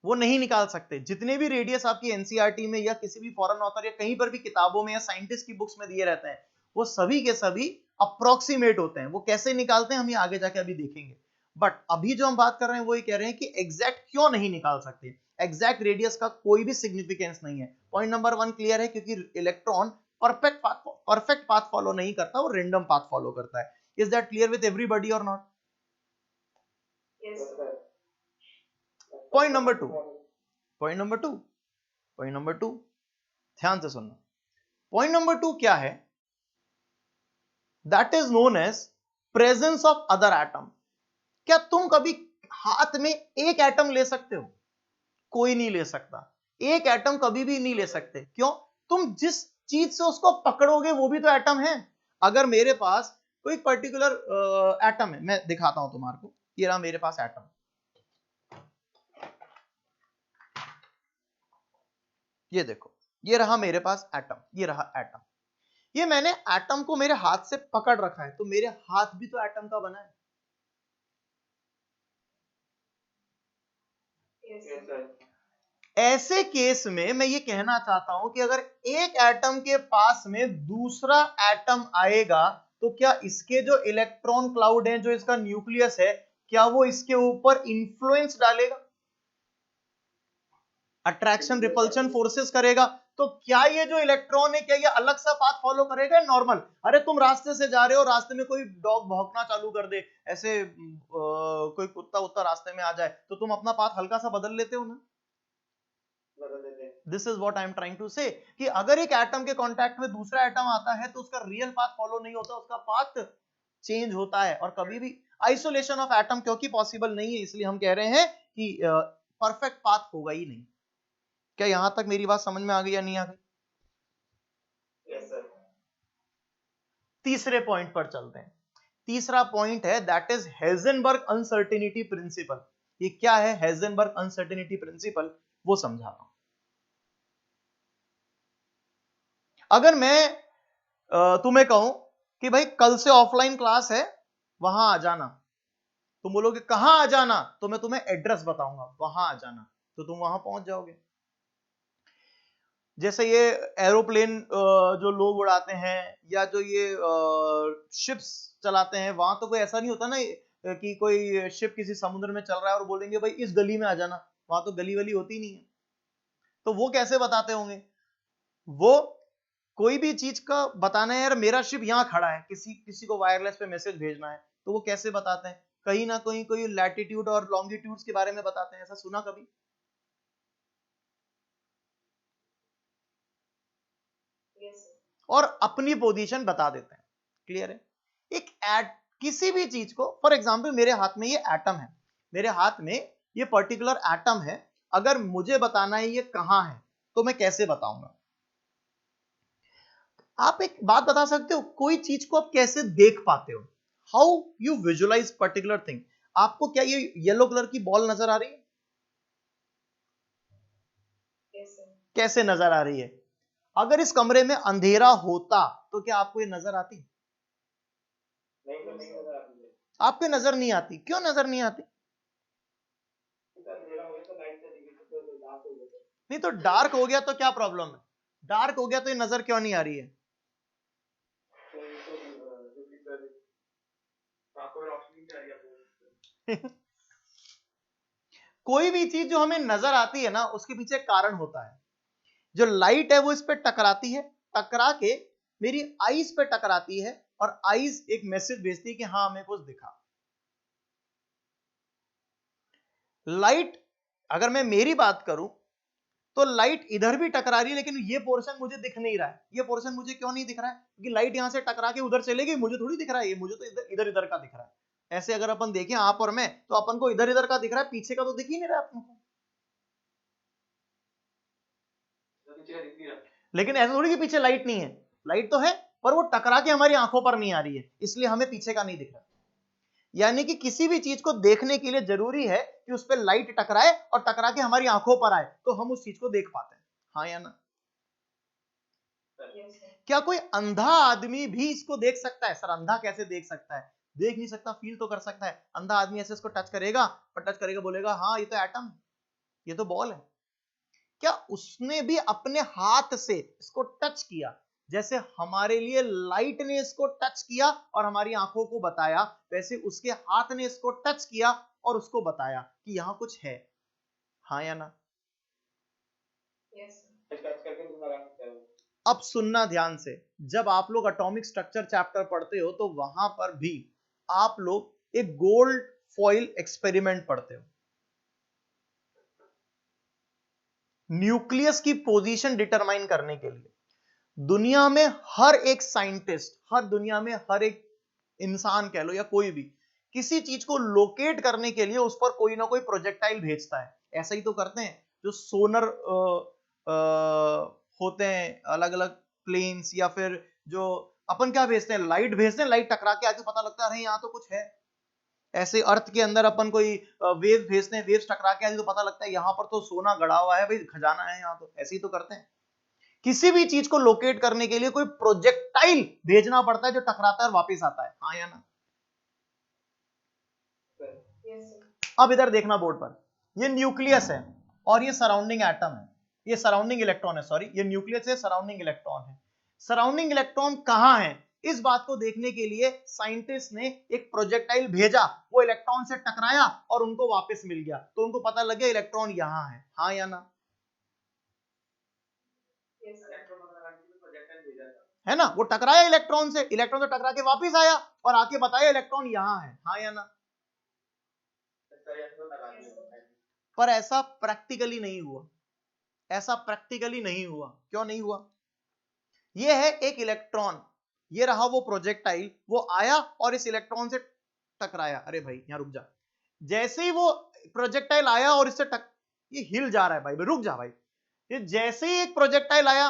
वो नहीं निकाल सकते। जितने भी रेडियस आपकी एनसीईआरटी में या किसी भी फॉरेन ऑथर या कहीं पर भी किताबों में या साइंटिस्ट की बुक्स में दिए रहते हैं, वो सभी के सभी अप्रोक्सीमेट होते हैं। वो कैसे निकालते हैं हम ये आगे जाके अभी देखेंगे। बट अभी जो हम बात कर रहे हैं वो ये कह रहे हैं कि एग्जैक्ट क्यों नहीं निकाल सकते। एग्जैक्ट रेडियस का कोई भी सिग्निफिकेंस नहीं है। पॉइंट नंबर 1 क्लियर है, क्योंकि इलेक्ट्रॉन परफेक्ट पाथ फॉलो नहीं करता, वो रैंडम पाथ फॉलो करता है। Is that clear with everybody और not? Yes, sir. Point number 2, point number 2, ध्यान से सुनना। पॉइंट नंबर 2 क्या है? That is known as presence of other atom. क्या तुम कभी हाथ में एक एटम ले सकते हो? कोई नहीं ले सकता। एक एटम कभी भी नहीं ले सकते। क्यों? तुम जिस चीज से उसको पकड़ोगे वो भी तो एटम है। अगर मेरे पास कोई पर्टिकुलर एटम है, मैं दिखाता हूं तुम्हारे को, ये रहा मेरे पास एटम, ये देखो, ये रहा मेरे पास एटम, ये रहा एटम। ये मैंने एटम को मेरे हाथ से पकड़ रखा है, तो मेरे हाथ भी तो एटम का बना है। Yes, Yes, sir. sir. ऐसे केस में मैं ये कहना चाहता हूं कि अगर एक एटम के पास में दूसरा एटम आएगा तो क्या इसके जो इलेक्ट्रॉन क्लाउड है, जो इसका न्यूक्लियस है, क्या वो इसके ऊपर इंफ्लुएंस डालेगा, अट्रैक्शन रिपल्शन फोर्सेस करेगा? तो क्या ये जो इलेक्ट्रॉन है, क्या ये अलग सा पाथ फॉलो करेगा नॉर्मल? अरे तुम रास्ते से जा रहे हो, रास्ते में कोई डॉग भौंकना चालू कर दे, ऐसे कोई कुत्ता उत्ता रास्ते में आ जाए, तो तुम अपना पाथ हल्का सा बदल लेते हो ना। बदल देते हैं। This is what I am trying to say, कि अगर एक एटम के कांटेक्ट में दूसरा एटम आता है तो उसका रियल पाथ फॉलो नहीं होता, उसका पाथ चेंज होता है। और कभी भी आइसोलेशन ऑफ एटम क्योंकि पॉसिबल नहीं है, इसलिए हम कह रहे हैं कि परफेक्ट पाथ होगा ही नहीं। क्या यहां तक मेरी बात समझ में आ गई या नहीं आ गई? Yes, sir. तीसरे पॉइंट पर चलते हैं। तीसरा पॉइंट है that is Heisenberg uncertainty principle. ये क्या है हेजनबर्ग अनसर्टेनिटी प्रिंसिपल, वो समझाता हूं। अगर मैं तुम्हें कहूं कि भाई कल से ऑफलाइन क्लास है, वहां आ जाना, तुम बोलोगे कहां आ जाना, तो मैं तुम्हें एड्रेस बताऊंगा, वहां आ जाना, तो तुम वहां पहुंच जाओगे। जैसे ये एरोप्लेन जो लोग उड़ाते हैं, या जो ये शिप्स चलाते हैं, वहां तो कोई ऐसा नहीं होता ना कि कोई शिप किसी समुद्र में चल रहा है और बोलेंगे भाई इस गली में आ जाना, वहां तो गली वली होती नहीं है। तो वो कैसे बताते होंगे? वो कोई भी चीज का बताना है, यार मेरा शिप यहाँ खड़ा है, किसी किसी को वायरलेस पे मैसेज भेजना है, तो वो कैसे बताते हैं? कहीं ना कहीं कोई लैटिट्यूड और लॉन्गिट्यूड्स के बारे में बताते हैं, ऐसा सुना कभी? Yes, sir. और अपनी पोजीशन बता देते हैं। क्लियर है? एक किसी भी चीज को, फॉर एग्जांपल मेरे हाथ में ये एटम है, मेरे हाथ में ये पर्टिकुलर एटम है, अगर मुझे बताना है ये कहां है, तो मैं कैसे बताऊंगा? आप एक बात बता सकते हो, कोई चीज को आप कैसे देख पाते हो? How you visualise particular thing. आपको क्या ये येलो कलर की बॉल नजर आ रही है? Yes, sir. कैसे नजर आ रही है? अगर इस कमरे में अंधेरा होता तो क्या आपको ये नजर आती? नहीं तो नहीं नजर आती है। आपको नजर नहीं आती। क्यों नजर नहीं आती? अंधेरा हो गया तो लाइट चली गई तो डार्क हो गया। नहीं तो डार्क हो गया तो क्या प्रॉब्लम है? डार्क हो गया तो ये नजर क्यों नहीं आ रही है? तो ये तो जो कि सर आपको रोशनी चाहिए आपको। कोई भी चीज जो हमें नजर आती है ना, उसके पीछे एक कारण होता है। जो लाइट है वो इस पे टकराती है, टकरा के मेरी आईज पे टकराती है, और आईज एक मैसेज भेजती है कि हाँ हमें कुछ दिखा। लाइट, अगर मैं मेरी बात करूं, तो लाइट इधर भी टकरा रही है, लेकिन ये पोर्शन मुझे दिख नहीं रहा है। ये पोर्शन मुझे क्यों नहीं दिख रहा है? क्योंकि लाइट यहां से टकरा के उधर चले गई, मुझे थोड़ी दिख रहा है, ये मुझे तो इधर इधर का दिख रहा है। ऐसे अगर अपन देखें आप और मैं, तो अपन को इधर इधर का दिख रहा है, पीछे का तो दिख ही नहीं रहा है अपन को। लेकिन ऐसा थोड़ी कि पीछे लाइट नहीं है, लाइट तो है, पर वो टकरा के हमारी आंखों पर नहीं आ रही है, इसलिए हमें पीछे का नहीं दिख रहा। यानी कि किसी भी चीज को देखने के लिए जरूरी है कि उस पर लाइट टकराए और टकरा के हमारी आंखों पर आए, तो हम उस चीज को देख पाते हैं। हाँ या ना? Yes, sir. क्या कोई अंधा आदमी भी इसको देख सकता है? सर अंधा कैसे देख सकता है? देख नहीं सकता, फील तो कर सकता है। अंधा आदमी ऐसे इसको टच करेगा, और टच करेगा बोलेगा हाँ ये तो एटम है, ये तो बॉल है। क्या उसने भी अपने हाथ से इसको टच किया, जैसे हमारे लिए लाइट ने इसको टच किया और हमारी आंखों को बताया, वैसे उसके हाथ ने इसको टच किया और उसको बताया कि यहां कुछ है। हाँ या ना? Yes, sir. टच करके तुम्हारा क्या है? अब सुनना ध्यान से, जब आप लोग एटॉमिक स्ट्रक्चर चैप्टर पढ़ते हो तो वहां पर भी आप लोग एक गोल्ड फॉइल एक्सपेरिमेंट पढ़ते हो। न्यूक्लियस की पोजीशन डिटरमाइन करने के लिए दुनिया में हर एक साइंटिस्ट, दुनिया में हर एक इंसान कह लो या कोई भी किसी चीज को लोकेट करने के लिए उस पर कोई ना कोई प्रोजेक्टाइल भेजता है। ऐसा ही तो करते हैं जो सोनर होते हैं, अलग अलग प्लेन्स, या फिर जो अपन क्या भेजते हैं, लाइट भेजते हैं, लाइट टकरा के आके पता लगता है अरे यहाँ तो कुछ है। ऐसे अर्थ के अंदर अपन कोई वेव भेजते हैं, वेव्स टकरा के आके तो पता लगता है यहाँ पर तो सोना गड़ा हुआ है भाई, खजाना है यहाँ तो। ऐसे ही तो करते हैं। किसी भी चीज को लोकेट करने के लिए कोई प्रोजेक्टाइल भेजना पड़ता है जो टकराता है और वापस आता है, हाँ या ना? अब इधर देखना बोर्ड पर, ये न्यूक्लियस है और ये सराउंडिंग एटम है, ये सराउंडिंग इलेक्ट्रॉन है, सॉरी ये न्यूक्लियस है, सराउंडिंग इलेक्ट्रॉन है। सराउंडिंग इलेक्ट्रॉन कहां है, इस बात को देखने के लिए साइंटिस्ट ने एक प्रोजेक्टाइल भेजा, वो इलेक्ट्रॉन से टकराया और उनको वापस मिल गया, तो उनको पता लग गया इलेक्ट्रॉन यहां है, हाँ या ना? है ना? वो टकराया इलेक्ट्रॉन से टकरा के वापस आया और आके बताया इलेक्ट्रॉन यहां है, हाँ या ना? पर ऐसा प्रैक्टिकली नहीं हुआ, ऐसा प्रैक्टिकली नहीं हुआ। क्यों नहीं हुआ? ये है एक इलेक्ट्रॉन, ये रहा वो प्रोजेक्टाइल, वो आया और इस इलेक्ट्रॉन से टकराया। अरे भाई यहां रुक जा, जैसे ही वो प्रोजेक्टाइल आया और इससे ये हिल जा रहा है भाई, रुक जा भाई। ये जैसे ही एक प्रोजेक्टाइल आया,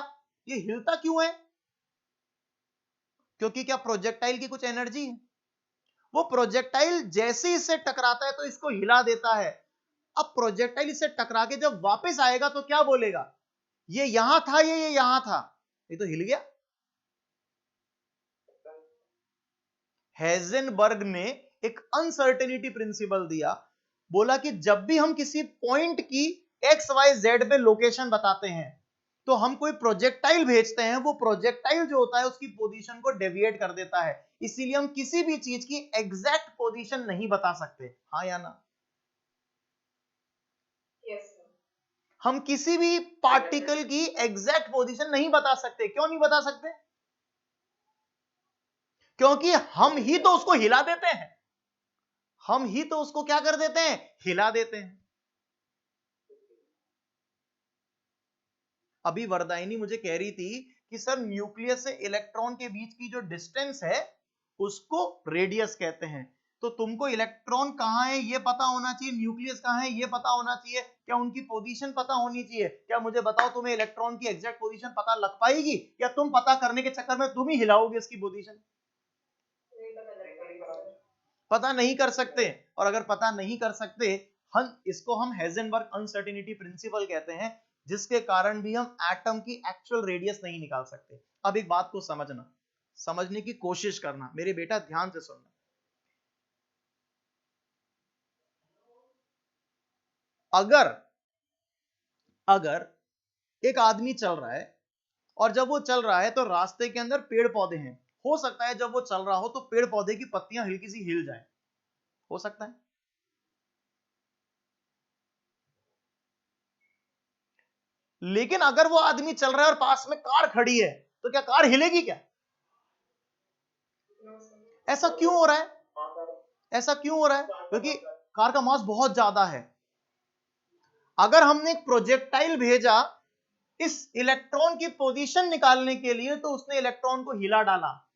ये हिलता क्यों है? क्योंकि क्या प्रोजेक्टाइल की कुछ एनर्जी है? वो प्रोजेक्टाइल जैसे ही इससे टकराता है तो इसको हिला देता है। अब प्रोजेक्टाइल इससे टकरा के जब वापस आएगा तो क्या बोलेगा, ये यहां था, ये यहां था, ये तो हिल गया। हेज़ेनबर्ग ने एक अनसर्टेनिटी प्रिंसिपल दिया, बोला कि जब भी हम किसी पॉइंट की एक्स वाई जेड पे लोकेशन बताते हैं तो हम कोई प्रोजेक्टाइल भेजते हैं, वो प्रोजेक्टाइल जो होता है उसकी पोजीशन को डेविएट कर देता है, इसीलिए हम किसी भी चीज की एग्जैक्ट पोजीशन नहीं बता सकते, हाँ या ना? हम किसी भी पार्टिकल की एग्जैक्ट पोजीशन नहीं बता सकते। क्यों नहीं बता सकते? क्योंकि हम ही तो उसको हिला देते हैं, हम ही तो उसको क्या कर देते हैं, हिला देते हैं। अभी वरदायनी मुझे कह रही थी कि सर न्यूक्लियस से इलेक्ट्रॉन के बीच की जो डिस्टेंस है उसको रेडियस कहते हैं, तो तुमको इलेक्ट्रॉन कहां है ये पता होना चाहिए, न्यूक्लियस कहां है ये पता होना चाहिए, क्या उनकी पोजीशन पता होनी चाहिए। क्या मुझे बताओ, तुम्हें इलेक्ट्रॉन की एग्जैक्ट पोजीशन पता लग पाएगी या तुम पता करने के चक्कर में तुम ही हिलाओगे इसकी पोजीशन? पता नहीं कर सकते। और अगर पता नहीं कर सकते, हम इसको हम हेज़ेनबर्ग अनसर्टेनिटी प्रिंसिपल कहते हैं, जिसके कारण भी हम एटम की एक्चुअल रेडियस नहीं निकाल सकते। अब एक बात को समझना, समझने की कोशिश करना मेरे बेटा, ध्यान से सुनना। अगर एक आदमी चल रहा है और जब वो चल रहा है तो रास्ते के अंदर पेड़ पौधे हैं, हो सकता है जब वो चल रहा हो तो पेड़ पौधे की पत्तियां हल्की सी हिल जाएं, हो सकता है। लेकिन अगर वो आदमी चल रहा है और पास में कार खड़ी है तो क्या कार हिलेगी क्या? ऐसा क्यों हो रहा है? ऐसा क्यों हो रहा है? क्योंकि कार का मास बहुत ज्यादा है। अगर हमने एक प्रोजेक्टाइल भेजा इस इलेक्ट्रॉन की पोजीशन निकालने के लिए तो उसने इलेक्ट्रॉन को हिला डाला,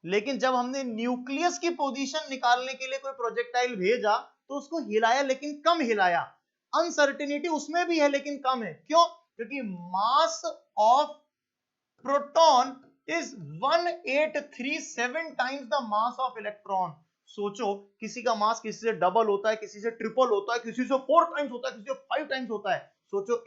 लेकिन जब हमने न्यूक्लियस की पोजीशन निकालने के लिए कोई प्रोजेक्टाइल भेजा तो उसको हिलाया, लेकिन कम हिलाया। अनसर्टेनिटी उसमें भी है लेकिन कम है। क्यों? क्योंकि mass of proton is 1837 times the mass of electron. सोचो, किसी का मास किसी से डबल होता है, किसी से ट्रिपल होता है, किसी से 4 टाइम्स होता है, किसी से 5 टाइम्स होता है। सोचो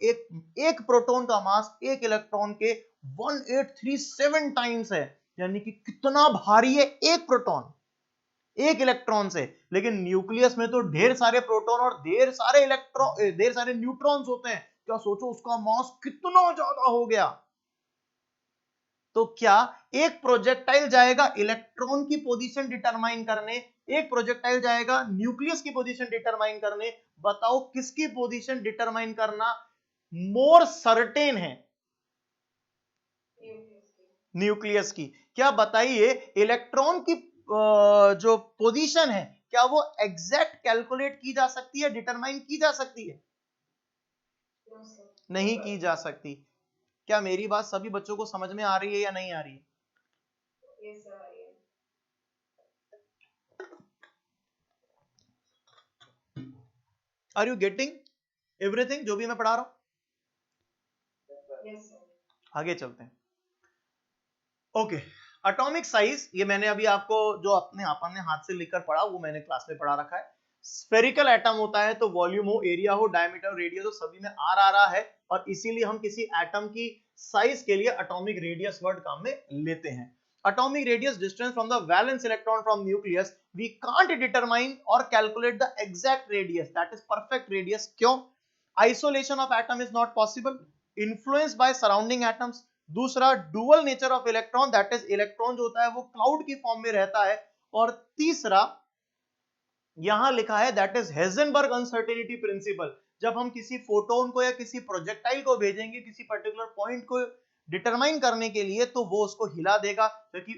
एक प्रोटॉन का मास एक इलेक्ट्रॉन के 1837 टाइम्स है, यानी कि कितना भारी है एक प्रोटॉन एक इलेक्ट्रॉन से। लेकिन न्यूक्लियस में तो ढेर सारे प्रोटॉन और ढेर सारे न्यूट्रॉन्स होते हैं। क्या सोचो उसका मास कितना ज्यादा हो गया। तो क्या एक प्रोजेक्टाइल जाएगा इलेक्ट्रॉन की पोजीशन डिटरमाइन करने, एक प्रोजेक्टाइल जाएगा न्यूक्लियस की पोजीशन डिटरमाइन करने। बताओ किसकी पोजीशन डिटरमाइन करना मोर सर्टेन है? न्यूक्लियस की। क्या बताइए, इलेक्ट्रॉन की जो पोजीशन है क्या वो एग्जैक्ट कैलकुलेट की जा सकती है, डिटरमाइन की जा सकती है? नहीं की जा सकती। क्या मेरी बात सभी बच्चों को समझ में आ रही है या नहीं आ रही है? Yes, sir, I am. Are you getting everything जो भी मैं पढ़ा रहा हूं? Yes, sir. आगे चलते हैं। ओके, एटॉमिक साइज, ये मैंने अभी आपको जो आपने हाथ से लिखकर पढ़ा वो मैंने क्लास में पढ़ा रखा है। स्फेरिकल एटम होता है तो वॉल्यूम हो, एरिया हो, डायमीटर, रेडियस हो, सभी में आर आ रहा है और इसीलिए हम किसी एटम की साइज के लिए एटॉमिक रेडियस वर्ड काम में लेते हैं। atomic radius distance from the valence electron from nucleus, we can't determine or calculate the exact radius, that is perfect radius. क्यों? isolation of atom is not possible, influenced by surrounding atoms. दूसरा, dual nature of electron, that is electron जो होता है वो क्लाउड की फॉर्म में रहता है। और तीसरा यहां लिखा है that is Heisenberg uncertainty principle, जब हम किसी फोटोन को या किसी प्रोजेक्टाइल को भेजेंगे किसी पर्टिकुलर पॉइंट को डिटरमाइन करने के लिए तो वो उसको हिला देगा, क्योंकि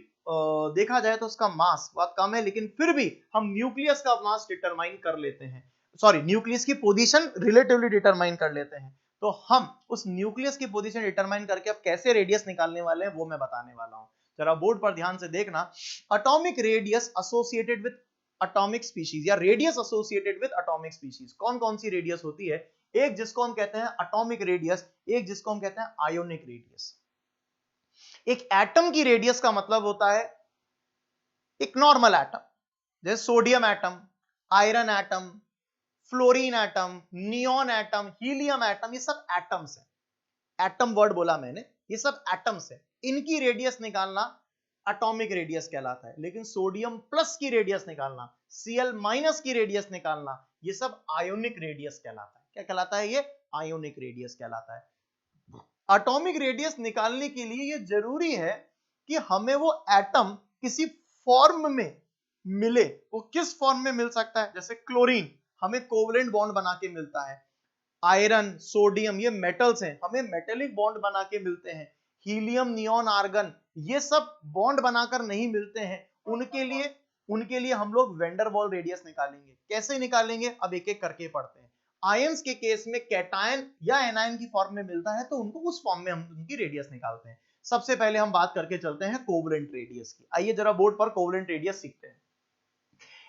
देखा जाए तो उसका मास बहुत कम है, लेकिन फिर भी हम न्यूक्लियस का मास डिटरमाइन कर लेते हैं, सॉरी न्यूक्लियस की पोजीशन रिलेटिवली डिटरमाइन कर लेते हैं। तो हम उस न्यूक्लियस की पोजीशन डिटरमाइन करके अब कैसे रेडियस निकालने वाले हैं वो मैं बताने वाला हूं। जरा बोर्ड पर ध्यान से देखना। Atomic radius associated with atomic species या radius associated with atomic species, कौन कौन सी रेडियस होती है? एक जिसको हम कहते हैं एटॉमिक रेडियस, एक जिसको हम कहते हैं आयोनिक रेडियस। एक एटम की रेडियस का मतलब होता है एक नॉर्मल एटम, जैसे sodium atom, iron atom, fluorine atom, neon atom, helium atom, ये सब एटम्स हैं। एटम वर्ड बोला मैंने, ये सब एटम्स हैं। इनकी रेडियस निकालना एटॉमिक रेडियस कहलाता है। लेकिन सोडियम प्लस की रेडियस निकालना, Cl माइनस की रेडियस निकालना, ये सब आयोनिक रेडियस कहलाता है। क्या कहलाता है? ये आयोनिक रेडियस कहलाता है। एटॉमिक रेडियस निकालने के लिए ये जरूरी है कि हमें वो एटम किसी फॉर्म में मिले। वो किस फॉर्म में मिल सकता है? जैसे क्लोरीन हमें कोवलेंट बॉन्ड बना के मिलता है, आयरन, सोडियम, ये मेटल्स हैं, हमें मेटेलिक बॉन्ड बना के मिलते हैं। हीलियम, नियॉन, आर्गन, ये सब बॉन्ड बनाकर नहीं मिलते हैं। उनके लिए हम लोग वेंडर वॉल रेडियस निकालेंगे। कैसे निकालेंगे? अब एक एक करके पढ़ते हैं। आयंस के केस में कैटायन या एनायन की फॉर्म में मिलता है तो उनको उस फॉर्म में हम उनकी रेडियस निकालते हैं। सबसे पहले हम बात करके चलते हैं कोवलेंट रेडियस की। आइए जरा बोर्ड पर कोवलेंट रेडियस सीखते हैं।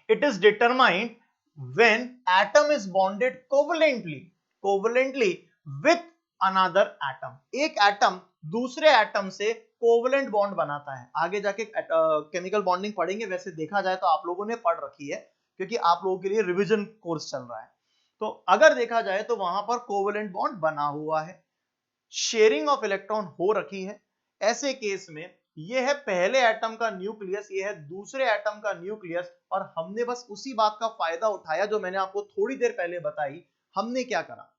It is determined when atom is bonded covalently with another atom. एक एटम दूसरे एटम से कोवलेंट बॉन्ड बनाता है। आगे जाके केमिकल बॉन्डिंग पढ़ेंगे, वैसे देखा जाए तो आप लोगों ने पढ़ रखी है क्योंकि आप लोगों के लिए रिवीजन कोर्स चल रहा है। तो अगर देखा जाए तो वहां पर कोवलेंट बॉन्ड बना हुआ है, शेयरिंग ऑफ इलेक्ट्रॉन हो रखी है। ऐसे केस में यह है पहले एटम का न्यूक्लियस, यह है दूसरे एटम का न्यूक्लियस, और हमने बस उसी बात का फायदा उठाया जो मैंने आपको थोड़ी देर पहले बताई। हमने क्या करा?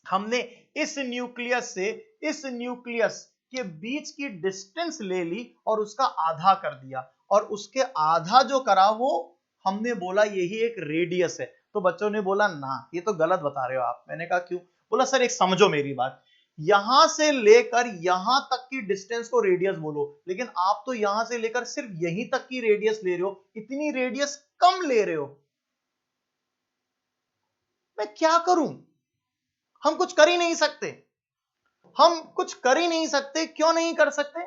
हमने इस न्यूक्लियस से इस न्यूक्लियस के बीच की डिस्टेंस ले ली और उसका आधा कर दिया, और उसके आधा जो करा वो हमने बोला यही एक रेडियस है। तो बच्चों ने बोला ना ये तो गलत बता रहे हो आप। मैंने कहा क्यों? बोला सर एक समझो मेरी बात, यहां से लेकर यहां तक की डिस्टेंस को रेडियस बोलो, लेकिन आप तो यहां से लेकर सिर्फ यहीं तक की रेडियस ले रहे हो, इतनी रेडियस कम ले रहे हो, मैं क्या करूं? हम कुछ कर ही नहीं सकते। हम कुछ कर ही नहीं सकते। क्यों नहीं कर सकते?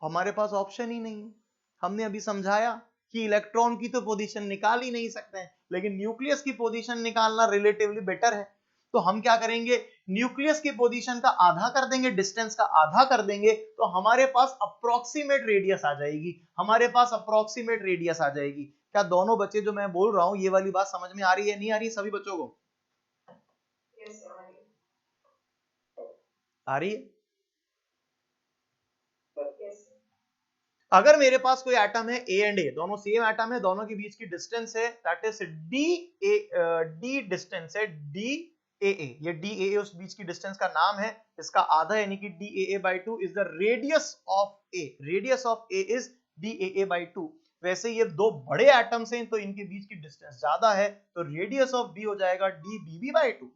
हमारे पास ऑप्शन ही नहीं है। हमने अभी समझाया कि इलेक्ट्रॉन की तो पोजीशन निकाल ही नहीं सकते हैं, लेकिन न्यूक्लियस की पोजीशन निकालना रिलेटिवली बेटर है। तो हम क्या करेंगे? न्यूक्लियस की पोजीशन का आधा कर देंगे, डिस्टेंस का आधा कर देंगे, तो हमारे पास अप्रोक्सीमेट रेडियस आ जाएगी। हमारे पास अप्रोक्सीमेट रेडियस आ जाएगी। क्या दोनों बच्चे जो मैं बोल रहा हूं ये वाली बात समझ में आ रही है? नहीं आ रही? सभी बच्चों को Yes, sir, I am. आ रही है? Yes, sir. अगर मेरे पास कोई एटम है ए एंड ए, दोनों सेम एटम है, दोनों के बीच की डिस्टेंस है दैट इज डी डिस्टेंस है डी ए ए, ये डी ए ए उस बीच की डिस्टेंस का नाम है, इसका आधा यानी कि D A A by 2 is the radius of A. Radius of A is D A A by 2। वैसे ये दो बड़े एटम्स हैं तो इनके बीच की डिस्टेंस ज्यादा है, तो रेडियस ऑफ बी हो जाएगा डी बी बी बाई 2।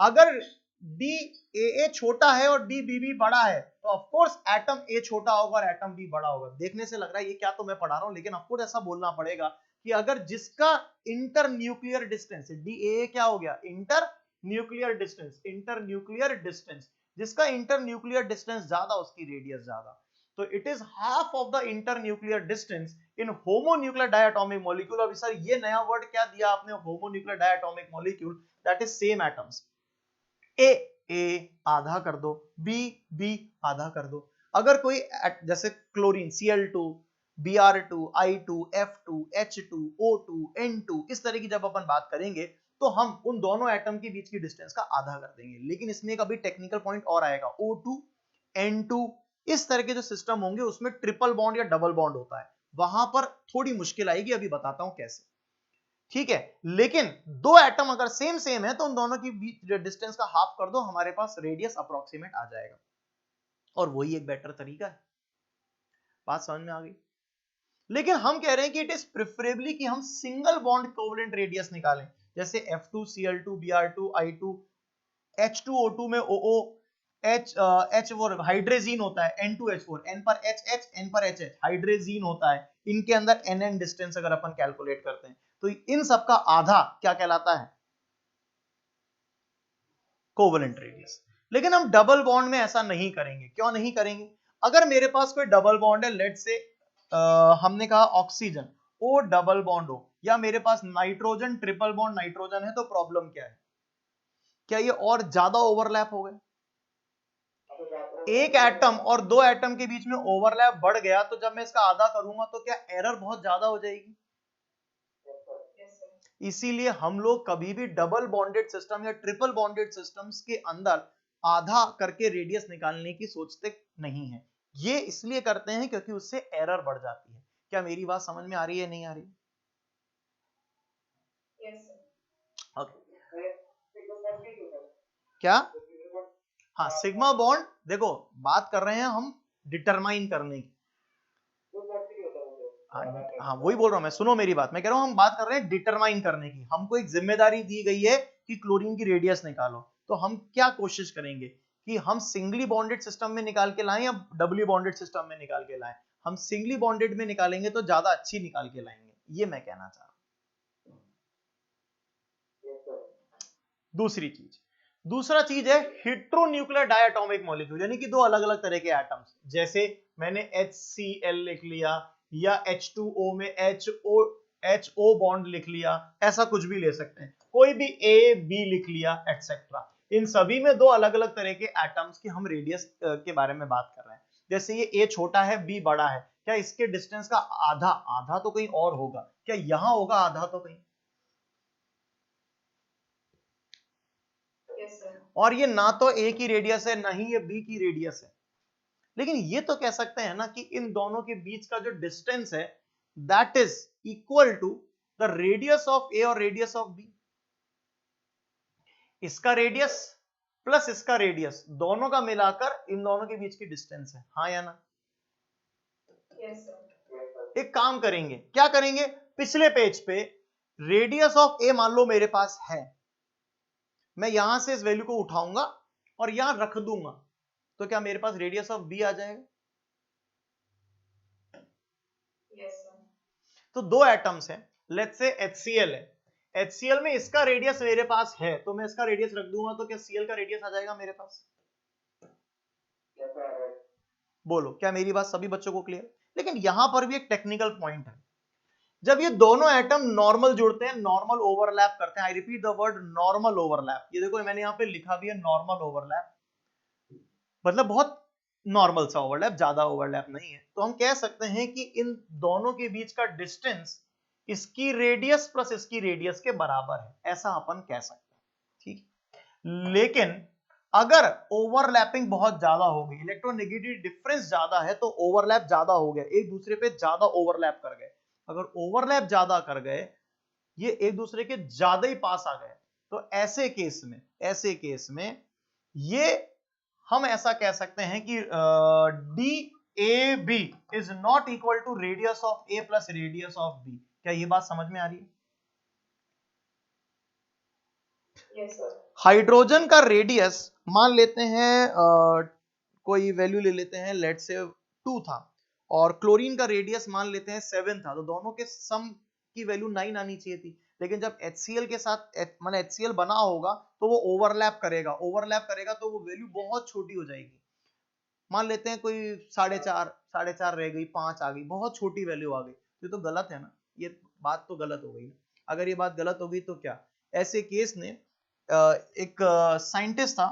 अगर डी ए ए छोटा है और डी बी बी बड़ा है तो ऑफ कोर्स एटम ए छोटा होगा और एटम बी बड़ा होगा। देखने से लग रहा है ये क्या तो मैं पढ़ा रहा हूं, लेकिन ऑफ कोर्स ऐसा बोलना पड़ेगा कि अगर जिसका इंटर न्यूक्लियर डिस्टेंस, डी क्या हो गया, इंटर न्यूक्लियर डिस्टेंस, जिसका इंटर न्यूक्लियर डिस्टेंस ज्यादा उसकी रेडियस ज्यादा, तो it is half of the internuclear distance in homonuclear diatomic molecule. अब सर ये नया वर्ड क्या दिया आपने, homonuclear diatomic molecule, that is same atoms. ए आधा कर दो, बी आधा कर दो। अगर कोई जैसे chlorine Cl2, Br2, I2, F2, H2, O2, N2, इस तरह की जब अपन बात करेंगे तो हम उन दोनों एटम के बीच की डिस्टेंस का आधा कर देंगे। लेकिन इसमें एक अभी टेक्निकल पॉइंट और आएगा, O2, N2, इस तरह के जो सिस्टम होंगे उसमें ट्रिपल बॉन्ड या डबल बॉन्ड होता है, वहां पर थोड़ी मुश्किल आएगी, अभी बताता हूं कैसे, ठीक है। लेकिन दो एटम अगर सेम है तो उन दोनों की बीच डिस्टेंस का हाफ कर दो, हमारे पास रेडियस अप्रोक्सीमेट आ जाएगा, और वही एक बेटर तरीका है। बात समझ में आ गई? लेकिन हम कह रहे हैं कि इट इज प्रेफरेबली कि हम सिंगल बॉन्ड कोवेलेंट रेडियस निकालें, जैसे F2Cl2 Br2 I2 H2O2 में OO H वो हाइड्रेजीन होता है, N2H4, N पर HH, N पर HH, हाइड्रेजीन होता है, इनके अंदर NN डिस्टेंस अगर अपन कैलकुलेट करते हैं तो इन सबका आधा क्या कहलाता है, कोवेलेंट रेडियस। लेकिन हम डबल बॉन्ड में ऐसा नहीं करेंगे। क्यों नहीं करेंगे? अगर मेरे पास कोई डबल बॉन्ड है, लेट से हमने कहा ऑक्सीजन O डबल बॉन्ड हो, या मेरे पास नाइट्रोजन ट्रिपल बॉन्ड नाइट्रोजन है, तो प्रॉब्लम क्या है, क्या ये और ज्यादा ओवरलैप हो गए? एक एटम और दो एटम के बीच में ओवरलैप बढ़ गया, तो जब मैं इसका आधा करूंगा तो क्या एरर बहुत ज्यादा हो जाएगी? इसीलिए हम लोग कभी भी डबल बॉन्डेड सिस्टम या ट्रिपल बॉन्डेड सिस्टम्स के अंदर आधा करके रेडियस निकालने की सोचते नहीं है। ये इसलिए करते हैं क्योंकि उससे एरर बढ़ जाती है। क्या मेरी बात समझ में आ रही है, नहीं आ रही? क्या? हाँ, सिग्मा बॉन्ड, देखो बात कर रहे हैं हम डिटरमाइन करने की। हाँ वही बोल रहा हूं मैं, सुनो मेरी बात, मैं कह रहा हूं हम बात कर रहे हैं डिटरमाइन करने की। हमको एक जिम्मेदारी दी गई है कि क्लोरीन की रेडियस निकालो, तो हम क्या कोशिश करेंगे कि हम सिंगली बॉन्डेड सिस्टम में निकाल के लाएं या डबली बॉन्डेड सिस्टम में निकाल के लाएं। हम सिंगली बॉन्डेड में निकालेंगे तो ज्यादा अच्छी निकाल के लाएंगे, ये मैं कहना चाह रहा हूं। दूसरा चीज है हेटेरोन्यूक्लियर डायटोमिक मॉलिक्यूल, यानी कि दो अलग अलग तरह के एटम्स। जैसे मैंने HCl लिख लिया, या H2O में HO बॉन्ड लिख लिया, ऐसा कुछ भी ले सकते हैं, कोई भी A B लिख लिया एक्सेट्रा। इन सभी में दो अलग अलग तरह के एटम्स की हम रेडियस के बारे में बात कर रहे हैं। जैसे ये A छोटा है, B बड़ा है, क्या इसके डिस्टेंस का आधा तो कहीं और होगा? क्या यहां होगा आधा तो कहीं? और ये ना तो A की रेडियस है, ना ही ये B की रेडियस है। लेकिन ये तो कह सकते हैं ना कि इन दोनों के बीच का जो डिस्टेंस है that is equal to the radius of A और रेडियस ऑफ B। इसका रेडियस प्लस इसका रेडियस, दोनों का मिलाकर इन दोनों के बीच की डिस्टेंस है, हाँ या ना? Yes, sir. एक काम करेंगे, क्या करेंगे, पिछले पेज पे रेडियस ऑफ A मान लो मेरे पास है, मैं यहां से इस वैल्यू को उठाऊंगा और यहां रख दूंगा, तो क्या मेरे पास रेडियस ऑफ B आ जाएगा? Yes, sir. तो दो एटम्स हैं, लेट्स से HCl है, HCl में इसका रेडियस मेरे पास है, तो मैं इसका रेडियस रख दूंगा, तो क्या Cl का रेडियस आ जाएगा मेरे पास? बोलो, क्या मेरी बात सभी बच्चों को क्लियर? लेकिन यहां पर भी एक टेक्निकल पॉइंट है, जब ये दोनों एटम नॉर्मल जुड़ते हैं, नॉर्मल ओवरलैप करते हैं, I repeat the word normal overlap, ये देखो मैंने यहां पे लिखा भी है नॉर्मल ओवरलैप, मतलब बहुत नॉर्मल सा ओवरलैप, ज्यादा ओवरलैप नहीं है। तो हम कह सकते हैं कि इन दोनों के बीच का डिस्टेंस इसकी रेडियस प्लस इसकी रेडियस के बराबर है, ऐसा अपन कह सकते हैं, ठीक। लेकिन अगर ओवरलैपिंग बहुत ज्यादा हो गई, इलेक्ट्रोनेगेटिव डिफरेंस ज्यादा है, तो ओवरलैप ज्यादा हो गया, एक दूसरे पे ज्यादा ओवरलैप कर गए। अगर ओवरलैप ज्यादा कर गए, ये एक दूसरे के ज्यादा ही पास आ गए, तो ऐसे केस में ये हम ऐसा कह सकते हैं कि DAB is not equal to radius of A plus radius of B। क्या ये बात समझ में आ रही है? Yes, sir. हाइड्रोजन का रेडियस मान लेते हैं कोई वैल्यू ले लेते हैं, लेट्स से 2 था, और क्लोरीन का रेडियस मान लेते हैं 7 था, तो दोनों के सम की वैल्यू 9 आनी चाहिए थी, लेकिन जब HCl के साथ माने HCl बना होगा तो वो ओवरलैप करेगा तो वो वैल्यू बहुत छोटी हो जाएगी। मान लेते हैं कोई 4.5 रह गई, 5 आ गई, बहुत छोटी वैल्यू आ गई, तो गलत है ना, ये बात तो गलत हो गई ना। अगर ये बात गलत हो गई तो क्या, ऐसे केस ने एक साइंटिस्ट था,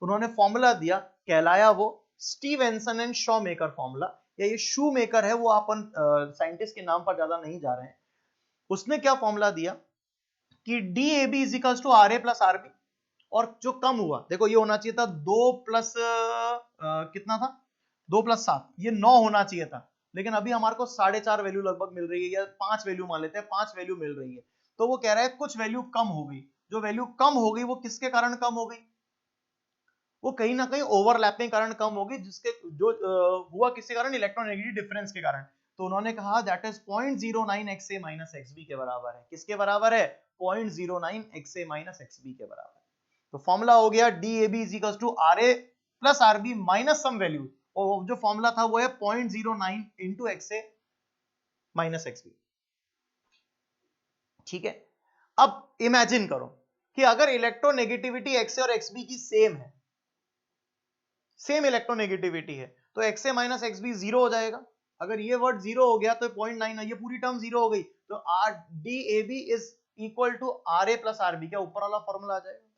उन्होंने फॉर्मूला दिया, कहलाया वो Stevenson and Shaw maker formula, या ये शू मेकर है, वो अपन साइंटिस्ट के नाम पर ज्यादा नहीं जा रहे हैं। उसने क्या फॉर्मूला दिया कि DAB is equal to RA plus RB, और जो कम हुआ, देखो ये होना चाहिए था 2 प्लस कितना था, 2 प्लस 7, ये 9 होना चाहिए था, लेकिन अभी हमारे को 4.5 वैल्यू लगभग मिल रही है, या 5 वैल्यू मान लेते हैं, 5 वैल्यू मिल रही है। तो वो कह रहा है कुछ वैल्यू कम हो गई, जो वैल्यू कम हो गई वो किसके कारण कम हो गई, वो कहीं ना कहीं ओवरलैपिंग कारण कम होगी, जिसके जो हुआ किसके कारण, इलेक्ट्रोनेगेटिव डिफरेंस के कारण। तो उन्होंने कहा that is 0.09 XA minus XB के बराबर है। किसके बराबर है, 0.09 XA माइनस XB के बराबर। तो फॉर्मूला हो गया DAB is equal to RA plus RB minus some value, और जो फॉर्मूला था वो है 0.09 इंटू XA माइनस XB। ठीक है, अब इमेजिन करो कि अगर इलेक्ट्रोनेगेटिविटी XA और XB की सेम है, सेम इलेक्ट्रोनेगेटिविटी है, तो XA माइनस XB जीरो हो जाएगा। अगर ये वर्ड जीरो हो गया तो 0.9 ये पूरी टर्म जीरो हो गई, तो DAB is equal to RA plus RB, क्या ऊपर वाला फॉर्मूला आ जाएगा।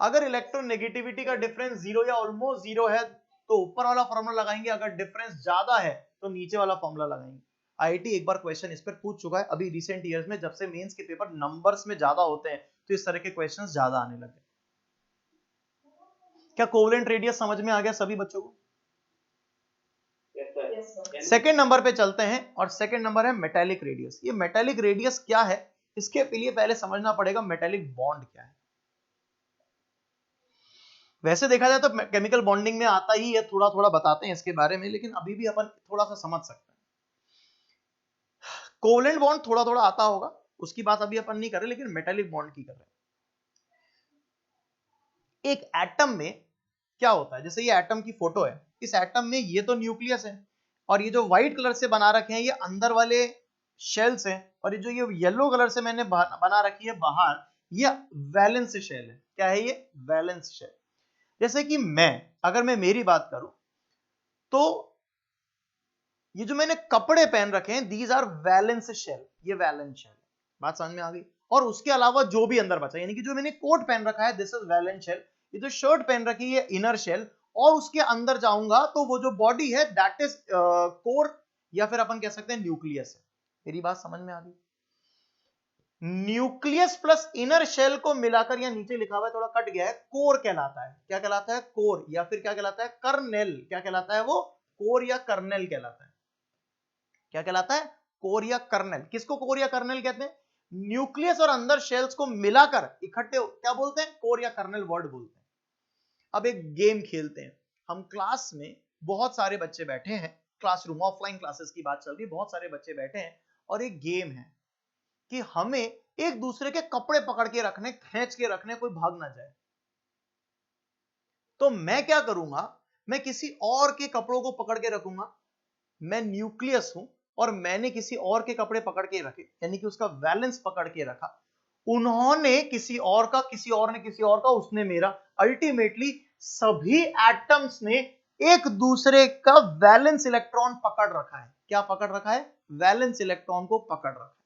अगर इलेक्ट्रोनेगेटिविटी का डिफरेंस जीरो या ऑलमोस्ट जीरो है तो ऊपर वाला फॉर्मूला लगाएंगे, अगर डिफरेंस ज्यादा है तो नीचे वाला फॉर्मूला लगाएंगे। IIT एक बार क्वेश्चन इस पर पूछ चुका है अभी रिसेंट ईयर्स में, जब से मेंस के पेपर नंबर्स में ज्यादा होते हैं तो इस तरह के क्वेश्चंस ज्यादा आने लगे। क्या कोवेलेंट रेडियस समझ में आ गया सभी बच्चों को? सेकेंड नंबर पे चलते हैं, और सेकेंड नंबर है मेटेलिक रेडियस। ये मेटेलिक रेडियस क्या है, इसके लिए पहले समझना पड़ेगा मेटेलिक बॉन्ड क्या है। वैसे देखा जाए तो केमिकल बॉन्डिंग में आता ही है, थोड़ा थोड़ा बताते हैं इसके बारे में, लेकिन अभी भी अपन थोड़ा सा समझ सकते हैं। कोवेलेंट बॉन्ड थोड़ा थोड़ा आता होगा, उसकी बात अभी अपन नहीं कर रहे, लेकिन मेटेलिक बॉन्ड की कर रहे हैं। एक एटम में क्या होता है, जैसे ये एटम की फोटो है, इस एटम में ये तो न्यूक्लियस है, और ये जो व्हाइट कलर से बना रखे हैं ये अंदर वाले शेल्स हैं, और ये जो ये येलो कलर से मैंने बना रखी है बाहर, ये वैलेंस शेल है। क्या है ये, वैलेंस शेल। जैसे कि अगर मैं मेरी बात करूं तो ये जो मैंने कपड़े पहन रखे हैं, दीज आर वैलेंस शेल, ये वैलेंस शेल। बात समझ में आ गई। और उसके अलावा जो भी अंदर बचा, यानी कि जो मैंने कोट पहन रखा है, दिस इज वैलेंस शेल। ये जो शर्ट पहन रखी है इनर शेल, और उसके अंदर जाऊंगा तो वो जो बॉडी है दैट इज कोर, या फिर अपन कह सकते हैं न्यूक्लियस है। मेरी बात समझ में आ गई। न्यूक्लियस प्लस इनर शेल को मिलाकर, या नीचे लिखा हुआ है थोड़ा कट गया है, कोर कहलाता है। क्या कहलाता है, कोर, या फिर क्या कहलाता है, कर्नेल। क्या कहलाता है वो, कोर या कर्नेल कहलाता है। क्या कहलाता है, कोर या कर्नेल। किसको कोर या कर्नेल कहते हैं, न्यूक्लियस और अंदर शेल्स को मिलाकर इकट्ठे क्या बोलते हैं, कोर या कर्नेल वर्ड बोलते हैं। अब एक गेम खेलते हैं हम। क्लास में बहुत सारे बच्चे बैठे हैं, क्लासरूम ऑफलाइन क्लासेस की बात चल रही है, बहुत सारे बच्चे बैठे हैं, और एक गेम है कि हमें एक दूसरे के कपड़े पकड़ के रखने, खींच के रखने, कोई भाग ना जाए। तो मैं क्या करूंगा, मैं किसी और के कपड़ों को पकड़ के रखूंगा। मैं न्यूक्लियस हूं और मैंने किसी और के कपड़े पकड़ के रखे, यानी कि उसका वैलेंस पकड़ के रखा। उन्होंने किसी और का, किसी और ने किसी और का, उसने मेरा। अल्टीमेटली सभी एटम्स ने एक दूसरे का वैलेंस इलेक्ट्रॉन पकड़ रखा है। क्या पकड़ रखा है, वैलेंस इलेक्ट्रॉन को पकड़ रखा है।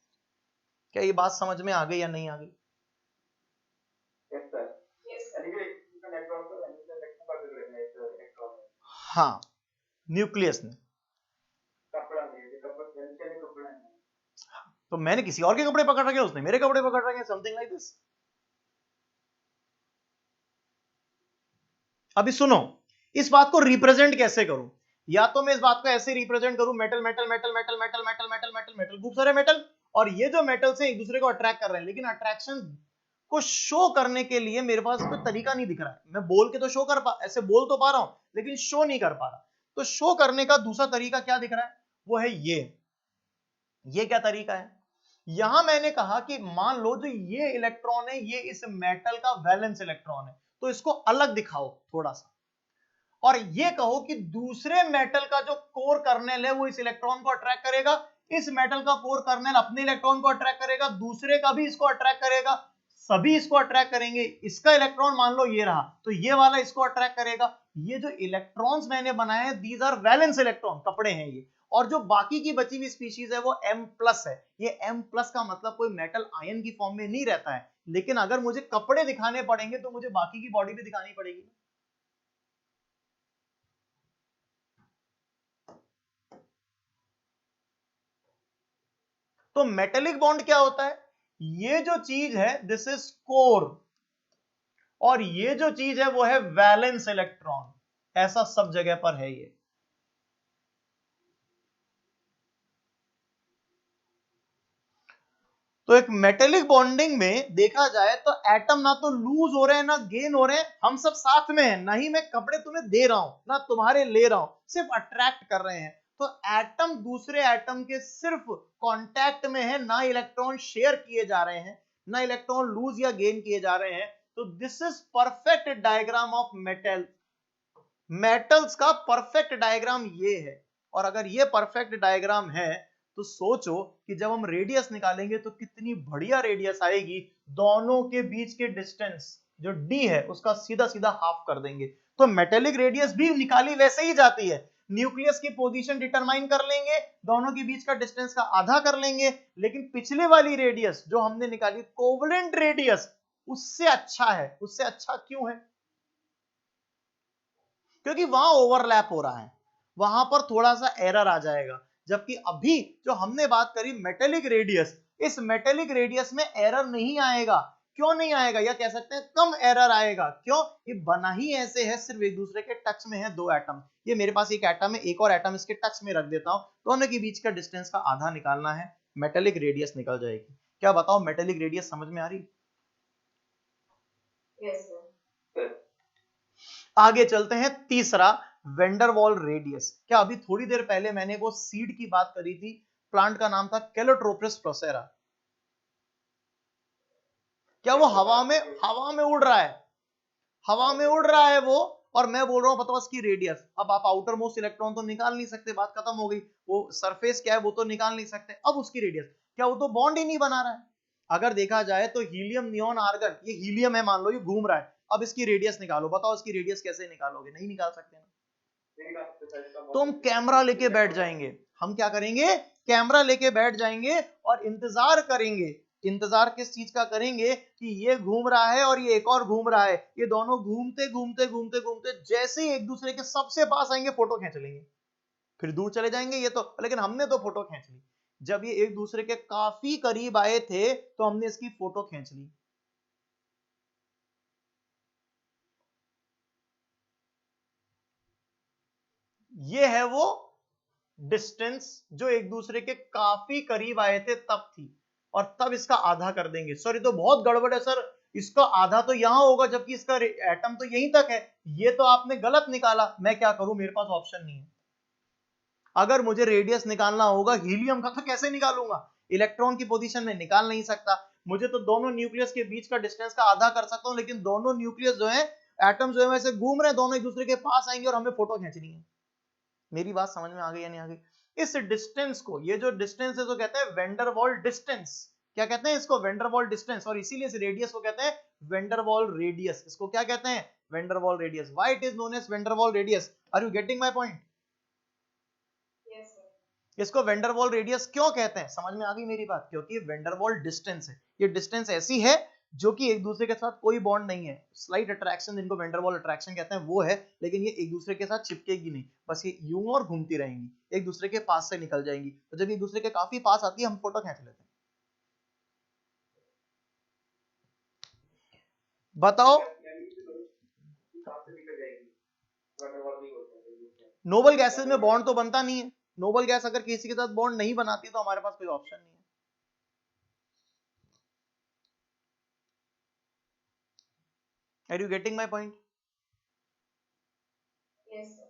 क्या ये बात समझ में आ गई या नहीं आ गई? हाँ, न्यूक्लियस ने, तो मैंने किसी और के कपड़े पकड़ रखे, उसने मेरे कपड़े पकड़ रखे, समथिंग लाइक दिस। अभी सुनो, इस बात को रिप्रेजेंट कैसे करूं। या तो मैं इस बात को ऐसे रिप्रेजेंट करूं, metal metal metal metal metal metal metal metal metal, खूब सारे मेटल, और ये जो मेटल से एक दूसरे को अट्रैक्ट कर रहे हैं, लेकिन अट्रैक्शन को शो करने के लिए मेरे पास कोई तरीका नहीं दिख रहा है। मैं बोल के तो शो कर ऐसे बोल तो पा रहा हूं, लेकिन शो नहीं कर पा रहा। तो शो करने का दूसरा तरीका क्या दिख रहा है, वो है ये क्या तरीका है। यहां मैंने कहा कि मान लो जो ये इलेक्ट्रॉन है, ये इस मेटल का वैलेंस इलेक्ट्रॉन है, तो इसको अलग दिखाओ थोड़ा सा, और ये कहो कि दूसरे मेटल का जो कोर कर्नेल है वो इस इलेक्ट्रॉन को अट्रैक्ट करेगा, इस मेटल का कोर कर्नेल अपने इलेक्ट्रॉन को अट्रैक्ट करेगा, दूसरे का भी इसको अट्रैक्ट करेगा, सभी इसको अट्रैक्ट करेंगे। इसका इलेक्ट्रॉन मान लो ये रहा, तो ये वाला इसको अट्रैक्ट करेगा। ये जो इलेक्ट्रॉन्स मैंने बनाए हैं, दीज आर वैलेंस इलेक्ट्रॉन, कपड़े हैं ये। और जो बाकी की बची हुई स्पीशीज है वो M+ है। ये M+ का मतलब कोई मेटल आयन की फॉर्म में नहीं रहता है, लेकिन अगर मुझे कपड़े दिखाने पड़ेंगे तो मुझे बाकी की बॉडी भी दिखानी पड़ेगी। तो मेटेलिक बॉन्ड क्या होता है? ये जो चीज है दिस इज कोर, और ये जो चीज है वो है वैलेंस इलेक्ट्रॉन। ऐसा सब जगह पर है ये। तो एक मेटेलिक बॉन्डिंग में देखा जाए तो एटम ना तो लूज हो रहे हैं ना गेन हो रहे हैं, हम सब साथ में हैं। ना ही मैं कपड़े तुम्हें दे रहा हूं ना तुम्हारे ले रहा हूं, सिर्फ अट्रैक्ट कर रहे हैं। तो एटम दूसरे एटम के सिर्फ कांटेक्ट में है, ना इलेक्ट्रॉन शेयर किए जा रहे हैं, ना इलेक्ट्रॉन लूज या गेन किए जा रहे हैं। तो this is perfect diagram of metal. Metals का परफेक्ट डायग्राम ये है। और अगर ये परफेक्ट डायग्राम है तो सोचो कि जब हम रेडियस निकालेंगे तो कितनी बढ़िया रेडियस आएगी। दोनों के बीच के डिस्टेंस जो d है उसका सीधा सीधा हाफ कर देंगे। तो मेटेलिक रेडियस भी निकाली वैसे ही जाती है। न्यूक्लियस की पोजीशन डिटरमाइन कर लेंगे, दोनों के बीच का डिस्टेंस का आधा कर लेंगे, लेकिन पिछले वाली रेडियस जो हमने निकाली कोवलेंट रेडियस, उससे अच्छा है। उससे अच्छा क्यों है? क्योंकि वहां ओवरलैप हो रहा है, वहां पर थोड़ा सा एरर आ जाएगा। जबकि अभी जो हमने बात करी मेटेलिक रेडियस, इस मेटेलिक रेडियस में एरर नहीं आएगा। क्यों नहीं आएगा? या कह सकते हैं कम एरर आएगा। क्यों? ये बना ही ऐसे है, सिर्फ एक दूसरे के टच में है दो एटम। ये मेरे पास एक एटम है, एक और एटम इसके टच में रख देता हूं, दोनों के बीच का डिस्टेंस का आधा निकालना है, मेटेलिक रेडियस निकल जाएगी। क्या बताओ, मेटेलिक रेडियस समझ में आ रही? Yes, sir. आगे चलते हैं। तीसरा, वेंडरवॉल रेडियस। क्या अभी थोड़ी देर पहले मैंने वो सीड की बात करी थी, प्लांट का नाम था कैलोट्रोपिस प्रोसेरा। क्या वो हवा में उड़ रहा है? हवा में उड़ रहा है वो, और मैं बोल रहा हूं बताओ इसकी रेडियस। अब आप आउटर मोस्ट इलेक्ट्रॉन तो निकाल नहीं सकते, बात खत्म हो गई। वो सरफेस क्या है वो तो निकाल नहीं सकते। अब उसकी रेडियस क्या? वो तो बॉन्ड ही नहीं बना रहा है। अगर देखा जाए तो हीलियम नियॉन आर्गन, ये हीलियम है मान लो, ये घूम रहा है। अब इसकी रेडियस निकालो, बताओ इसकी रेडियस कैसे निकालोगे? नहीं निकाल सकते ना। तो हम कैमरा लेके बैठ जाएंगे। हम क्या करेंगे? कैमरा लेके बैठ जाएंगे और इंतजार करेंगे। इंतजार किस चीज का करेंगे? कि ये घूम रहा है और ये एक और घूम रहा है, ये दोनों घूमते घूमते घूमते घूमते जैसे ही एक दूसरे के सबसे पास आएंगे फोटो खींच लेंगे, फिर दूर चले जाएंगे ये तो। लेकिन हमने तो फोटो खींच ली। जब ये एक दूसरे के काफी करीब आए थे तो हमने इसकी फोटो खींच ली। ये है वो डिस्टेंस जो एक दूसरे के काफी करीब आए थे तब थी, और तब इसका आधा कर देंगे। सर ये तो बहुत गड़बड़ है सर, इसका आधा तो यहां होगा जबकि इसका एटम तो यहीं तक है। ये तो आपने गलत निकाला। मैं क्या करूं, मेरे पास ऑप्शन नहीं है। अगर मुझे रेडियस निकालना होगा हीलियम का, तो कैसे निकालूंगा? इलेक्ट्रॉन की पोजीशन में निकाल नहीं सकता। मुझे तो दोनों न्यूक्लियस के बीच का डिस्टेंस का आधा कर सकता हूं, लेकिन दोनों न्यूक्लियस जो है, एटम जो है वैसे घूम रहे हैं, दोनों एक दूसरे के पास आएंगे और हमें फोटो खींचनी है। मेरी बात समझ में आ गई या नहीं आ गई? इस डिस्टेंस को, ये जो डिस्टेंस है तो कहते हैं वेंडरवॉल डिस्टेंस। क्या कहते हैं इसको? Van der Waals distance. और इसीलिए इस रेडियस को कहते हैं वेंडरवॉल रेडियस। इसको क्या कहते हैं? Van der Waals radius. Why it is known as van der Waals radius? Are you getting my point? Yes, sir. इसको वेंडरवॉल रेडियस क्यों कहते हैं? समझ में आ गई मेरी बात? क्योंकि वेंडरवॉल डिस्टेंस है। ये डिस्टेंस ऐसी है जो कि एक दूसरे के साथ कोई बॉन्ड नहीं है, स्लाइट अट्रैक्शन जिनको वेंडरवॉल अट्रैक्शन कहते हैं वो है, लेकिन ये एक दूसरे के साथ चिपकेगी नहीं, बस ये यूं और घूमती रहेंगी, एक दूसरे के पास से निकल जाएंगी। तो जब एक दूसरे के काफी पास आती है हम फोटो खींच लेते हैं। बताओ, नोबल गैसेस में बॉन्ड तो बनता नहीं है। नोबल गैस अगर किसी के साथ बॉन्ड नहीं बनाती तो हमारे पास कोई ऑप्शन नहीं है। Are you getting my point? Yes, sir.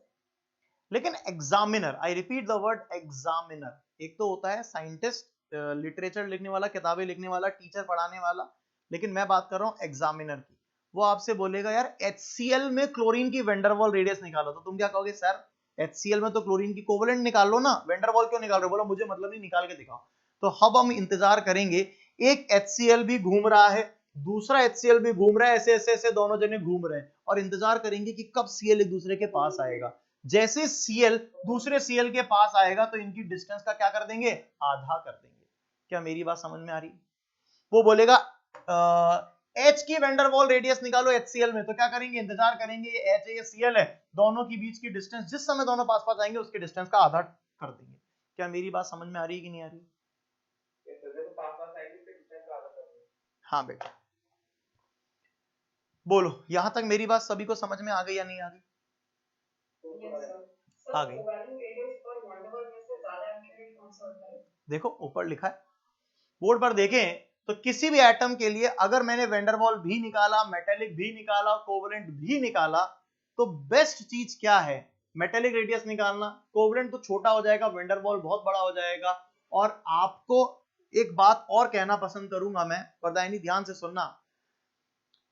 लेकिन examiner, I repeat the word examiner, एक तो होता है साइंटिस्ट, लिटरेचर लिखने वाला, किताबें लिखने वाला, टीचर पढ़ाने वाला, लेकिन मैं बात कर रहा हूं एग्जामिनर की। वो आपसे बोलेगा यार HCl में क्लोरीन की वेंडरवॉल रेडियस निकालो, तो तुम क्या कहोगे? सर HCl में तो क्लोरीन की कोवेलेंट निकाल लो ना, वेंडर वॉल क्यों निकाल रहे हो? बोला मुझे मतलब नहीं, निकाल के दिखाओ। तो अब हम इंतजार करेंगे, एक HCl भी घूम रहा है, दूसरा HCl भी घूम रहा है, ऐसे ऐसे ऐसे दोनों जने घूम रहे हैं, और इंतजार करेंगे कि कब Cl एक दूसरे के पास आएगा। जैसे Cl दूसरे Cl के पास आएगा तो इनकी डिस्टेंस का क्या कर देंगे, आधा कर देंगे। क्या मेरी बात समझ में आ रही? वो बोलेगा H की वेंडरवॉल रेडियस निकालो HCl में, तो क्या करेंगे, इंतजार करेंगे ये H है ये Cl है, दोनों के बीच की डिस्टेंस जिस समय दोनों पास पास आएंगे उसके डिस्टेंस का आधा कर देंगे। क्या मेरी बात समझ में आ रही है कि नहीं आ रही? हाँ बेटा बोलो, यहां तक मेरी बात सभी को समझ में आ गई या नहीं आ गई? आ गई। देखो ऊपर लिखा है, बोर्ड पर देखें तो किसी भी एटम के लिए अगर मैंने वेंडरवॉल भी निकाला, मेटेलिक भी निकाला, कोवेलेंट भी निकाला, तो बेस्ट चीज क्या है, मेटेलिक रेडियस निकालना। कोवेलेंट तो छोटा हो जाएगा, वेंडरवॉल बहुत बड़ा हो जाएगा। और आपको एक बात और कहना पसंद करूंगा मैं, वरदायनी ध्यान से सुनना,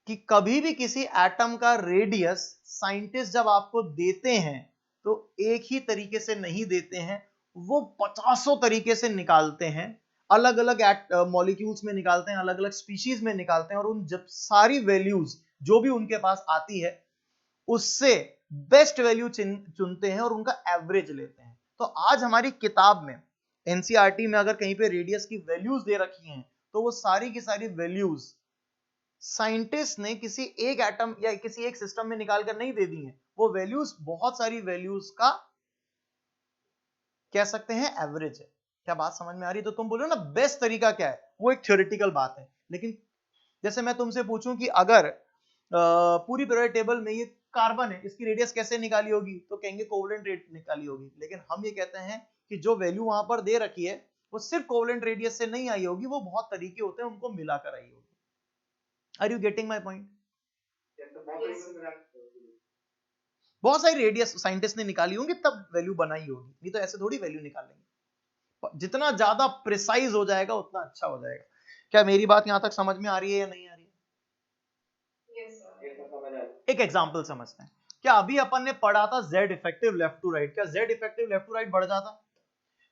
कि कभी भी किसी एटम का रेडियस साइंटिस्ट जब आपको देते हैं तो एक ही तरीके से नहीं देते हैं, वो 50 तरीके से निकालते हैं, अलग अलग मॉलिक्यूल्स में निकालते हैं, अलग अलग स्पीशीज में निकालते हैं, और उन जब सारी वैल्यूज जो भी उनके पास आती है उससे बेस्ट वैल्यू चुनते हैं और उनका एवरेज लेते हैं। तो आज हमारी किताब में एनसीईआरटी में अगर कहीं पे रेडियस की वैल्यूज दे रखी हैं तो वो सारी की सारी वैल्यूज साइंटिस्ट ने किसी एक एटम या किसी एक सिस्टम में निकालकर नहीं दे दी हैं, वो वैल्यूज बहुत सारी वैल्यूज का कह सकते हैं एवरेज है। क्या बात समझ में आ रही है? तो तुम बोलो ना बेस्ट तरीका क्या है, वो एक थ्योरेटिकल बात है, लेकिन जैसे मैं तुमसे पूछूं कि अगर पूरी पीरियोडिक टेबल में ये कार्बन है, इसकी रेडियस कैसे निकाली होगी, तो कहेंगे कोवेलेंट रेट निकाली होगी। लेकिन हम ये कहते हैं कि जो वैल्यू वहां पर दे रखी है वो सिर्फ कोवेलेंट रेडियस से नहीं आई होगी, वो बहुत तरीके होते हैं, उनको मिलाकर आई होगी। Are you getting my point? बहुत सारी रेडियस साइंटिस्ट ने निकाली होंगी तब वैल्यू बनाई होगी, नहीं तो ऐसे थोड़ी वैल्यू निकालेंगे। जितना ज्यादा प्रिसाइज हो जाएगा उतना अच्छा हो जाएगा। क्या मेरी बात यहां तक समझ में आ रही है या नहीं आ रही है? एक एग्जांपल समझते हैं। क्या अभी अपन ने पढ़ा था Z effective left to right, क्या Z effective left to right बढ़ जाता?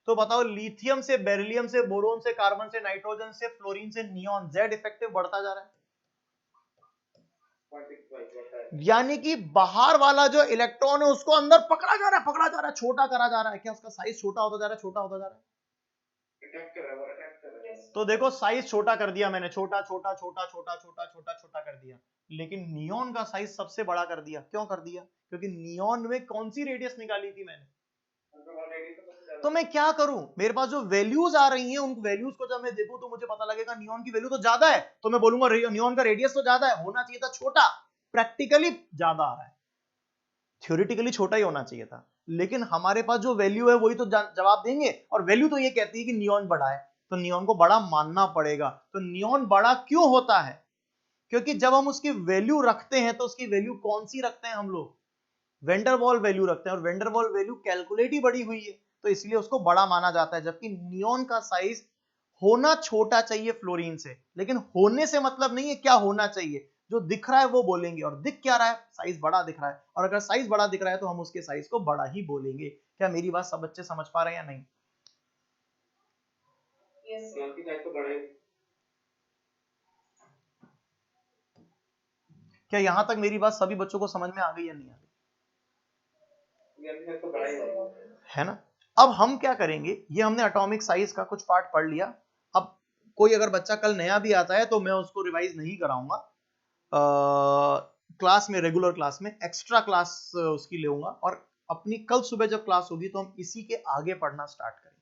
तो बताओ, लिथियम से बेरिलियम से बोरोन से कार्बन से नाइट्रोजन से फ्लोरीन से नियॉन, Z इफेक्टिव बढ़ता जा रहा है। यानी कि बाहर वाला जो इलेक्ट्रॉन है उसको अंदर पकड़ा जा रहा है, पकड़ा जा रहा है, छोटा करा जा रहा है। क्या उसका साइज छोटा होता जा रहा है, छोटा होता जा रहा है? तो देखो साइज छोटा कर दिया मैंने, छोटा छोटा छोटा छोटा छोटा छोटा छोटा कर दिया, लेकिन नियॉन का साइज सबसे बड़ा कर दिया। क्यों कर दिया? क्योंकि नियॉन में कौन सी रेडियस निकाली थी मैंने। तो मैं क्या करूं, मेरे पास जो वैल्यूज आ रही हैं उन वैल्यूज को जब मैं देखूं तो मुझे पता लगेगा नियॉन की वैल्यू तो ज्यादा है, तो मैं बोलूंगा नियॉन का रेडियस तो ज्यादा है, होना चाहिए था छोटा। प्रैक्टिकली ज्यादा आ रहा है, थ्योरेटिकली छोटा ही होना चाहिए था, लेकिन हमारे पास जो वैल्यू है वही तो जवाब देंगे, और वैल्यू तो ये कहती है कि नियॉन बड़ा है, तो नियॉन को बड़ा मानना पड़ेगा। तो नियॉन बड़ा क्यों होता है? क्योंकि जब हम उसकी वैल्यू रखते हैं तो उसकी वैल्यू कौन सी रखते हैं हम लोग, वेंडरवॉल वैल्यू रखते हैं, और वेंडरवॉल वैल्यू कैलकुलेट ही बड़ी हुई है तो इसलिए उसको बड़ा माना जाता है। जबकि नियॉन का साइज होना छोटा चाहिए फ्लोरीन से, लेकिन होने से मतलब नहीं है क्या होना चाहिए, जो दिख रहा है वो बोलेंगे, और दिख क्या रहा है, साइज बड़ा दिख रहा है, और अगर साइज बड़ा दिख रहा है तो हम उसके साइज को बड़ा ही बोलेंगे। क्या मेरी बात सब बच्चे समझ पा रहे हैं या नहीं? क्या यहां तक मेरी बात सभी बच्चों को समझ में आ गई या नहीं आ गई? है ना? अब हम क्या करेंगे, ये हमने एटॉमिक साइज का कुछ पार्ट पढ़ लिया। अब कोई अगर बच्चा कल नया भी आता है तो मैं उसको रिवाइज नहीं कराऊंगा, क्लास में, रेगुलर क्लास में एक्स्ट्रा क्लास उसकी लेऊंगा, और अपनी कल सुबह जब क्लास होगी तो हम इसी के आगे पढ़ना स्टार्ट करेंगे।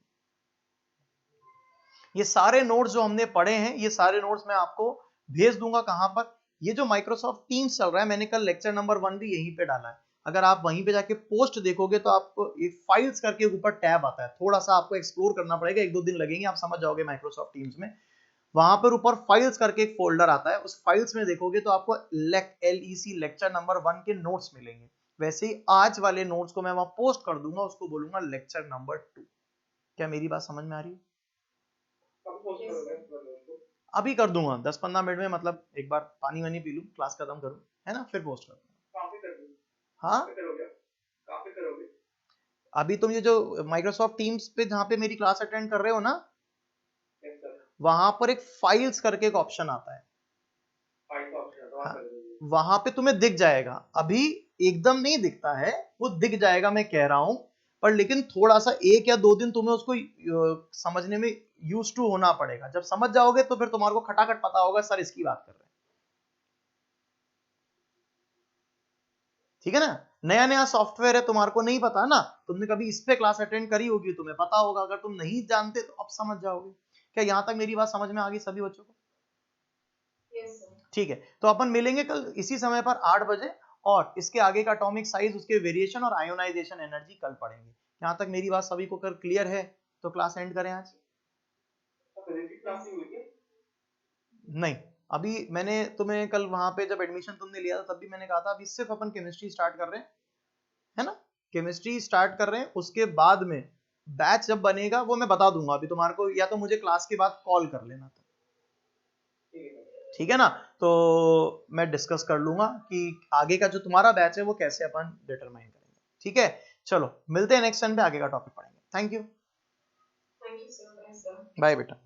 ये सारे नोट्स जो हमने पढ़े हैं, ये सारे नोट्स मैं आपको भेज दूंगा। कहां पर? ये जो माइक्रोसॉफ्ट टीम्स चल रहा है, मैंने कल लेक्चर नंबर 1 भी यहीं पे डाला है। अगर आप वहीं पे जाके पोस्ट देखोगे तो आपको एक फाइल्स करके ऊपर टैब आता है, थोड़ा सा आपको एक्सप्लोर करना पड़ेगा, 1-2 दिन लगेंगे, आप समझ जाओगे माइक्रोसॉफ्ट टीम्स में। वहां पर ऊपर फाइल्स करके एक फोल्डर आता है, उस फाइल्स में देखोगे तो आपको LEC लेक्चर नंबर 1 के नोट्स मिलेंगे। वैसे ही आज वाले नोट्स को मैं वहां पोस्ट कर दूंगा, उसको बोलूंगा लेक्चर नंबर 2। क्या मेरी बात समझ में आ रही है? अभी कर दूंगा 10-15 मिनट में, मतलब एक बार पानी वानी पी लूं, क्लास खत्म करूं, है ना, फिर पोस्ट कर दूंगा। हाँ अभी तुम ये जो माइक्रोसॉफ्ट टीम्स पे जहां पे मेरी क्लास अटेंड कर रहे हो ना, यस सर, वहां पर एक फाइल्स करके एक ऑप्शन आता है। फाइल का ऑप्शन है तो वहाँ हाँ, कर दीजिए। वहां पे तुम्हें दिख जाएगा, अभी एकदम नहीं दिखता है, वो दिख जाएगा, मैं कह रहा हूं, पर लेकिन थोड़ा सा 1 या 2 दिन तुम्हें उसको समझने में यूज टू होना पड़ेगा। जब समझ जाओगे तो फिर तुम्हारे को खटाखट पता होगा सर इसकी बात कर रहे हैं। ठीक है ना? नया नया सॉफ्टवेयर है, तुम्हारे को नहीं पता ना, तुमने कभी इस पे क्लास अटेंड करी होगी, तुम्हें पता होगा। अगर तुम नहीं जानते तो अब समझ जाओगे। क्या यहां तक मेरी बात समझ में आ गई सभी बच्चों को? Yes sir. ठीक है, तो अपन मिलेंगे कल इसी समय पर 8 बजे, और इसके आगे का एटॉमिक साइज, उसके वेरिएशन और आयोनाइजेशन एनर्जी कल पढ़ेंगे। यहां तक मेरी बात सभी को कर क्लियर है? तो क्लास एंड करें आज? फिजिक्स की क्लास नहीं हुई थी? नहीं, अभी मैंने तुम्हें कल वहां पे जब एडमिशन तुमने लिया था तब भी मैंने कहा था अभी सिर्फ अपन केमिस्ट्री स्टार्ट कर रहे हैं, है ना? केमिस्ट्री स्टार्ट कर रहे हैं, उसके बाद में बैच जब बनेगा वो मैं बता दूंगा अभी तुम्हारे को, या तो मुझे क्लास के बाद कॉल कर लेना था। ठीक है सर। ठीक है ना? तो मैं डिस्कस कर लूंगा कि आगे का जो तुम्हारा बैच है वो कैसे अपन डिटरमाइन करेंगे। ठीक है, चलो मिलते हैं नेक्स्ट टाइम पे, आगे का टॉपिक पढ़ेंगे। Thank you, thank you sir. Bye sir. Bye बेटा।